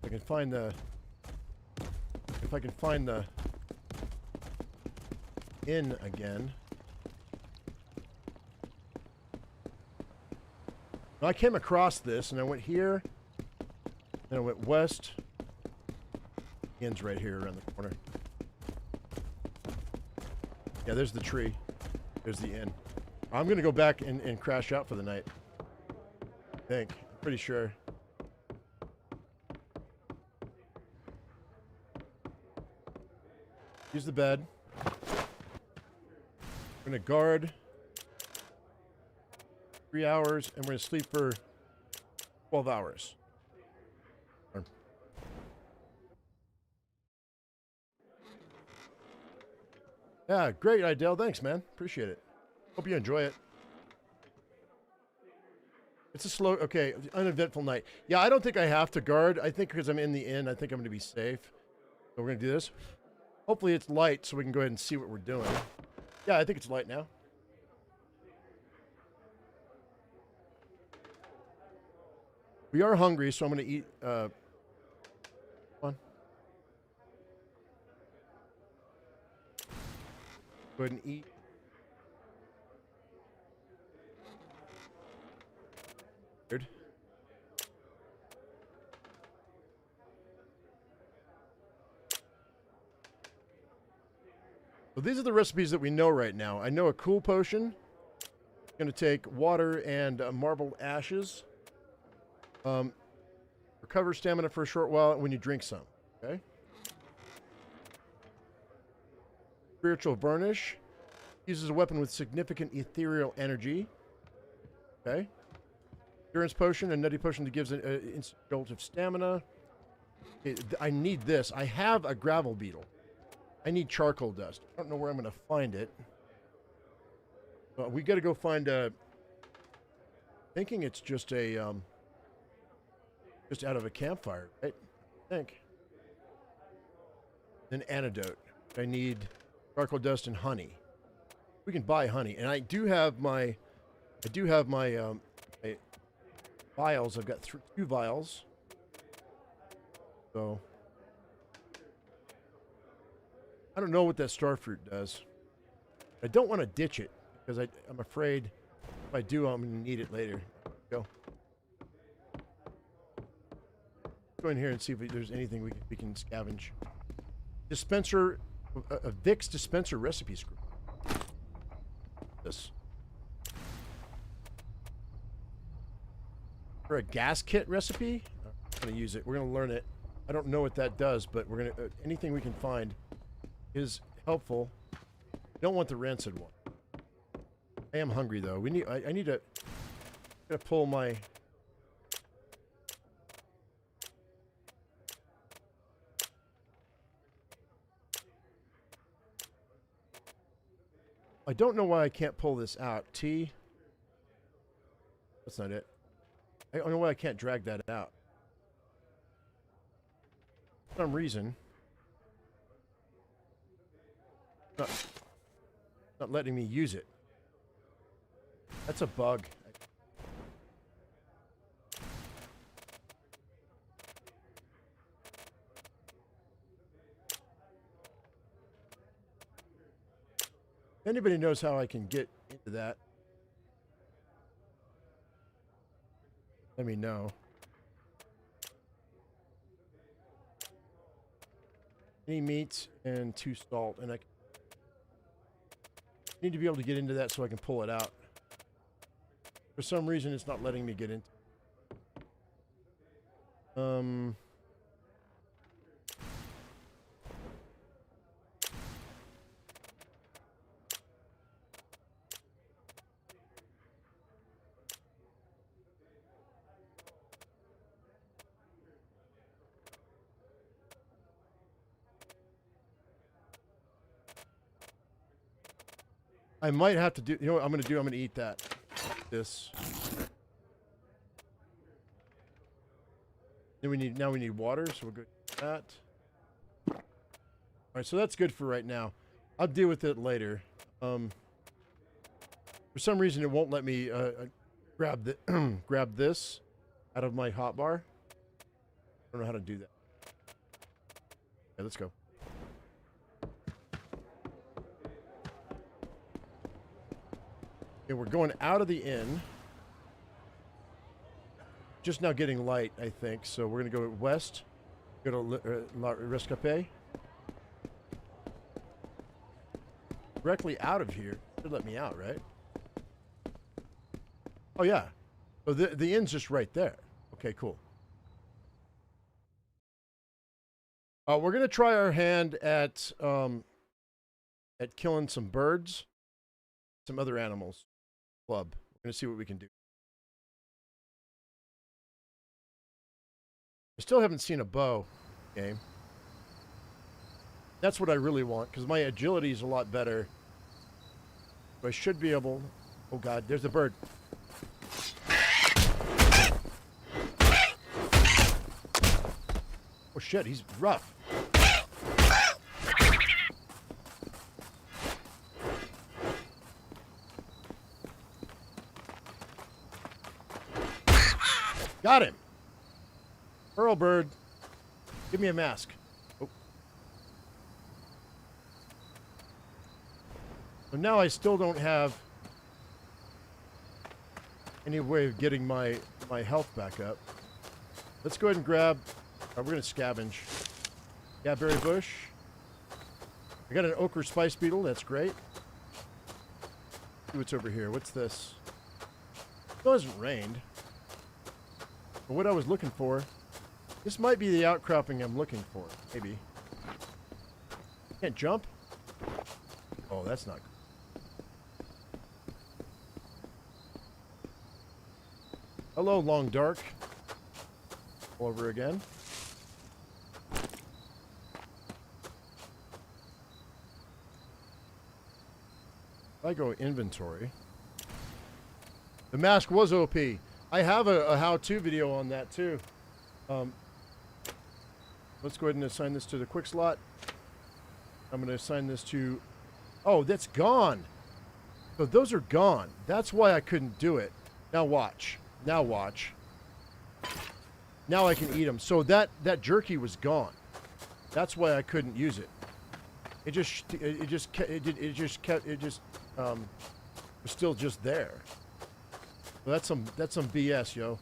If I can find the inn again. I came across this and I went here. Then I went west. Inn's right here around the corner. Yeah, there's the tree. There's the inn. I'm going to go back and crash out for the night. I think. I'm pretty sure. Use the bed. I'm going to guard 3 hours, and we're going to sleep for 12 hours. Yeah, great, Idell. Thanks, man. Appreciate it. Hope you enjoy it. It's a slow, okay, uneventful night. Yeah, I don't think I have to guard. I think because I'm in the inn, I think I'm going to be safe. So we're going to do this. Hopefully it's light so we can go ahead and see what we're doing. Yeah, I think it's light now. We are hungry, so I'm going to eat. Come on. Go ahead and eat. Weird. So these are the recipes that we know right now. I know a cool potion. Going to take water and marbled ashes. Recover stamina for a short while when you drink some. Okay. Spiritual varnish. Uses a weapon with significant ethereal energy. Okay. Endurance potion and nutty potion that gives an instant jolt of stamina. Okay, I need this. I have a gravel beetle. I need charcoal dust. I don't know where I'm going to find it. But we got to go find a... Thinking it's just a... just out of a campfire, right? I think. An antidote. I need charcoal dust and honey. We can buy honey. And I do have my... vials. I've got 2 vials. So... I don't know what that starfruit does. I don't want to ditch it because I'm afraid if I do, I'm going to need it later. Go. Go in here and see if there's anything we can scavenge. Dispenser, a Vicks dispenser recipe screw. This. For a gas kit recipe, I'm going to use it. We're going to learn it. I don't know what that does, but we're going to anything we can find is helpful. Don't want the rancid one. I am hungry though. We need. I need to. Gotta pull my. I don't know why I can't pull this out. T. That's not it. I don't know why I can't drag that out. For some reason. Not letting me use it. That's a bug. If anybody knows how I can get into that, let me know. Any meat and 2 salt, and I need to be able to get into that so I can pull it out. For some reason, it's not letting me get into. I might have to do. You know what I'm going to do? I'm going to eat that. This. Then we need water, so we'll go with that. All right, so that's good for right now. I'll deal with it later. For some reason, it won't let me grab this out of my hotbar. I don't know how to do that. Okay, let's go. Okay, we're going out of the inn. Just now getting light, I think. So we're going to go west. Go to La Rescapé. Directly out of here. Should let me out, right? Oh, yeah. So the inn's just right there. Okay, cool. We're going to try our hand at killing some birds, some other animals. Club. We're going to see what we can do. I still haven't seen a bow game. That's what I really want, because my agility is a lot better. I should be able... Oh god, there's a bird. Oh shit, he's rough. Got him. Pearl bird. Give me a mask. Oh. So now I still don't have any way of getting my health back up. Let's go ahead and grab... we're going to scavenge. Yeah, berry bush. I got an ochre spice beetle. That's great. See what's over here. What's this? It hasn't rained. But what I was looking for... This might be the outcropping I'm looking for. Maybe. Can't jump? Oh, that's not good. Hello, Long Dark. All over again. If I go inventory. The mask was OP. I have a how-to video on that too. Let's go ahead and assign this to the quick slot. I'm going to assign this to... Oh, that's gone. So those are gone. That's why I couldn't do it. Now watch. Now watch. Now I can eat them. So that jerky was gone. That's why I couldn't use it. It just was still just there. So that's some BS, yo.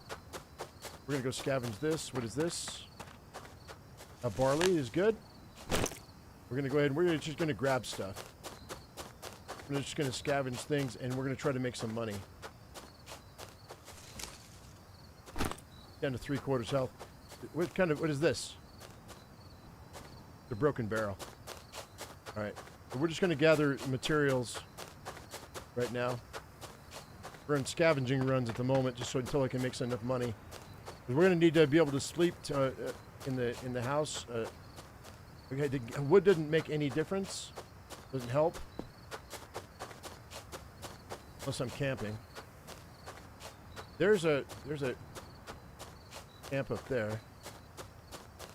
We're gonna go scavenge this. What is this? Barley is good. We're gonna go ahead and we're just gonna grab stuff. We're just gonna scavenge things and we're gonna try to make some money. Down to 3/4 health. What is this? The broken barrel. Alright. So we're just gonna gather materials right now. We're in scavenging runs at the moment just so until I can make enough money. We're gonna need to be able to sleep in the house. Okay, the wood didn't make any difference. Doesn't help. Unless I'm camping. There's a camp up there.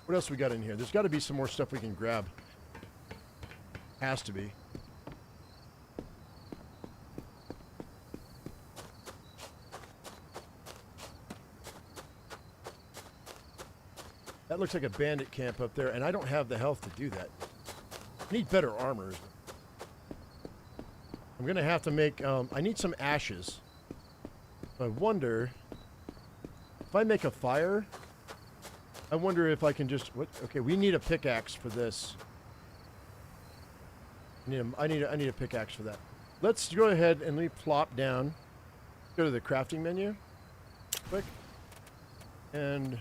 What else we got in here? There's got to be some more stuff we can grab. Has to be. That looks like a bandit camp up there, and I don't have the health to do that. I need better armors. I'm going to have to make... I need some ashes. I wonder... If I make a fire... I wonder if I can just... What? Okay, we need a pickaxe for this. I need a pickaxe for that. Let's go ahead and let me plop down. Go to the crafting menu. Quick. And...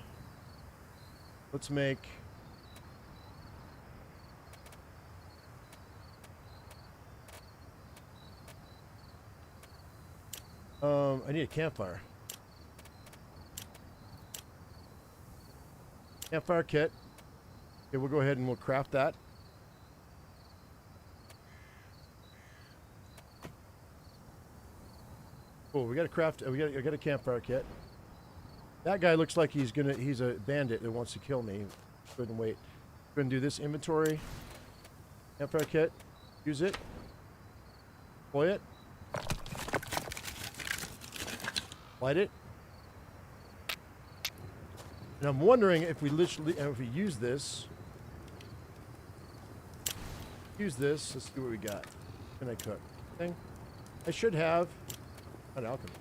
Let's make... I need a campfire. Campfire kit. Okay, we'll go ahead and we'll craft that. Cool, we got to craft... I got a campfire kit. That guy looks like he's a bandit that wants to kill me. Couldn't wait. We're gonna do this inventory. Campfire kit. Use it. Deploy it. Light it. And I'm wondering if we literally, if we use this. Let's see what we got. What can I cook? Thing. I should have an alchemy.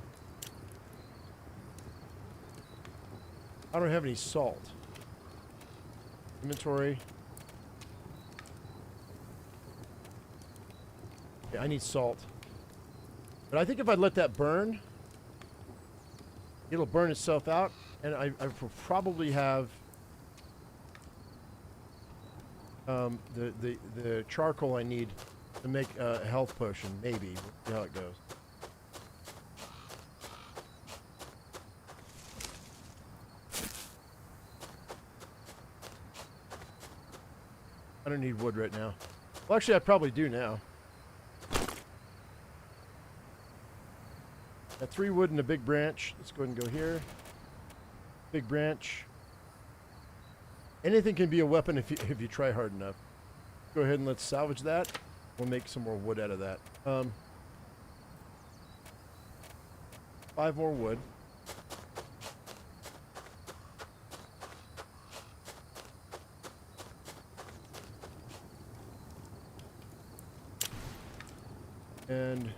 I don't have any salt. Inventory. Yeah, I need salt. But I think if I let that burn, it'll burn itself out, and I will probably have the charcoal I need to make a health potion. Maybe. We'll see how it goes. I don't need wood right now. Well, actually, I probably do now. Got 3 wood and a big branch. Let's go ahead and go here. Big branch. Anything can be a weapon if you try hard enough. Go ahead and let's salvage that. We'll make some more wood out of that. 5 more wood. And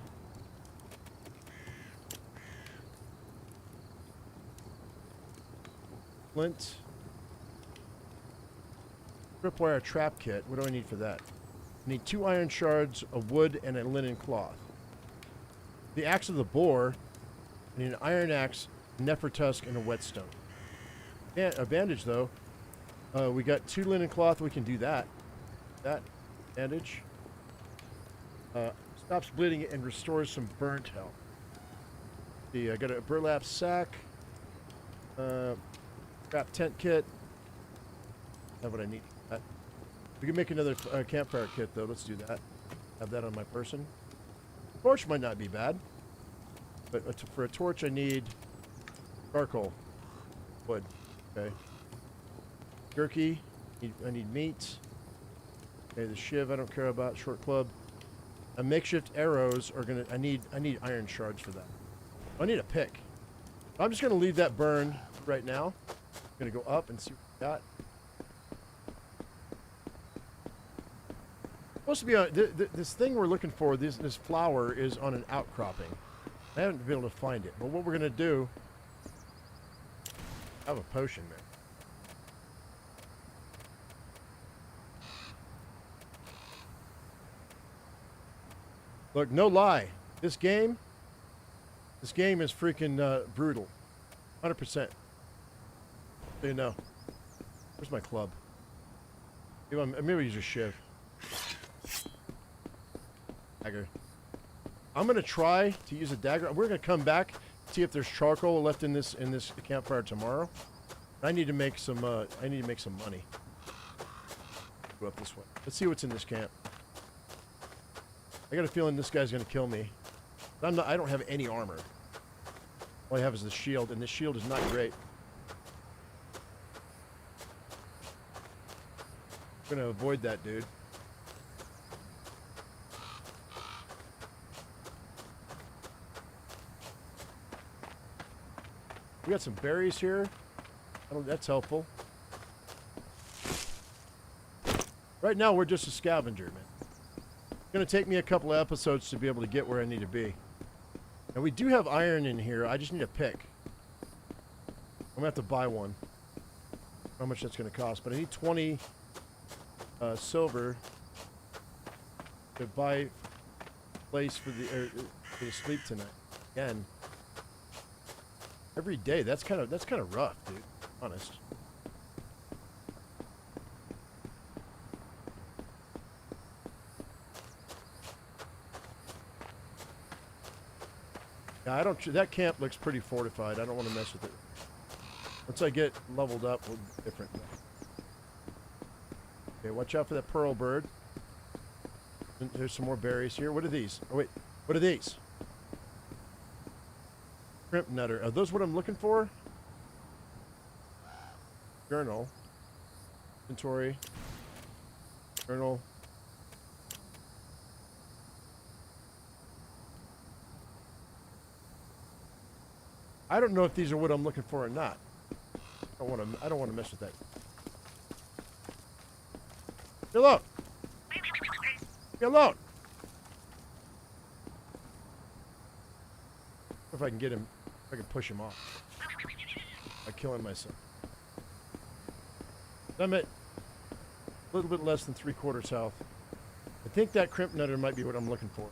flint. Tripwire trap kit. What do I need for that? I need 2 iron shards, a wood, and a linen cloth. The axe of the boar. I need an iron axe, Nefertusk, and a whetstone. And a bandage, though. We got 2 linen cloth. We can do that. That bandage. Stops bleeding and restores some burnt health. See, I got a burlap sack. Scrap tent kit. Have what I need. We can make another campfire kit, though. Let's do that. Have that on my person. Torch might not be bad. But for a torch, I need charcoal. Wood. Okay. Jerky. I need meat. Okay, the shiv I don't care about. Short club. Makeshift arrows are gonna. I need iron shards for that. I need a pick. I'm just gonna leave that burn right now. I'm gonna go up and see what we got. Supposed to be on this thing we're looking for. This flower is on an outcropping. I haven't been able to find it. But what we're gonna do? I have a potion, man. Look, no lie. This game is freaking brutal. 100%. So you know. Where's my club? Maybe I'll use a shiv. Dagger. I'm gonna try to use a dagger. We're gonna come back, see if there's charcoal left in this campfire tomorrow. I need to make some money. Go up this way. Let's see what's in this camp. I got a feeling this guy's gonna kill me. I don't have any armor. All I have is the shield, and this shield is not great. I'm gonna avoid that dude. We got some berries here. That's helpful. Right now, we're just a scavenger, man. It's going to take me a couple of episodes to be able to get where I need to be. And we do have iron in here. I just need a pick. I'm going to have to buy one. How much that's going to cost. But I need 20 silver to buy a place for the sleep tonight. Again. Every day. That's kind of rough, dude. Honest. Yeah, I don't. That camp looks pretty fortified. I don't want to mess with it. Once I get leveled up, we'll be different. Okay, watch out for that pearl bird. There's some more berries here. What are these? Oh wait, what are these? Crimp nutter. Are those what I'm looking for? Journal. Inventory. Journal. I don't know if these are what I'm looking for or not. I don't want to mess with that. Get alone. Get alone. If I can get him, if I can push him off by killing myself. I'm at a little bit less than 3/4 health. I think that crimp nutter might be what I'm looking for,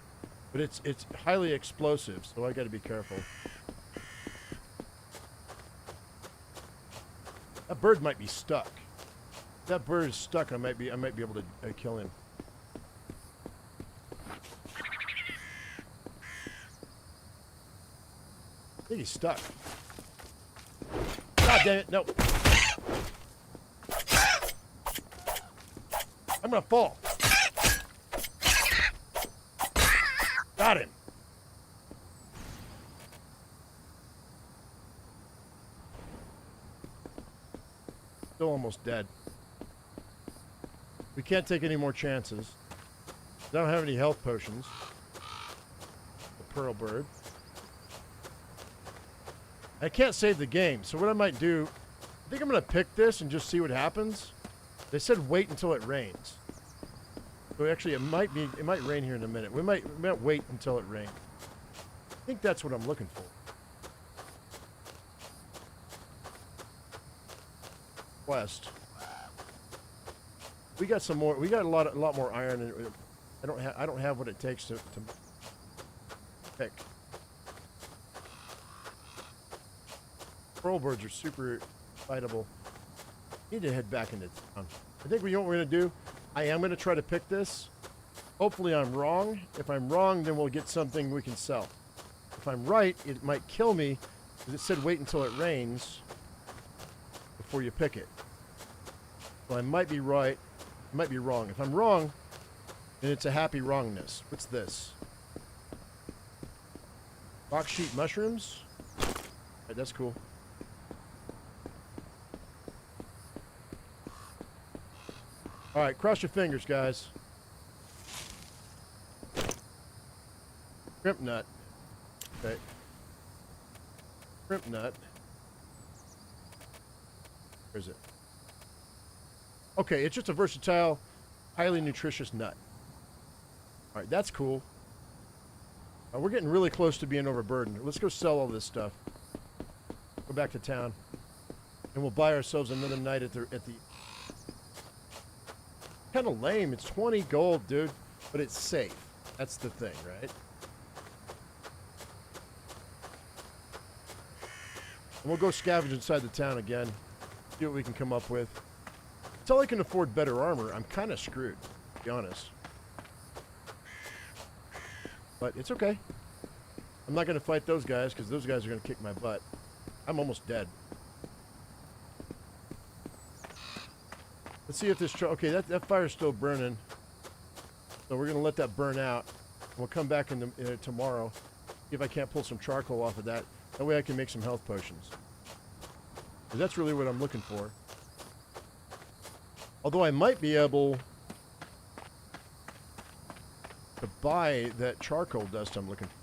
but it's highly explosive, so I got to be careful. That bird might be stuck. If that bird is stuck, I might be able to kill him. I think he's stuck. God damn it, no. I'm gonna fall. Got him. Still almost dead. We can't take any more chances. I don't have any health potions. The pearl bird. I can't save the game, so what I might do, I think I'm going to pick this and just see what happens. They said wait until it rains. So actually, it might rain here in a minute. We might wait until it rains. I think that's what I'm looking for. Quest. We got some more. We got a lot more iron, and I don't have what it takes to pick. Pearl birds are super fightable. Need to head back into town. I think we know what we're gonna do. I am gonna try to pick this. Hopefully I'm wrong. If I'm wrong, then we'll get something we can sell. If I'm right, it might kill me, because it said wait until it rains before you pick it. So I might be right. I might be wrong. If I'm wrong, then it's a happy wrongness. What's this? Rock sheet mushrooms? Right, that's cool. Alright, cross your fingers, guys. Shrimp nut. Okay. Shrimp nut. Where is it? Okay, it's just a versatile, highly nutritious nut. Alright, that's cool. We're getting really close to being overburdened. Let's go sell all this stuff. Go back to town. And we'll buy ourselves another night at the kind of lame. It's 20 gold, dude. But it's safe. That's the thing, right? And we'll go scavenge inside the town again. See what we can come up with. Until I can afford better armor, I'm kind of screwed, to be honest. But it's okay. I'm not going to fight those guys, because those guys are going to kick my butt. I'm almost dead. Let's see if this... Okay, that fire's still burning. So we're going to let that burn out. We'll come back in tomorrow. See if I can't pull some charcoal off of that. That way I can make some health potions. 'Cause that's really what I'm looking for. Although I might be able to buy that charcoal dust I'm looking for.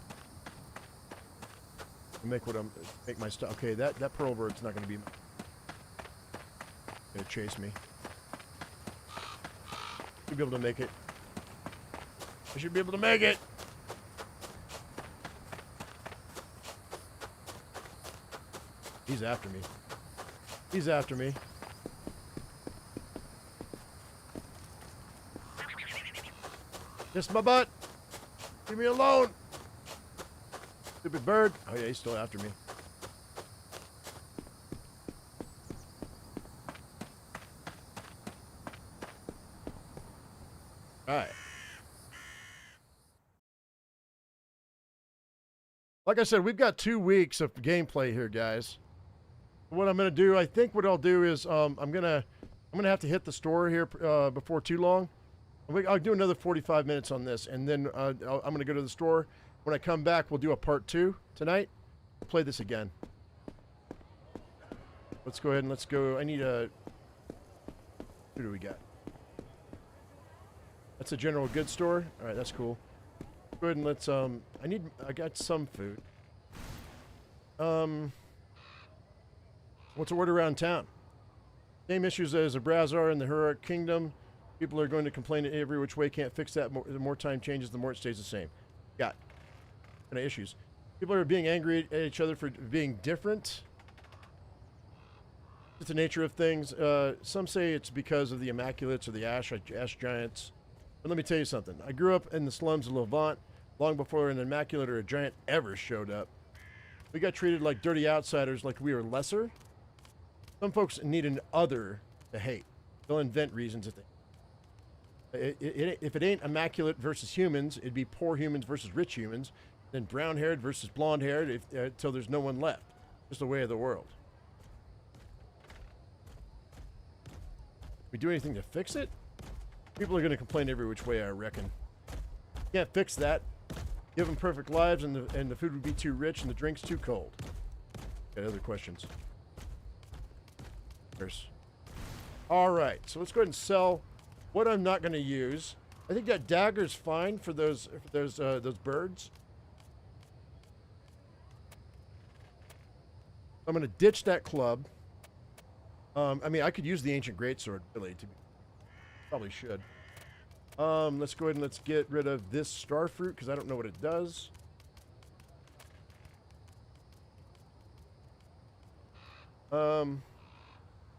To make my stuff. Okay, that pearl bird's not going to be... Gonna chase me. Should be able to make it. I should be able to make it. He's after me. He's after me. Kiss my butt. Leave me alone. Stupid bird. Oh yeah, he's still after me. Alright. Like I said, we've got 2 weeks of gameplay here, guys. What I'm gonna do, I think what I'll do is I'm gonna have to hit the store here before too long. I'll do another 45 minutes on this, and then I'm gonna go to the store. When I come back, we'll do a part 2 tonight. We'll play this again. Let's go ahead and let's go. I need a... Who do we got? That's a general goods store. All right, that's cool. Go ahead and let's I got some food. What's the word around town? Same issues as the Brazar in the Heroic Kingdom. People are going to complain every which way. Can't fix that. The more time changes, the more it stays the same. Got kind of issues. People are being angry at each other for being different. It's the nature of things. Some say it's because of the Immaculates or the Ash Giants. But let me tell you something. I grew up in the slums of Levant long before an Immaculate or a Giant ever showed up. We got treated like dirty outsiders, like we were lesser. Some folks need an other to hate. They'll invent reasons if if it ain't Immaculate versus humans, it'd be poor humans versus rich humans, then brown-haired versus blonde-haired until there's no one left. Just the way of the world. We do anything to fix it? People are going to complain every which way, I reckon. Can't fix that. Give them perfect lives, and the food would be too rich, and the drink's too cold. Got other questions? All right, so let's go ahead and sell what I'm not going to use. I think that dagger's fine for those birds. I'm going to ditch that club. I mean, I could use the ancient greatsword, really. Probably should. Let's go ahead and let's get rid of this star fruit because I don't know what it does. All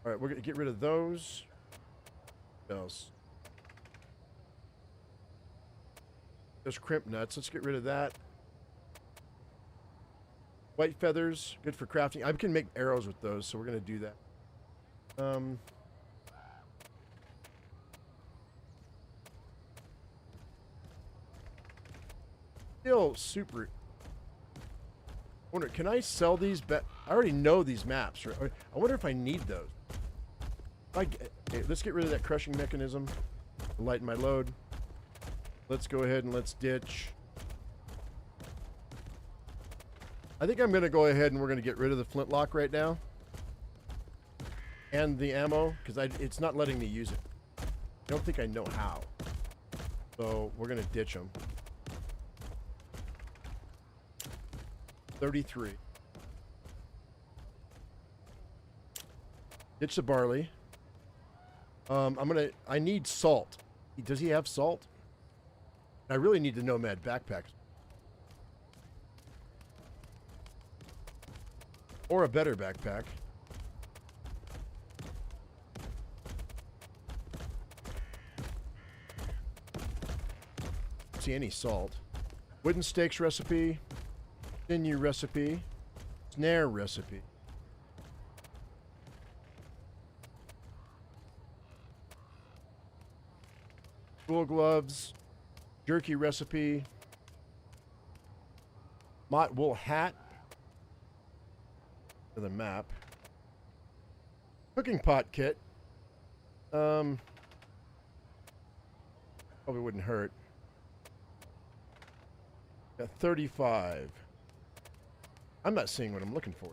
right, we're gonna get rid of those. What else? There's crimp nuts. Let's get rid of that. White feathers, good for crafting. I can make arrows with those, so we're gonna do that. Still super. I wonder, can I sell these? I already know these maps. Right? I wonder if I need those. Okay, let's get rid of that crushing mechanism. Lighten my load. Let's go ahead and let's ditch. I think I'm going to go ahead and we're going to get rid of the flintlock right now. And the ammo, because it's not letting me use it. I don't think I know how. So we're going to ditch them. 33. Ditch the barley. I need salt. Does he have salt? I really need the nomad backpacks. Or a better backpack. See any salt. Wooden stakes recipe. Sinew recipe. Snare recipe. Wool gloves. Jerky recipe. Mott wool hat. For the map. Cooking pot kit. Probably wouldn't hurt. Got 35. I'm not seeing what I'm looking for.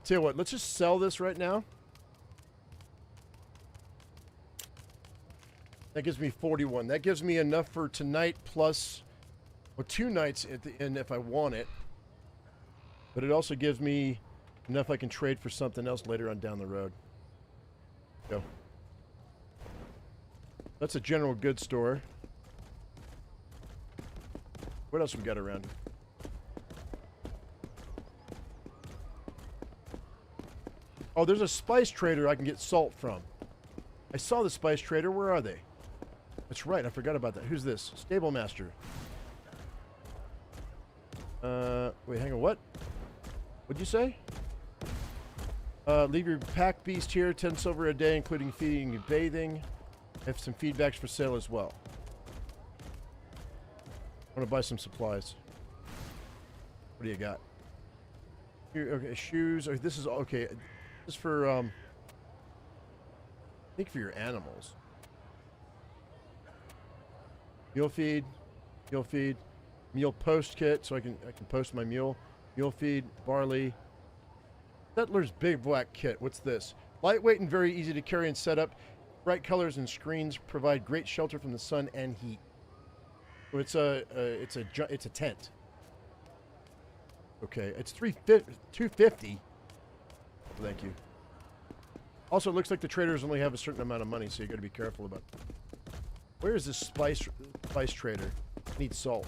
Tell you what, let's just sell this right now. That gives me 41. That gives me enough for tonight plus, well, 2 nights at the end if I want it. But it also gives me enough I can trade for something else later on down the road. Go. That's a general goods store. What else we got around? Oh, there's a spice trader I can get salt from. I saw the spice trader. Where are they? That's right. I forgot about that. Who's this? Stable master. Wait, hang on. What? What'd you say? Leave your pack beast here. 10 silver a day, including feeding and bathing. I have some feedbacks for sale as well. I want to buy some supplies. What do you got? Here, okay, shoes. Oh, this is okay. This is for I think for your animals. Mule feed, meal post kit, so I can post my mule. Mule feed, barley. Settler's big black kit. What's this? Lightweight and very easy to carry and set up. Bright colors and screens provide great shelter from the sun and heat. So it's a tent. Okay, it's $250. Thank you. Also, it looks like the traders only have a certain amount of money, so you got to be careful about it. Where is this spice trader? Needs salt.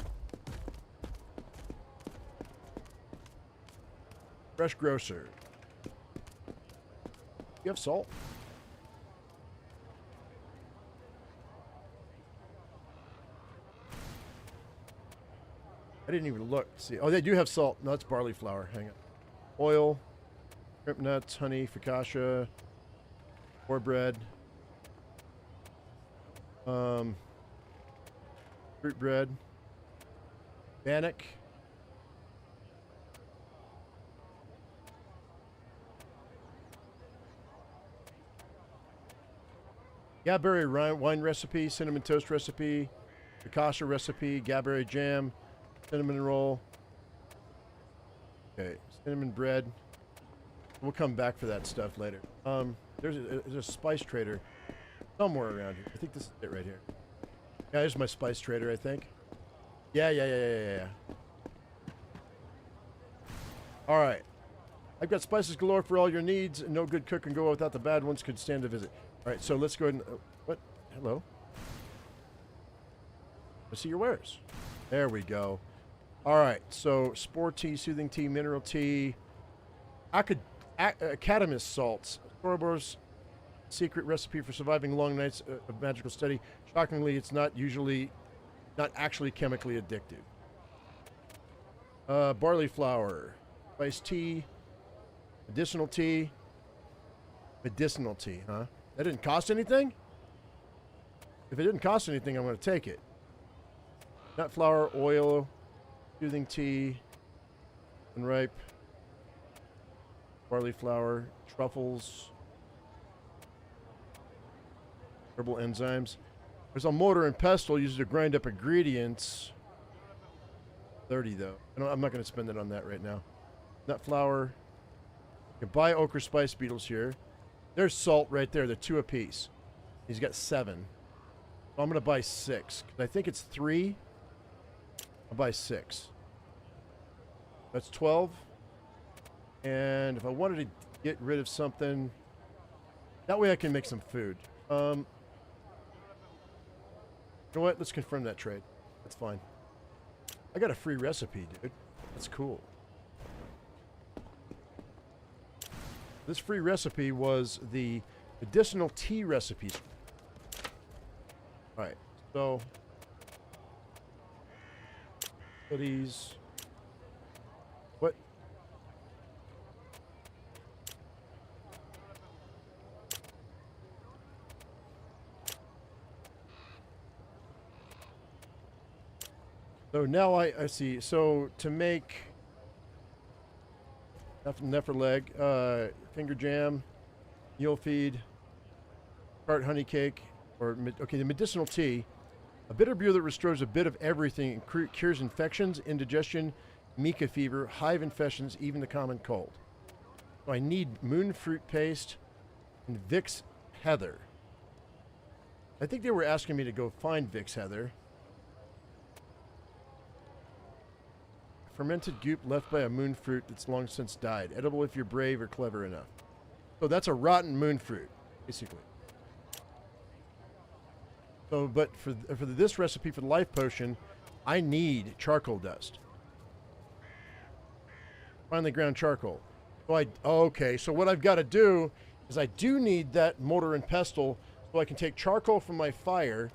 Fresh grocer. You have salt? I didn't even look. See, oh, they do have salt. No, it's barley flour. Hang on. Oil, shrimp nuts, honey, focaccia, or bread. Fruit bread. Bannock. Gaberry wine recipe, cinnamon toast recipe, focaccia recipe, gaberry jam, cinnamon roll. Okay, cinnamon bread. We'll come back for that stuff later. There's a spice trader somewhere around here. I think this is it right here. Yeah, there's my spice trader, I think. Yeah. All right. I've got spices galore for all your needs, and no good cook can go without the bad ones. Could stand a visit. All right, so let's go ahead and... what? Hello? Let's see your wares. There we go. All right, so spore tea, soothing tea, mineral tea. Academist salts. Ouroboros secret recipe for surviving long nights of magical study. Shockingly, it's not actually chemically addictive. Barley flour, iced tea, medicinal tea. Medicinal tea, huh? That didn't cost anything? If it didn't cost anything, I'm going to take it. Nut flour, oil, soothing tea, unripe, barley flour, truffles, herbal enzymes. There's a mortar and pestle used to grind up ingredients. 30 though. I'm not going to spend it on that right now. Nut flour. You can buy ochre spice beetles here. There's salt right there. They're 2 apiece. He's got 7. So I'm going to buy 6. I think it's 3. I'll buy 6. That's 12. And if I wanted to get rid of something, that way I can make some food. You know what? Let's confirm that trade. That's fine. I got a free recipe, dude. That's cool. This free recipe was the medicinal tea recipes. All right, so hoodies. What? So now I see. So to make Nefer leg, finger jam, mule feed, tart honey cake, or okay, the medicinal tea, a bitter brew that restores a bit of everything and cures infections, indigestion, Mika fever, hive infections, even the common cold. So I need moon fruit paste and Vicks heather. I think they were asking me to go find Vicks heather. Fermented goop left by a moon fruit that's long since died. Edible if you're brave or clever enough. So that's a rotten moon fruit, basically. So, but for this recipe for the life potion, I need charcoal dust. Finely ground charcoal. So okay, so what I've got to do is I do need that mortar and pestle so I can take charcoal from my fire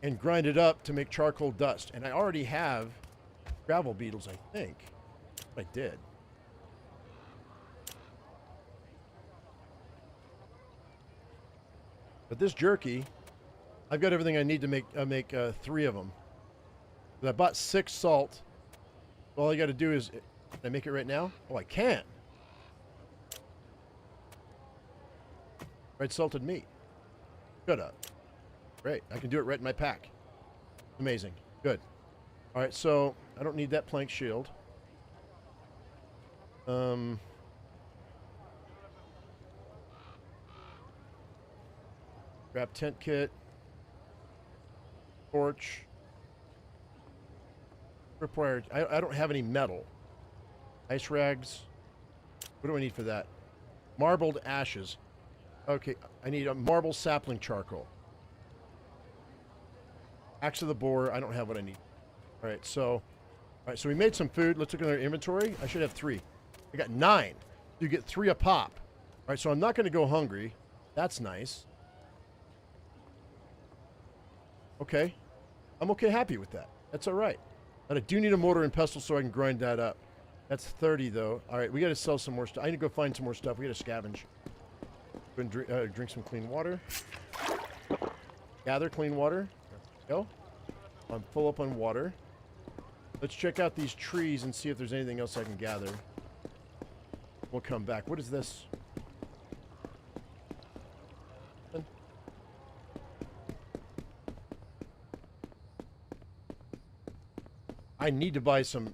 and grind it up to make charcoal dust. And I already have gravel beetles, I think. I did. But this jerky, I've got everything I need to make 3 of them. But I bought 6 salt. All I got to do is, can I make it right now? Oh, I can. Red salted meat. Good up. Great. I can do it right in my pack. Amazing. Good. All right, so I don't need that plank shield. Grab tent kit. Torch. Required. I don't have any metal. Ice rags. What do I need for that? Marbled ashes. Okay, I need a marble sapling charcoal. Axe of the boar. I don't have what I need. All right, so we made some food. Let's look at our inventory. I should have 3. I got 9. You get 3 a pop. All right, so I'm not going to go hungry. That's nice. Okay. I'm okay, happy with that. That's all right. But I do need a mortar and pestle so I can grind that up. That's 30, though. All right, we got to sell some more stuff. I need to go find some more stuff. We got to scavenge. Go and drink some clean water. Gather clean water. There we go. I'm full up on water. Let's check out these trees and see if there's anything else I can gather. We'll come back. What is this? I need to buy some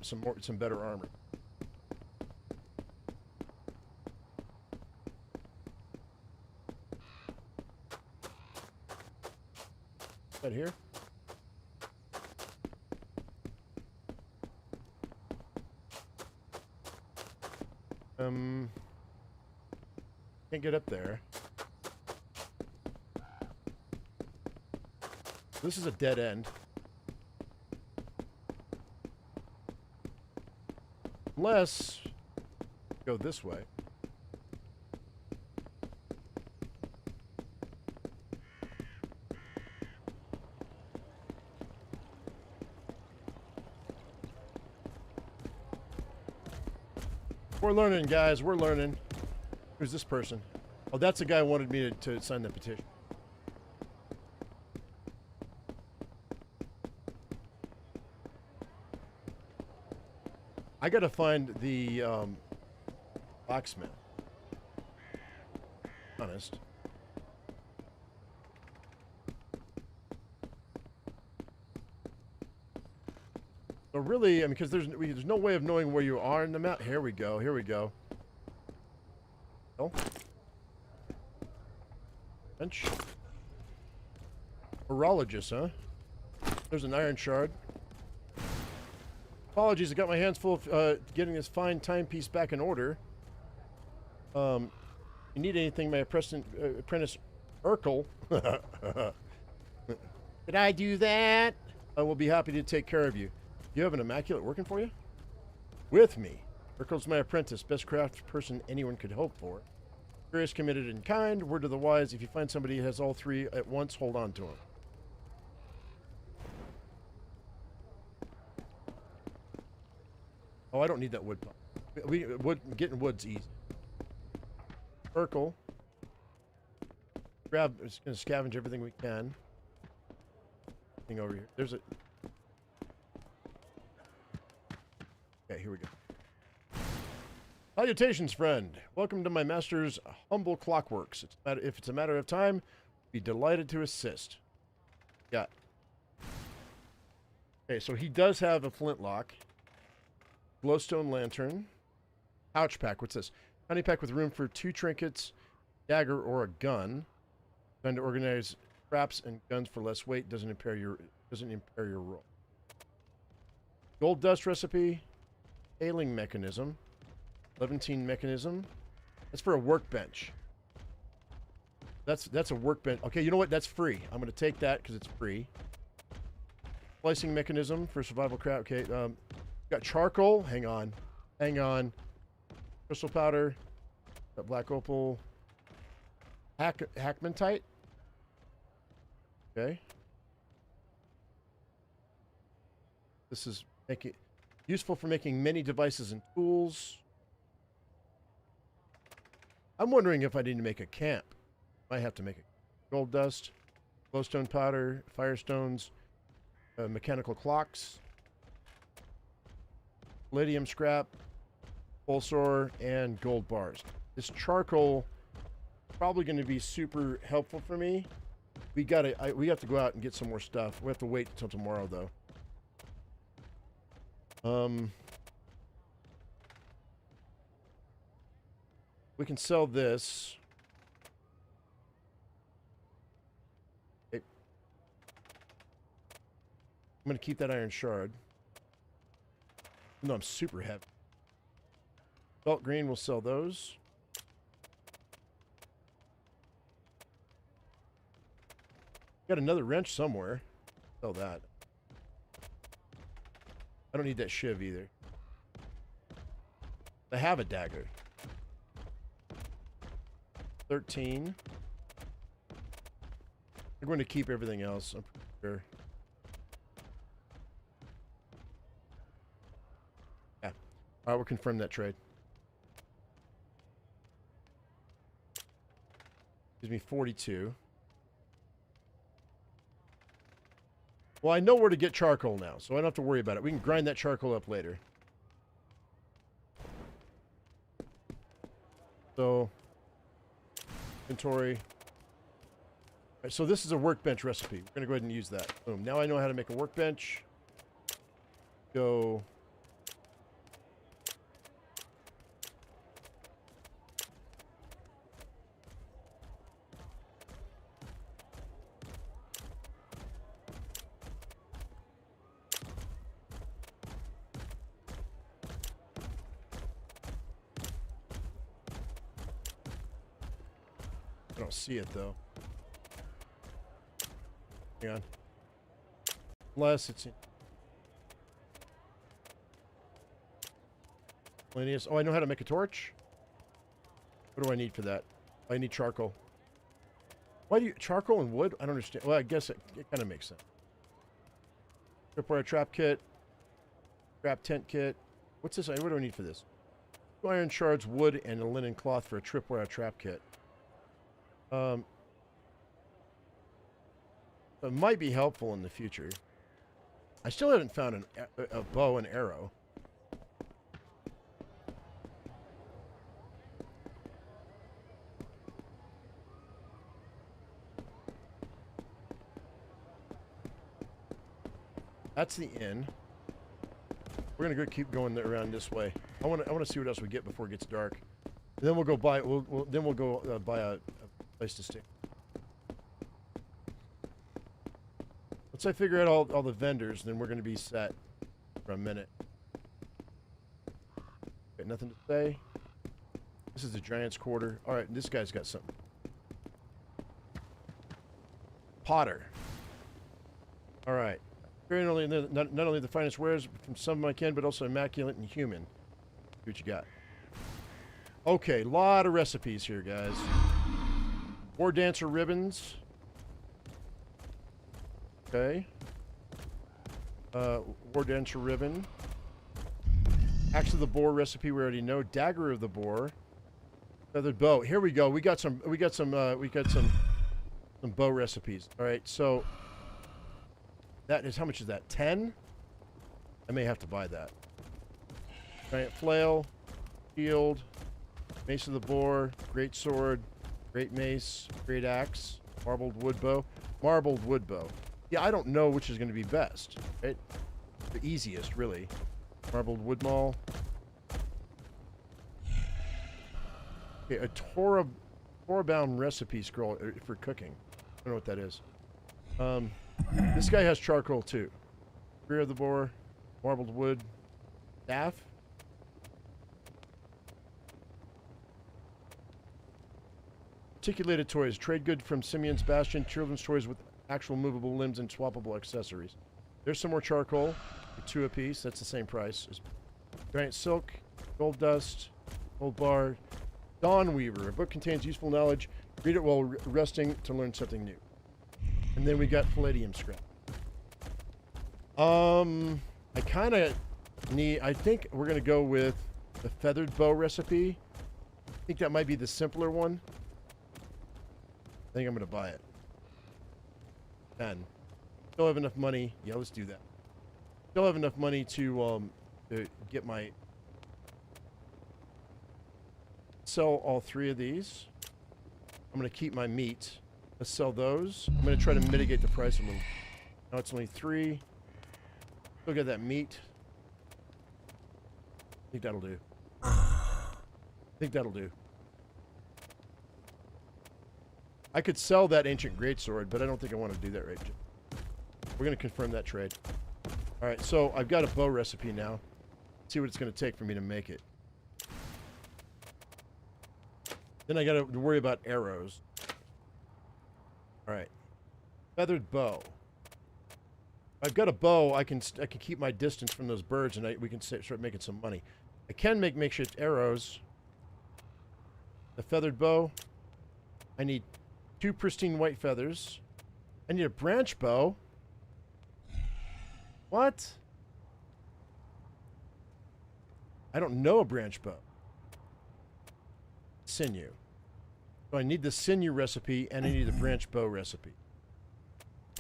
better armor. Right here. Can't get up there. This is a dead end. Unless go this way. We're learning, guys. We're learning. Who's this person? Oh, that's the guy who wanted me to sign the petition. I gotta find the locksmith. Honest. So really, I mean, because there's no way of knowing where you are in the map. Here we go. Here we go. Oh. Bench. Horologist, huh? There's an iron shard. Apologies, I got my hands full of getting this fine timepiece back in order. You need anything, my apprentice Urkel. Did I do that? I will be happy to take care of you. You have an immaculate working for you? With me. Urkel's my apprentice, best craft person anyone could hope for. Curious, committed, and kind. Word to the wise, if you find somebody who has all three at once, hold on to him. Oh, I don't need that wood. Getting wood's easy. Urkel. Grab, just gonna scavenge everything we can. Thing over here. There's a. Okay, here we go. Salutations, friend. Welcome to my master's humble clockworks. If it's a matter of time, be delighted to assist. Yeah. Okay, so he does have a flintlock. Glowstone lantern. Pouch pack. What's this? Honey pack with room for 2 trinkets, dagger, or a gun. Trying to organize traps and guns for less weight. Doesn't impair your roll. Gold dust recipe. Hailing mechanism. Levantine mechanism. That's for a workbench. That's a workbench. Okay, you know what? That's free. I'm going to take that because it's free. Splicing mechanism for survival craft. Okay, got charcoal. Hang on. Hang on. Crystal powder. Got black opal. Hackmantite. Okay. This is useful for making many devices and tools. I'm wondering if I need to make a camp. Might have to make it. Gold dust, glowstone powder, firestones, mechanical clocks, palladium scrap, pulsar, and gold bars. This charcoal probably going to be super helpful for me. We have to go out and get some more stuff. We have to wait until tomorrow, though. We can sell this. Okay. I'm going to keep that iron shard. No, I'm super heavy. Salt green, we'll sell those. Got another wrench somewhere. Sell that. I don't need that shiv either. I have a dagger. 13. I'm going to keep everything else, I'm pretty sure. Yeah. Alright, we'll confirm that trade. Gives me 42. Well, I know where to get charcoal now, so I don't have to worry about it. We can grind that charcoal up later. So, inventory. All right, so this is a workbench recipe. We're going to go ahead and use that. Boom. Now I know how to make a workbench. Go. don't see it though. Hang on. Unless it's in. Oh, I know how to make a torch. What do I need for that? I need charcoal. Why do you charcoal and wood? I don't understand. Well, I guess it kind of makes sense. Tripwire trap kit. Trap tent kit. What's this? What do I need for this? 2 iron shards, wood, and a linen cloth for a tripwire trap kit. It might be helpful in the future. I still haven't found a bow and arrow. That's the inn. We're gonna keep going around this way. I want to see what else we get before it gets dark. And then we'll go buy. We'll go buy a place to stay. Once I figure out all the vendors, then we're gonna be set for a minute. Got nothing to say. This is the Giant's Quarter. All right, this guy's got something. Potter. All right. Not only the finest wares from some of my kin, but also immaculate and human. See what you got. Okay, a lot of recipes here, guys. War Dancer ribbons. Okay. War Dancer ribbon. Axe of the Boar recipe we already know. Dagger of the Boar. Feathered bow. Here we go. We got some bow recipes. All right, so that is, how much is that? 10? I may have to buy that. Giant flail, shield, mace of the boar, great sword, great mace, great axe, marbled wood bow. Marbled wood bow. Yeah, I don't know which is going to be best. Right? The easiest, really. Marbled wood maul. Okay, a Torah-bound recipe scroll for cooking. I don't know what that is. This guy has charcoal too. Rear of the boar, marbled wood, staff. Articulated toys. Trade good from Simeon's Bastion. Children's toys with actual movable limbs and swappable accessories. There's some more charcoal. 2 apiece. That's the same price. Giant silk, gold dust, gold bar. Dawn Weaver. A book contains useful knowledge. Read it while resting to learn something new. And then we got palladium scrap. I kind of need. I think we're gonna go with the feathered bow recipe. I think that might be the simpler one. I think I'm gonna buy it. 10. Still have enough money. Yeah, let's do that. Still have enough money to get my. Sell all 3 of these. I'm gonna keep my meat. Let's sell those. I'm going to try to mitigate the price a little. Now it's only 3. Still got that meat. I think that'll do. I could sell that ancient greatsword, but I don't think I want to do that right now. We're going to confirm that trade. All right, so I've got a bow recipe now. Let's see what it's going to take for me to make it. Then I got to worry about arrows. All right, feathered bow. If I've got a bow, I can keep my distance from those birds, and we can start making some money. I can make makeshift arrows. The feathered bow. I need 2 pristine white feathers. I need a branch bow. What? I don't know a branch bow. Sinew. So I need the sinew recipe, and I need the branch bow recipe.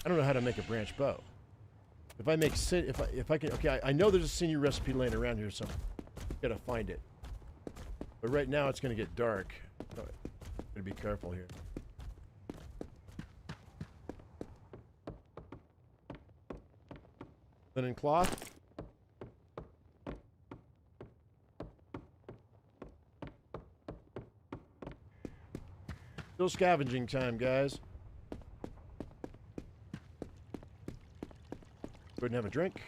I don't know how to make a branch bow. If I make if I can, okay, I know there's a sinew recipe laying around here somewhere. Gotta find it. But right now it's gonna get dark. So gotta be careful here. Linen cloth. Still scavenging time, guys. Go ahead and have a drink.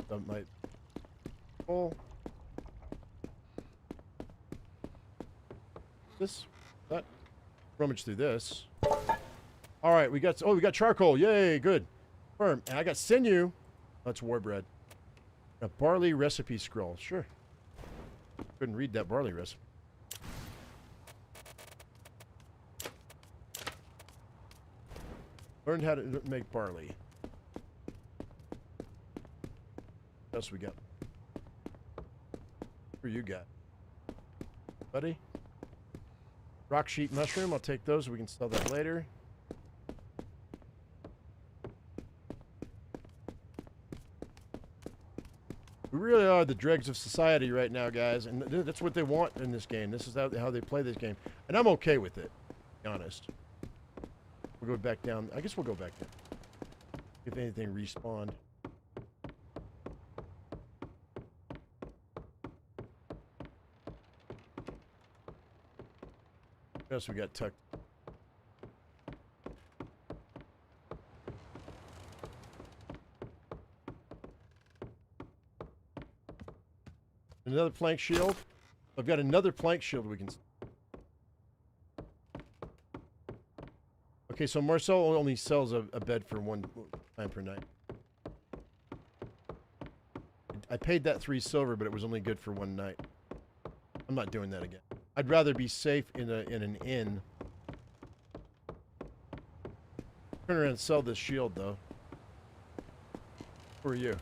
Dump my full. This? That? Rummage through this. All right, we got charcoal. Yay, good. Firm. And I got sinew. That's war bread. A barley recipe scroll. Sure. Couldn't read that barley recipe. Learned how to make barley. What else we got? Who you got? Buddy? Rock sheet mushroom. I'll take those. We can sell that later. We really are the dregs of society right now, guys, and that's what they want in this game. This is how they play this game, and I'm okay with it, to be honest. We'll go back down. I guess we'll go back down. If anything, respawned. What else we got tucked? Another plank shield. I've got another plank shield we can... Okay, so Marcel only sells a bed for one time per night. I paid that 3 silver, but it was only good for one night. I'm not doing that again. I'd rather be safe in an inn. Turn around and sell this shield, though. Who are you?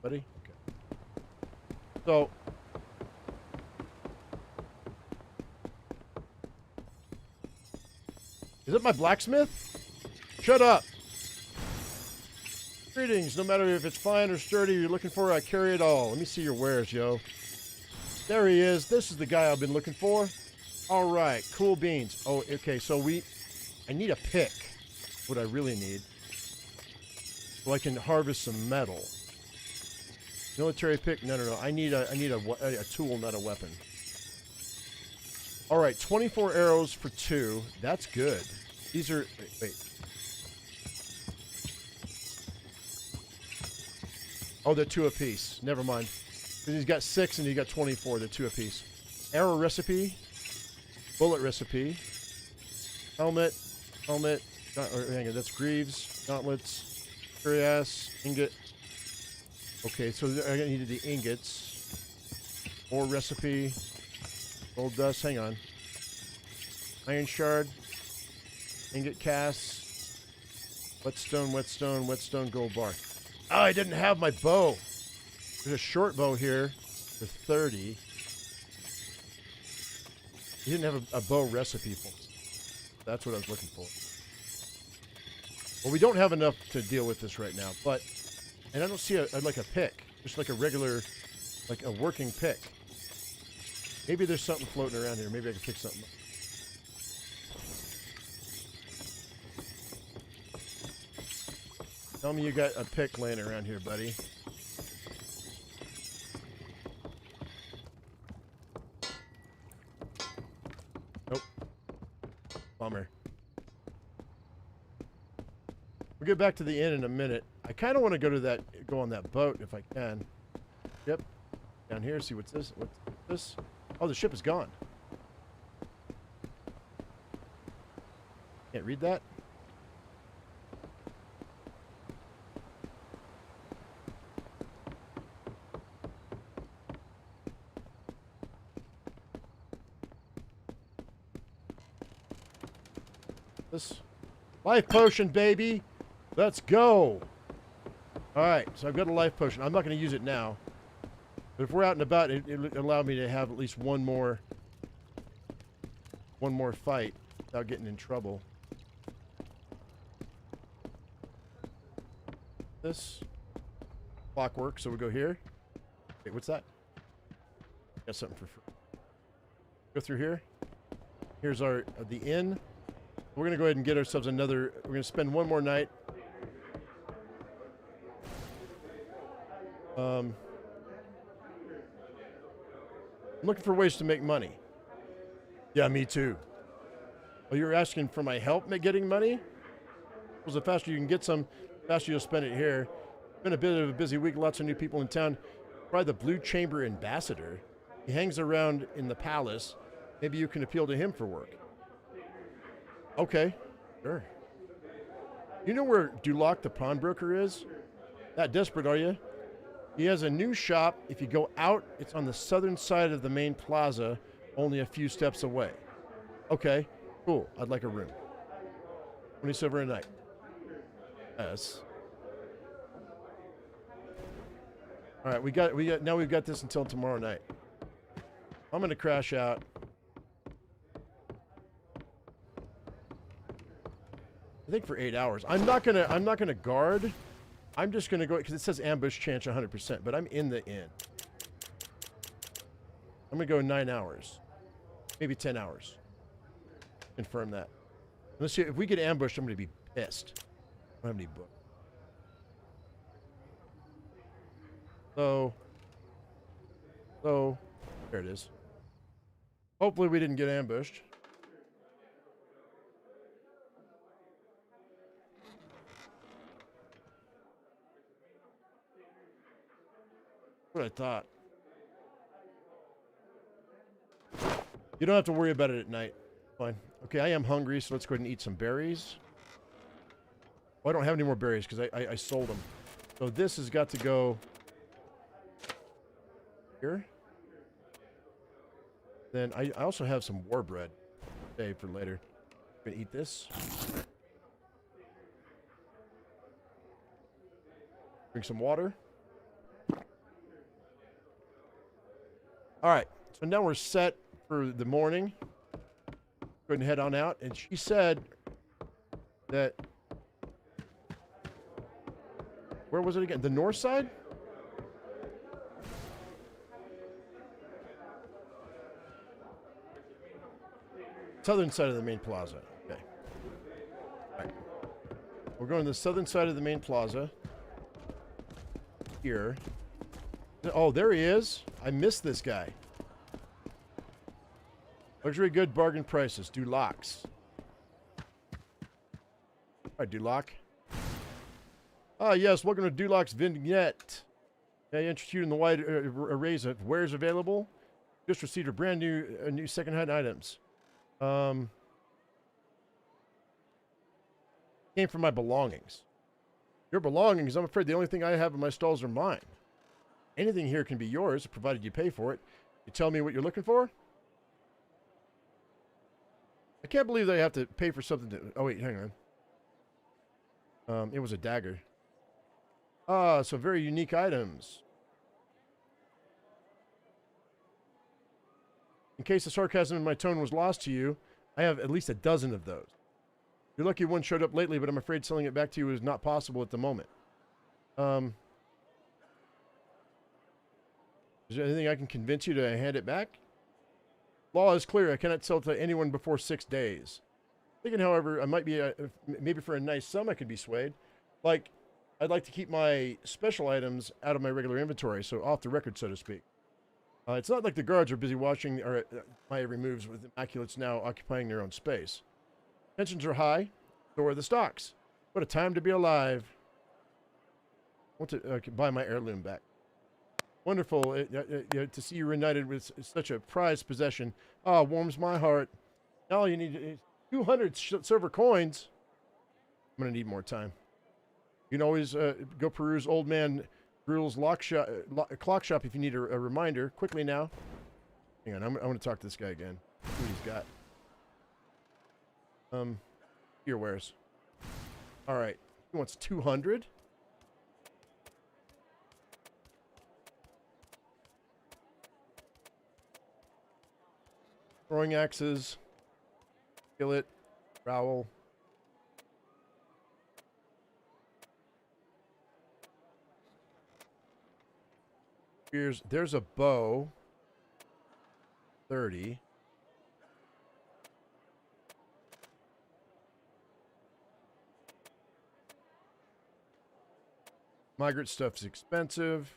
Buddy? So, is it my blacksmith? Shut up. Greetings, no matter if it's fine or sturdy you're looking for, I carry it all. Let me see your wares, yo. There he is. This is the guy I've been looking for. All right, cool beans. Oh, okay, so I need a pick. What I really need. So I can harvest some metal. Military pick? No. I need a tool, not a weapon. All right, 24 arrows for 2. That's good. These are... Wait. Oh, they're 2 apiece. Never mind. He's got 6 and he got 24. They're 2 apiece. Arrow recipe. Bullet recipe. Helmet. Hang on, that's greaves. Gauntlets. Cuirass. Ingot. Okay, so I needed the ingots. Ore recipe. Gold dust, hang on. Iron shard. Ingot cast. Whetstone, gold bar. Oh, I didn't have my bow. There's a short bow here for 30. You didn't have a bow recipe for. That's what I was looking for. Well, we don't have enough to deal with this right now, but... And I don't see like a pick. Just like a regular, like a working pick. Maybe there's something floating around here. Maybe I can pick something up. Tell me you got a pick laying around here, buddy. Nope. Bummer. We'll get back to the inn in a minute. I kind of want to go on that boat if I can. Yep. Down here, see what's this? What's this? Oh, the ship is gone. Can't read that? This life potion, baby. Let's go. All right, so I've got a life potion. I'm not going to use it now. But if we're out and about, it allowed me to have at least one more fight without getting in trouble. This clockwork, so we go here. Wait, what's that? Got something for free. Go through here. Here's our the inn. We're going to go ahead and get ourselves another... We're going to spend one more night. I'm looking for ways to make money. Yeah, me too. Oh, you're asking for my help getting money? Well, the faster you can get some, the faster you'll spend it here. Been a bit of a busy week, lots of new people in town. Probably the Blue Chamber Ambassador. He hangs around in the palace. Maybe you can appeal to him for work. Okay, sure. You know where Duloc the pawnbroker is? That desperate, are you? He has a new shop. If you go out, it's on the southern side of the main plaza, only a few steps away. Okay, cool. I'd like a room. 20 silver a night. Yes. All right, now we've got this until tomorrow night. I'm gonna crash out. I think for 8 hours. I'm not gonna guard. I'm just gonna go because it says ambush chance 100%, but I'm in the inn. I'm gonna go 9 hours, maybe 10 hours. Confirm that. Let's see if we get ambushed. I'm gonna be pissed. I don't have any book. So there it is. Hopefully we didn't get ambushed. What I thought. You don't have to worry about it at night. Fine. Okay, I am hungry, so let's go ahead and eat some berries. Oh, I don't have any more berries because I sold them. So this has got to go here. Then I also have some war bread saved for later. I'm gonna eat this. Drink some water. All right, so now we're set for the morning. Go ahead and head on out. And she said that, where was it again? The north side? Southern side of the main plaza. Okay. All right. We're going to the southern side of the main plaza. Here. Oh, there he is. I missed this guy. Luxury good bargain prices. Dulocs. All right, Duloc. Ah, yes. Welcome to Duloc's Vignette. I interest you in the wide arrays of wares available. Just received a brand new second-hand items. Came from my belongings. Your belongings? I'm afraid the only thing I have in my stalls are mine. Anything here can be yours, provided you pay for it. You tell me what you're looking for? I can't believe they have to pay for something to... Oh, wait, hang on. It was a dagger. Ah, so very unique items. In case the sarcasm in my tone was lost to you, I have at least a dozen of those. You're lucky one showed up lately, but I'm afraid selling it back to you is not possible at the moment. Is there anything I can convince you to hand it back? Law is clear. I cannot sell to anyone before 6 days. Thinking, however, I might be maybe for a nice sum I could be swayed. Like, I'd like to keep my special items out of my regular inventory, so off the record, so to speak. It's not like the guards are busy watching my every moves, with Immaculates now occupying their own space. Tensions are high, so are the stocks. What a time to be alive. I want to buy my heirloom back. Wonderful to see you reunited with such a prized possession. Ah, warms my heart. Now all you need is 200 silver coins. I'm going to need more time. You can always go peruse Old Man Gruel's clock shop if you need a reminder. Quickly now. Hang on, I want to talk to this guy again. See what he's got. Here, wares. All right. He wants 200. Throwing axes, skillet, trowel. There's a bow. 30. Migrant stuff's expensive.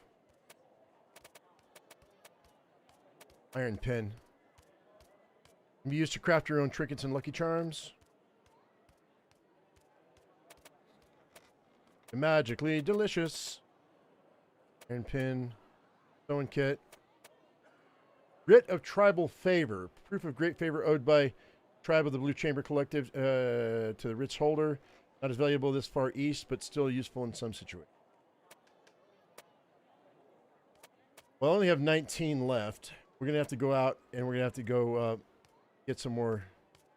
Iron pin. Can be used to craft your own trinkets and lucky charms. Magically delicious. Iron pin. Sewing kit. Writ of Tribal Favor. Proof of great favor owed by tribe of the Blue Chamber Collective to the writ's holder. Not as valuable this far east, but still useful in some situations. Well, I only have 19 left. We're going to have to go out and we're going to have to go get some more.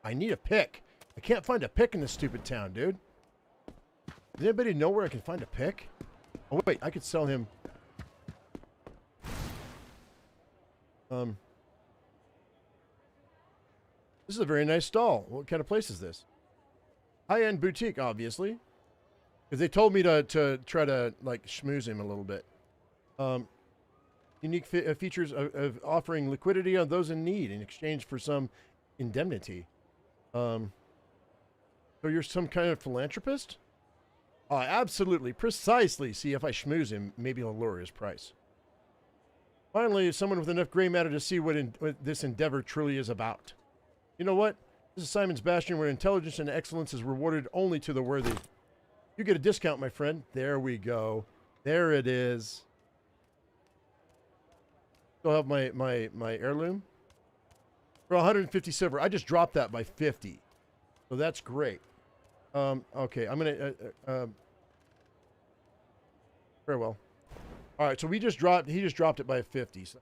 I need a pick. I can't find a pick in this stupid town, dude. Does anybody know where I can find a pick? Oh, wait, I could sell him. This is a very nice stall. What kind of place is this? High-end boutique, obviously. Because they told me to try to, like, schmooze him a little bit. Unique features of offering liquidity on those in need in exchange for some indemnity. So you're some kind of philanthropist? Oh, absolutely. Precisely. See, if I schmooze him, maybe he'll lower his price. Finally, someone with enough gray matter to see what this endeavor truly is about. You know what? This is Simon's Bastion, where intelligence and excellence is rewarded only to the worthy. You get a discount, my friend. There we go. There it is. Still have my heirloom. For 150 silver. I just dropped that by 50. So that's great. Okay, I'm going to... very well. All right, so he just dropped it by 50. So.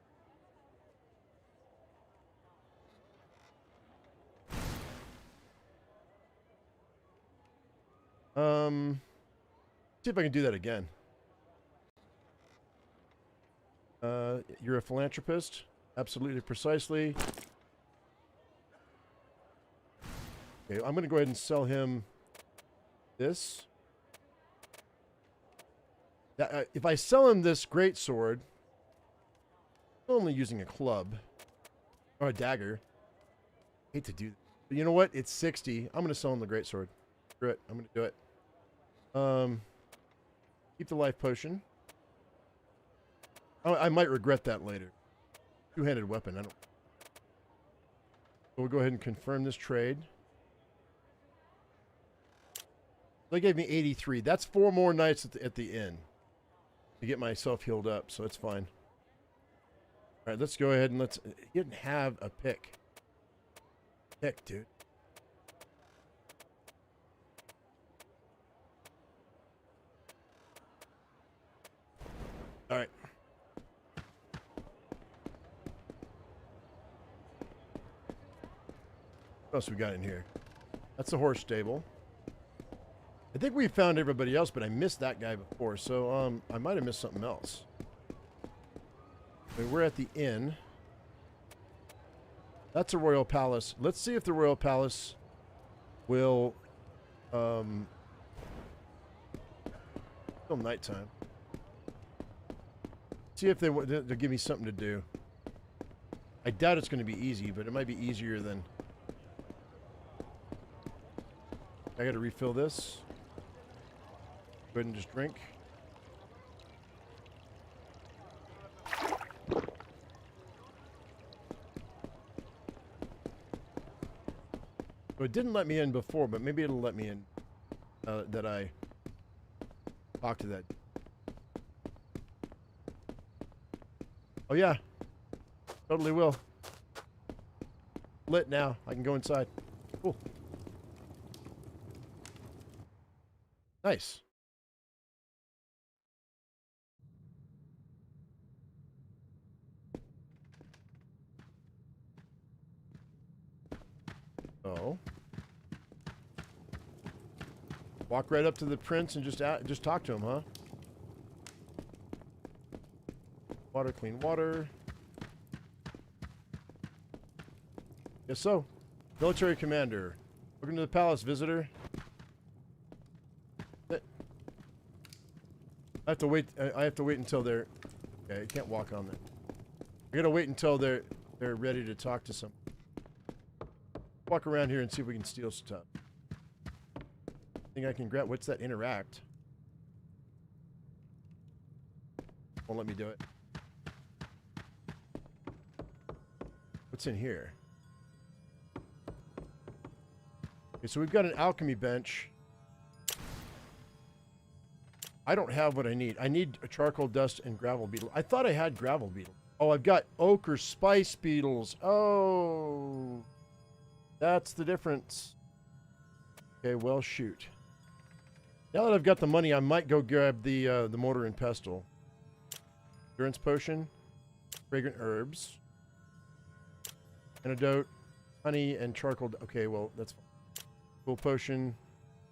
See if I can do that again. You're a philanthropist? Absolutely, precisely. Okay, I'm going to go ahead and sell him this. If I sell him this great sword, I'm only using a club or a dagger. I hate to do that. But you know what? It's 60. I'm going to sell him the great sword. Screw it. I'm going to do it. Keep the life potion. I might regret that later. Two-handed weapon. I don't. So we'll go ahead and confirm this trade. They gave me 83. That's 4 more nights at the inn to get myself healed up, so it's fine. All right, let's go ahead and let's. You didn't have a pick. Pick, dude. All right. What else we got in here? That's the horse stable. I think we found everybody else, but I missed that guy before, so I might have missed something else. We're at the inn. That's a royal palace. Let's see if the royal palace will still nighttime. See if they'll give me something to do. I doubt it's going to be easy, but it might be easier than. I got to refill this. Go ahead and just drink. So it didn't let me in before, but maybe it'll let me in that I talk to that. Oh yeah, totally will. Lit now. I can go inside. Cool. Nice. Oh. Walk right up to the prince and just talk to him, huh? Water, clean water. Yes, so. Military commander. Welcome to the palace, visitor. I have to wait. I have to wait until they're. Okay, I can't walk on there. I gotta wait until they're ready to talk to some. Walk around here and see if we can steal stuff. I think I can grab. What's that? Interact. Won't let me do it. What's in here? Okay, so we've got an alchemy bench. I don't have what I need. I need a charcoal dust and gravel beetle. I thought I had gravel beetle. Oh, I've got ochre spice beetles. Oh, that's the difference. Okay, well, shoot. Now that I've got the money, I might go grab the mortar and pestle. Endurance potion, fragrant herbs, antidote, honey, and charcoal. Okay, well, that's fine. Cool potion,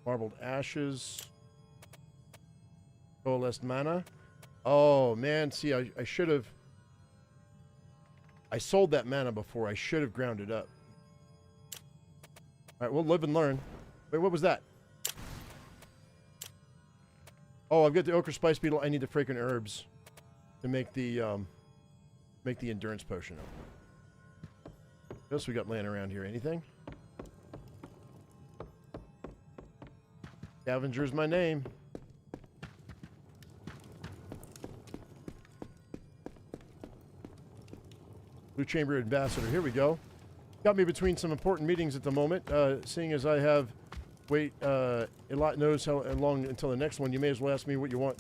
marbled ashes, coalesced mana. Oh, man, see, I should have... I sold that mana before. I should have ground it up. All right, we'll live and learn. Wait, what was that? Oh, I've got the ochre spice beetle. I need the fragrant herbs to make the endurance potion. What else we got laying around here? Anything? Scavenger's my name. Blue Chamber Ambassador. Here we go. Got me between some important meetings at the moment. Seeing as I have wait a lot knows how long until the next one, you may as well ask me what you want.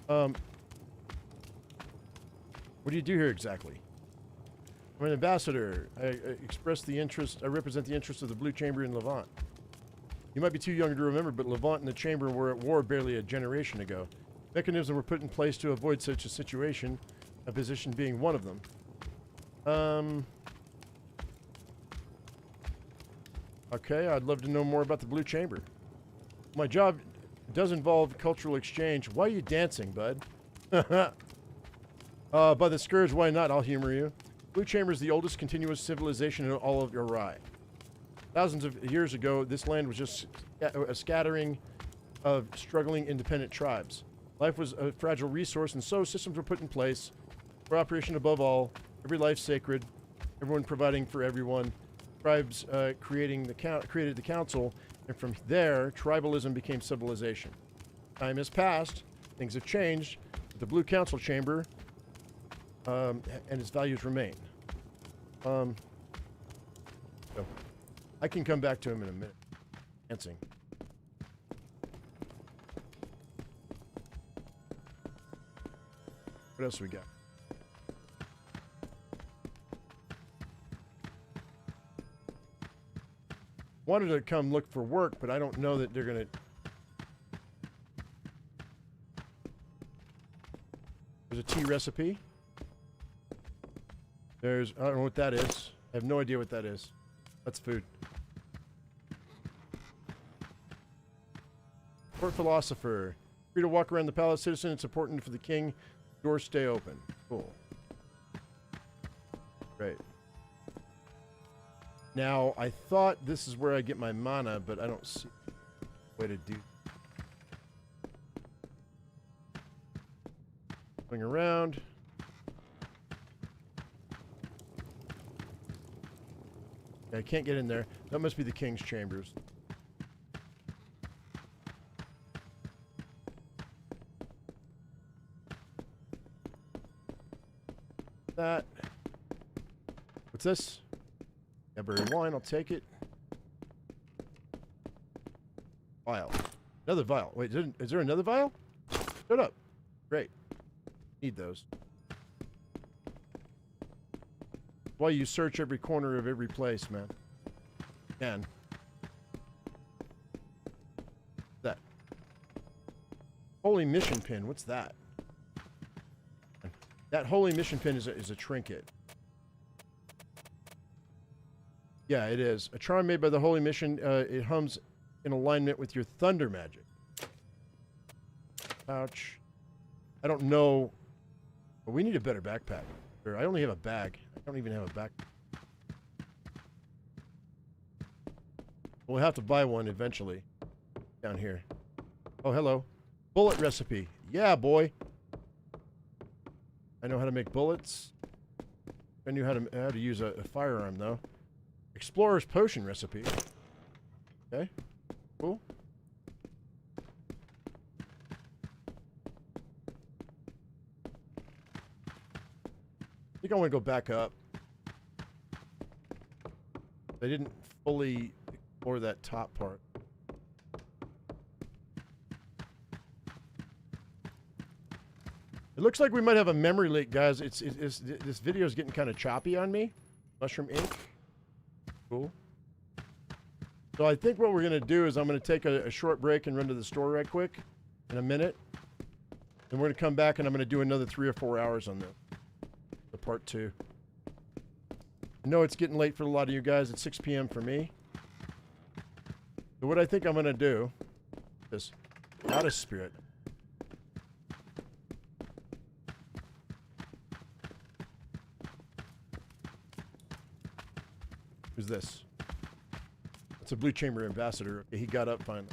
What do you do here exactly? I'm an ambassador. I express the interest. I represent the interests of the Blue Chamber in Levant. You might be too young to remember, but Levant and the Chamber were at war barely a generation ago. Mechanisms were put in place to avoid such a situation, a position being one of them. Okay, I'd love to know more about the Blue Chamber. My job does involve cultural exchange. Why are you dancing, bud? By the Scourge, why not? I'll humor you. Blue Chamber is the oldest continuous civilization in all of Aurai. Thousands of years ago, this land was just a scattering of struggling independent tribes. Life was a fragile resource, and so systems were put in place. Cooperation above all, every life sacred, everyone providing for everyone. Tribes created the council, and from there, tribalism became civilization. Time has passed, things have changed, but the Blue Council Chamber and its values remain. So I can come back to him in a minute. Dancing. What else we got? Wanted to come look for work, but I don't know that they're gonna... There's a tea recipe. There's... I don't know what that is. I have no idea what that is. That's food. Court philosopher. Free to walk around the palace, citizen. It's important for the king. Doors stay open. Cool. Great. Now, I thought this is where I get my mana, but I don't see a way to do. Going around. I can't get in there. That must be the king's chambers. That. What's this? Berry wine, I'll take it. Vial. Another vial. Wait, is there another vial? Shut up. Great. Need those. Why you search every corner of every place, man. Can. That. Holy mission pin. What's that? That holy mission pin is a trinket. Yeah, it is. A charm made by the Holy Mission. It hums in alignment with your thunder magic. Ouch. I don't know. But we need a better backpack. I only have a bag. I don't even have a backpack. We'll have to buy one eventually. Down here. Oh, hello. Bullet recipe. Yeah, boy. I know how to make bullets. I knew how to use a firearm, though. Explorer's potion recipe. Okay. Cool. I think I want to go back up. I didn't fully explore that top part. It looks like we might have a memory leak, guys. This video is getting kind of choppy on me. Mushroom ink. Cool. So I think what we're going to do is I'm going to take a short break and run to the store right quick in a minute. And we're going to come back and I'm going to do another 3 or 4 hours on the part 2. I know it's getting late for a lot of you guys. It's 6 p.m. for me. So what I think I'm going to do is out of spirit. Who's this? It's a Blue Chamber ambassador. Okay, he got up finally.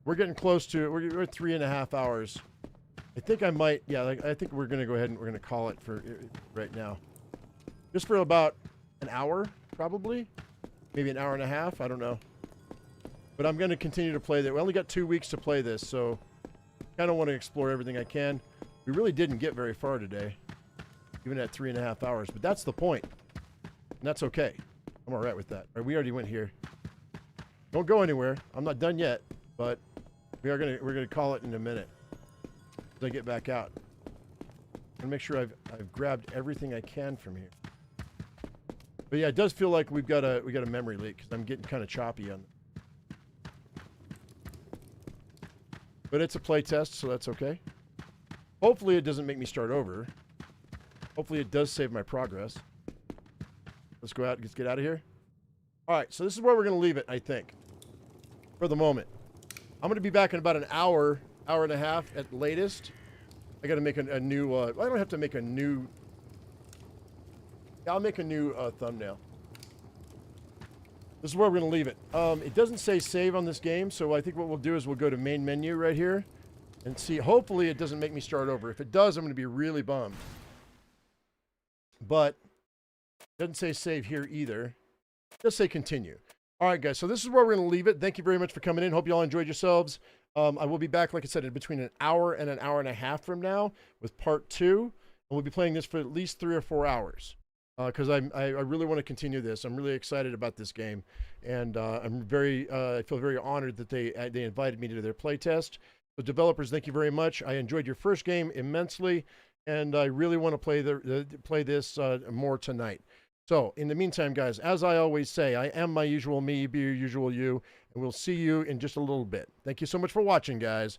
We're getting close to, we're at 3.5 hours. I think I might, yeah, I think we're going to go ahead and we're going to call it for right now. Just for about an hour, probably. Maybe an hour and a half, I don't know. But I'm going to continue to play that. We only got 2 weeks to play this, so kind of want to explore everything I can. We really didn't get very far today, even at 3.5 hours, but that's the point. And that's okay. I'm all right with that. All right, we already went here. Don't go anywhere. I'm not done yet, but we're gonna call it in a minute as I get back out. And make sure I've grabbed everything I can from here. But yeah, it does feel like we got a memory leak because I'm getting kind of choppy on it. But it's a play test, so that's okay. Hopefully it doesn't make me start over. Hopefully it does save my progress. Let's go out. Let's get out of here. All right, so this is where we're going to leave it, I think, for the moment. I'm going to be back in about an hour, hour and a half at latest. I got to make a new, I don't have to make a new, I'll make a new thumbnail. This is where we're going to leave it. It doesn't say save on this game, so I think what we'll do is we'll go to main menu right here and see. Hopefully it doesn't make me start over. If it does, I'm going to be really bummed. But it doesn't say save here either. It does say continue. All right, guys, so this is where we're going to leave it. Thank you very much for coming in. Hope you all enjoyed yourselves. I will be back, like I said, in between an hour and an hour and a half from now with part 2. And we'll be playing this for at least 3 or 4 hours. Because I really want to continue this. I'm really excited about this game, and I feel very honored that they invited me to their playtest. So developers, thank you very much. I enjoyed your first game immensely, and I really want to play this more tonight. So in the meantime, guys, as I always say, I am my usual me, be your usual you, and we'll see you in just a little bit. Thank you so much for watching, guys.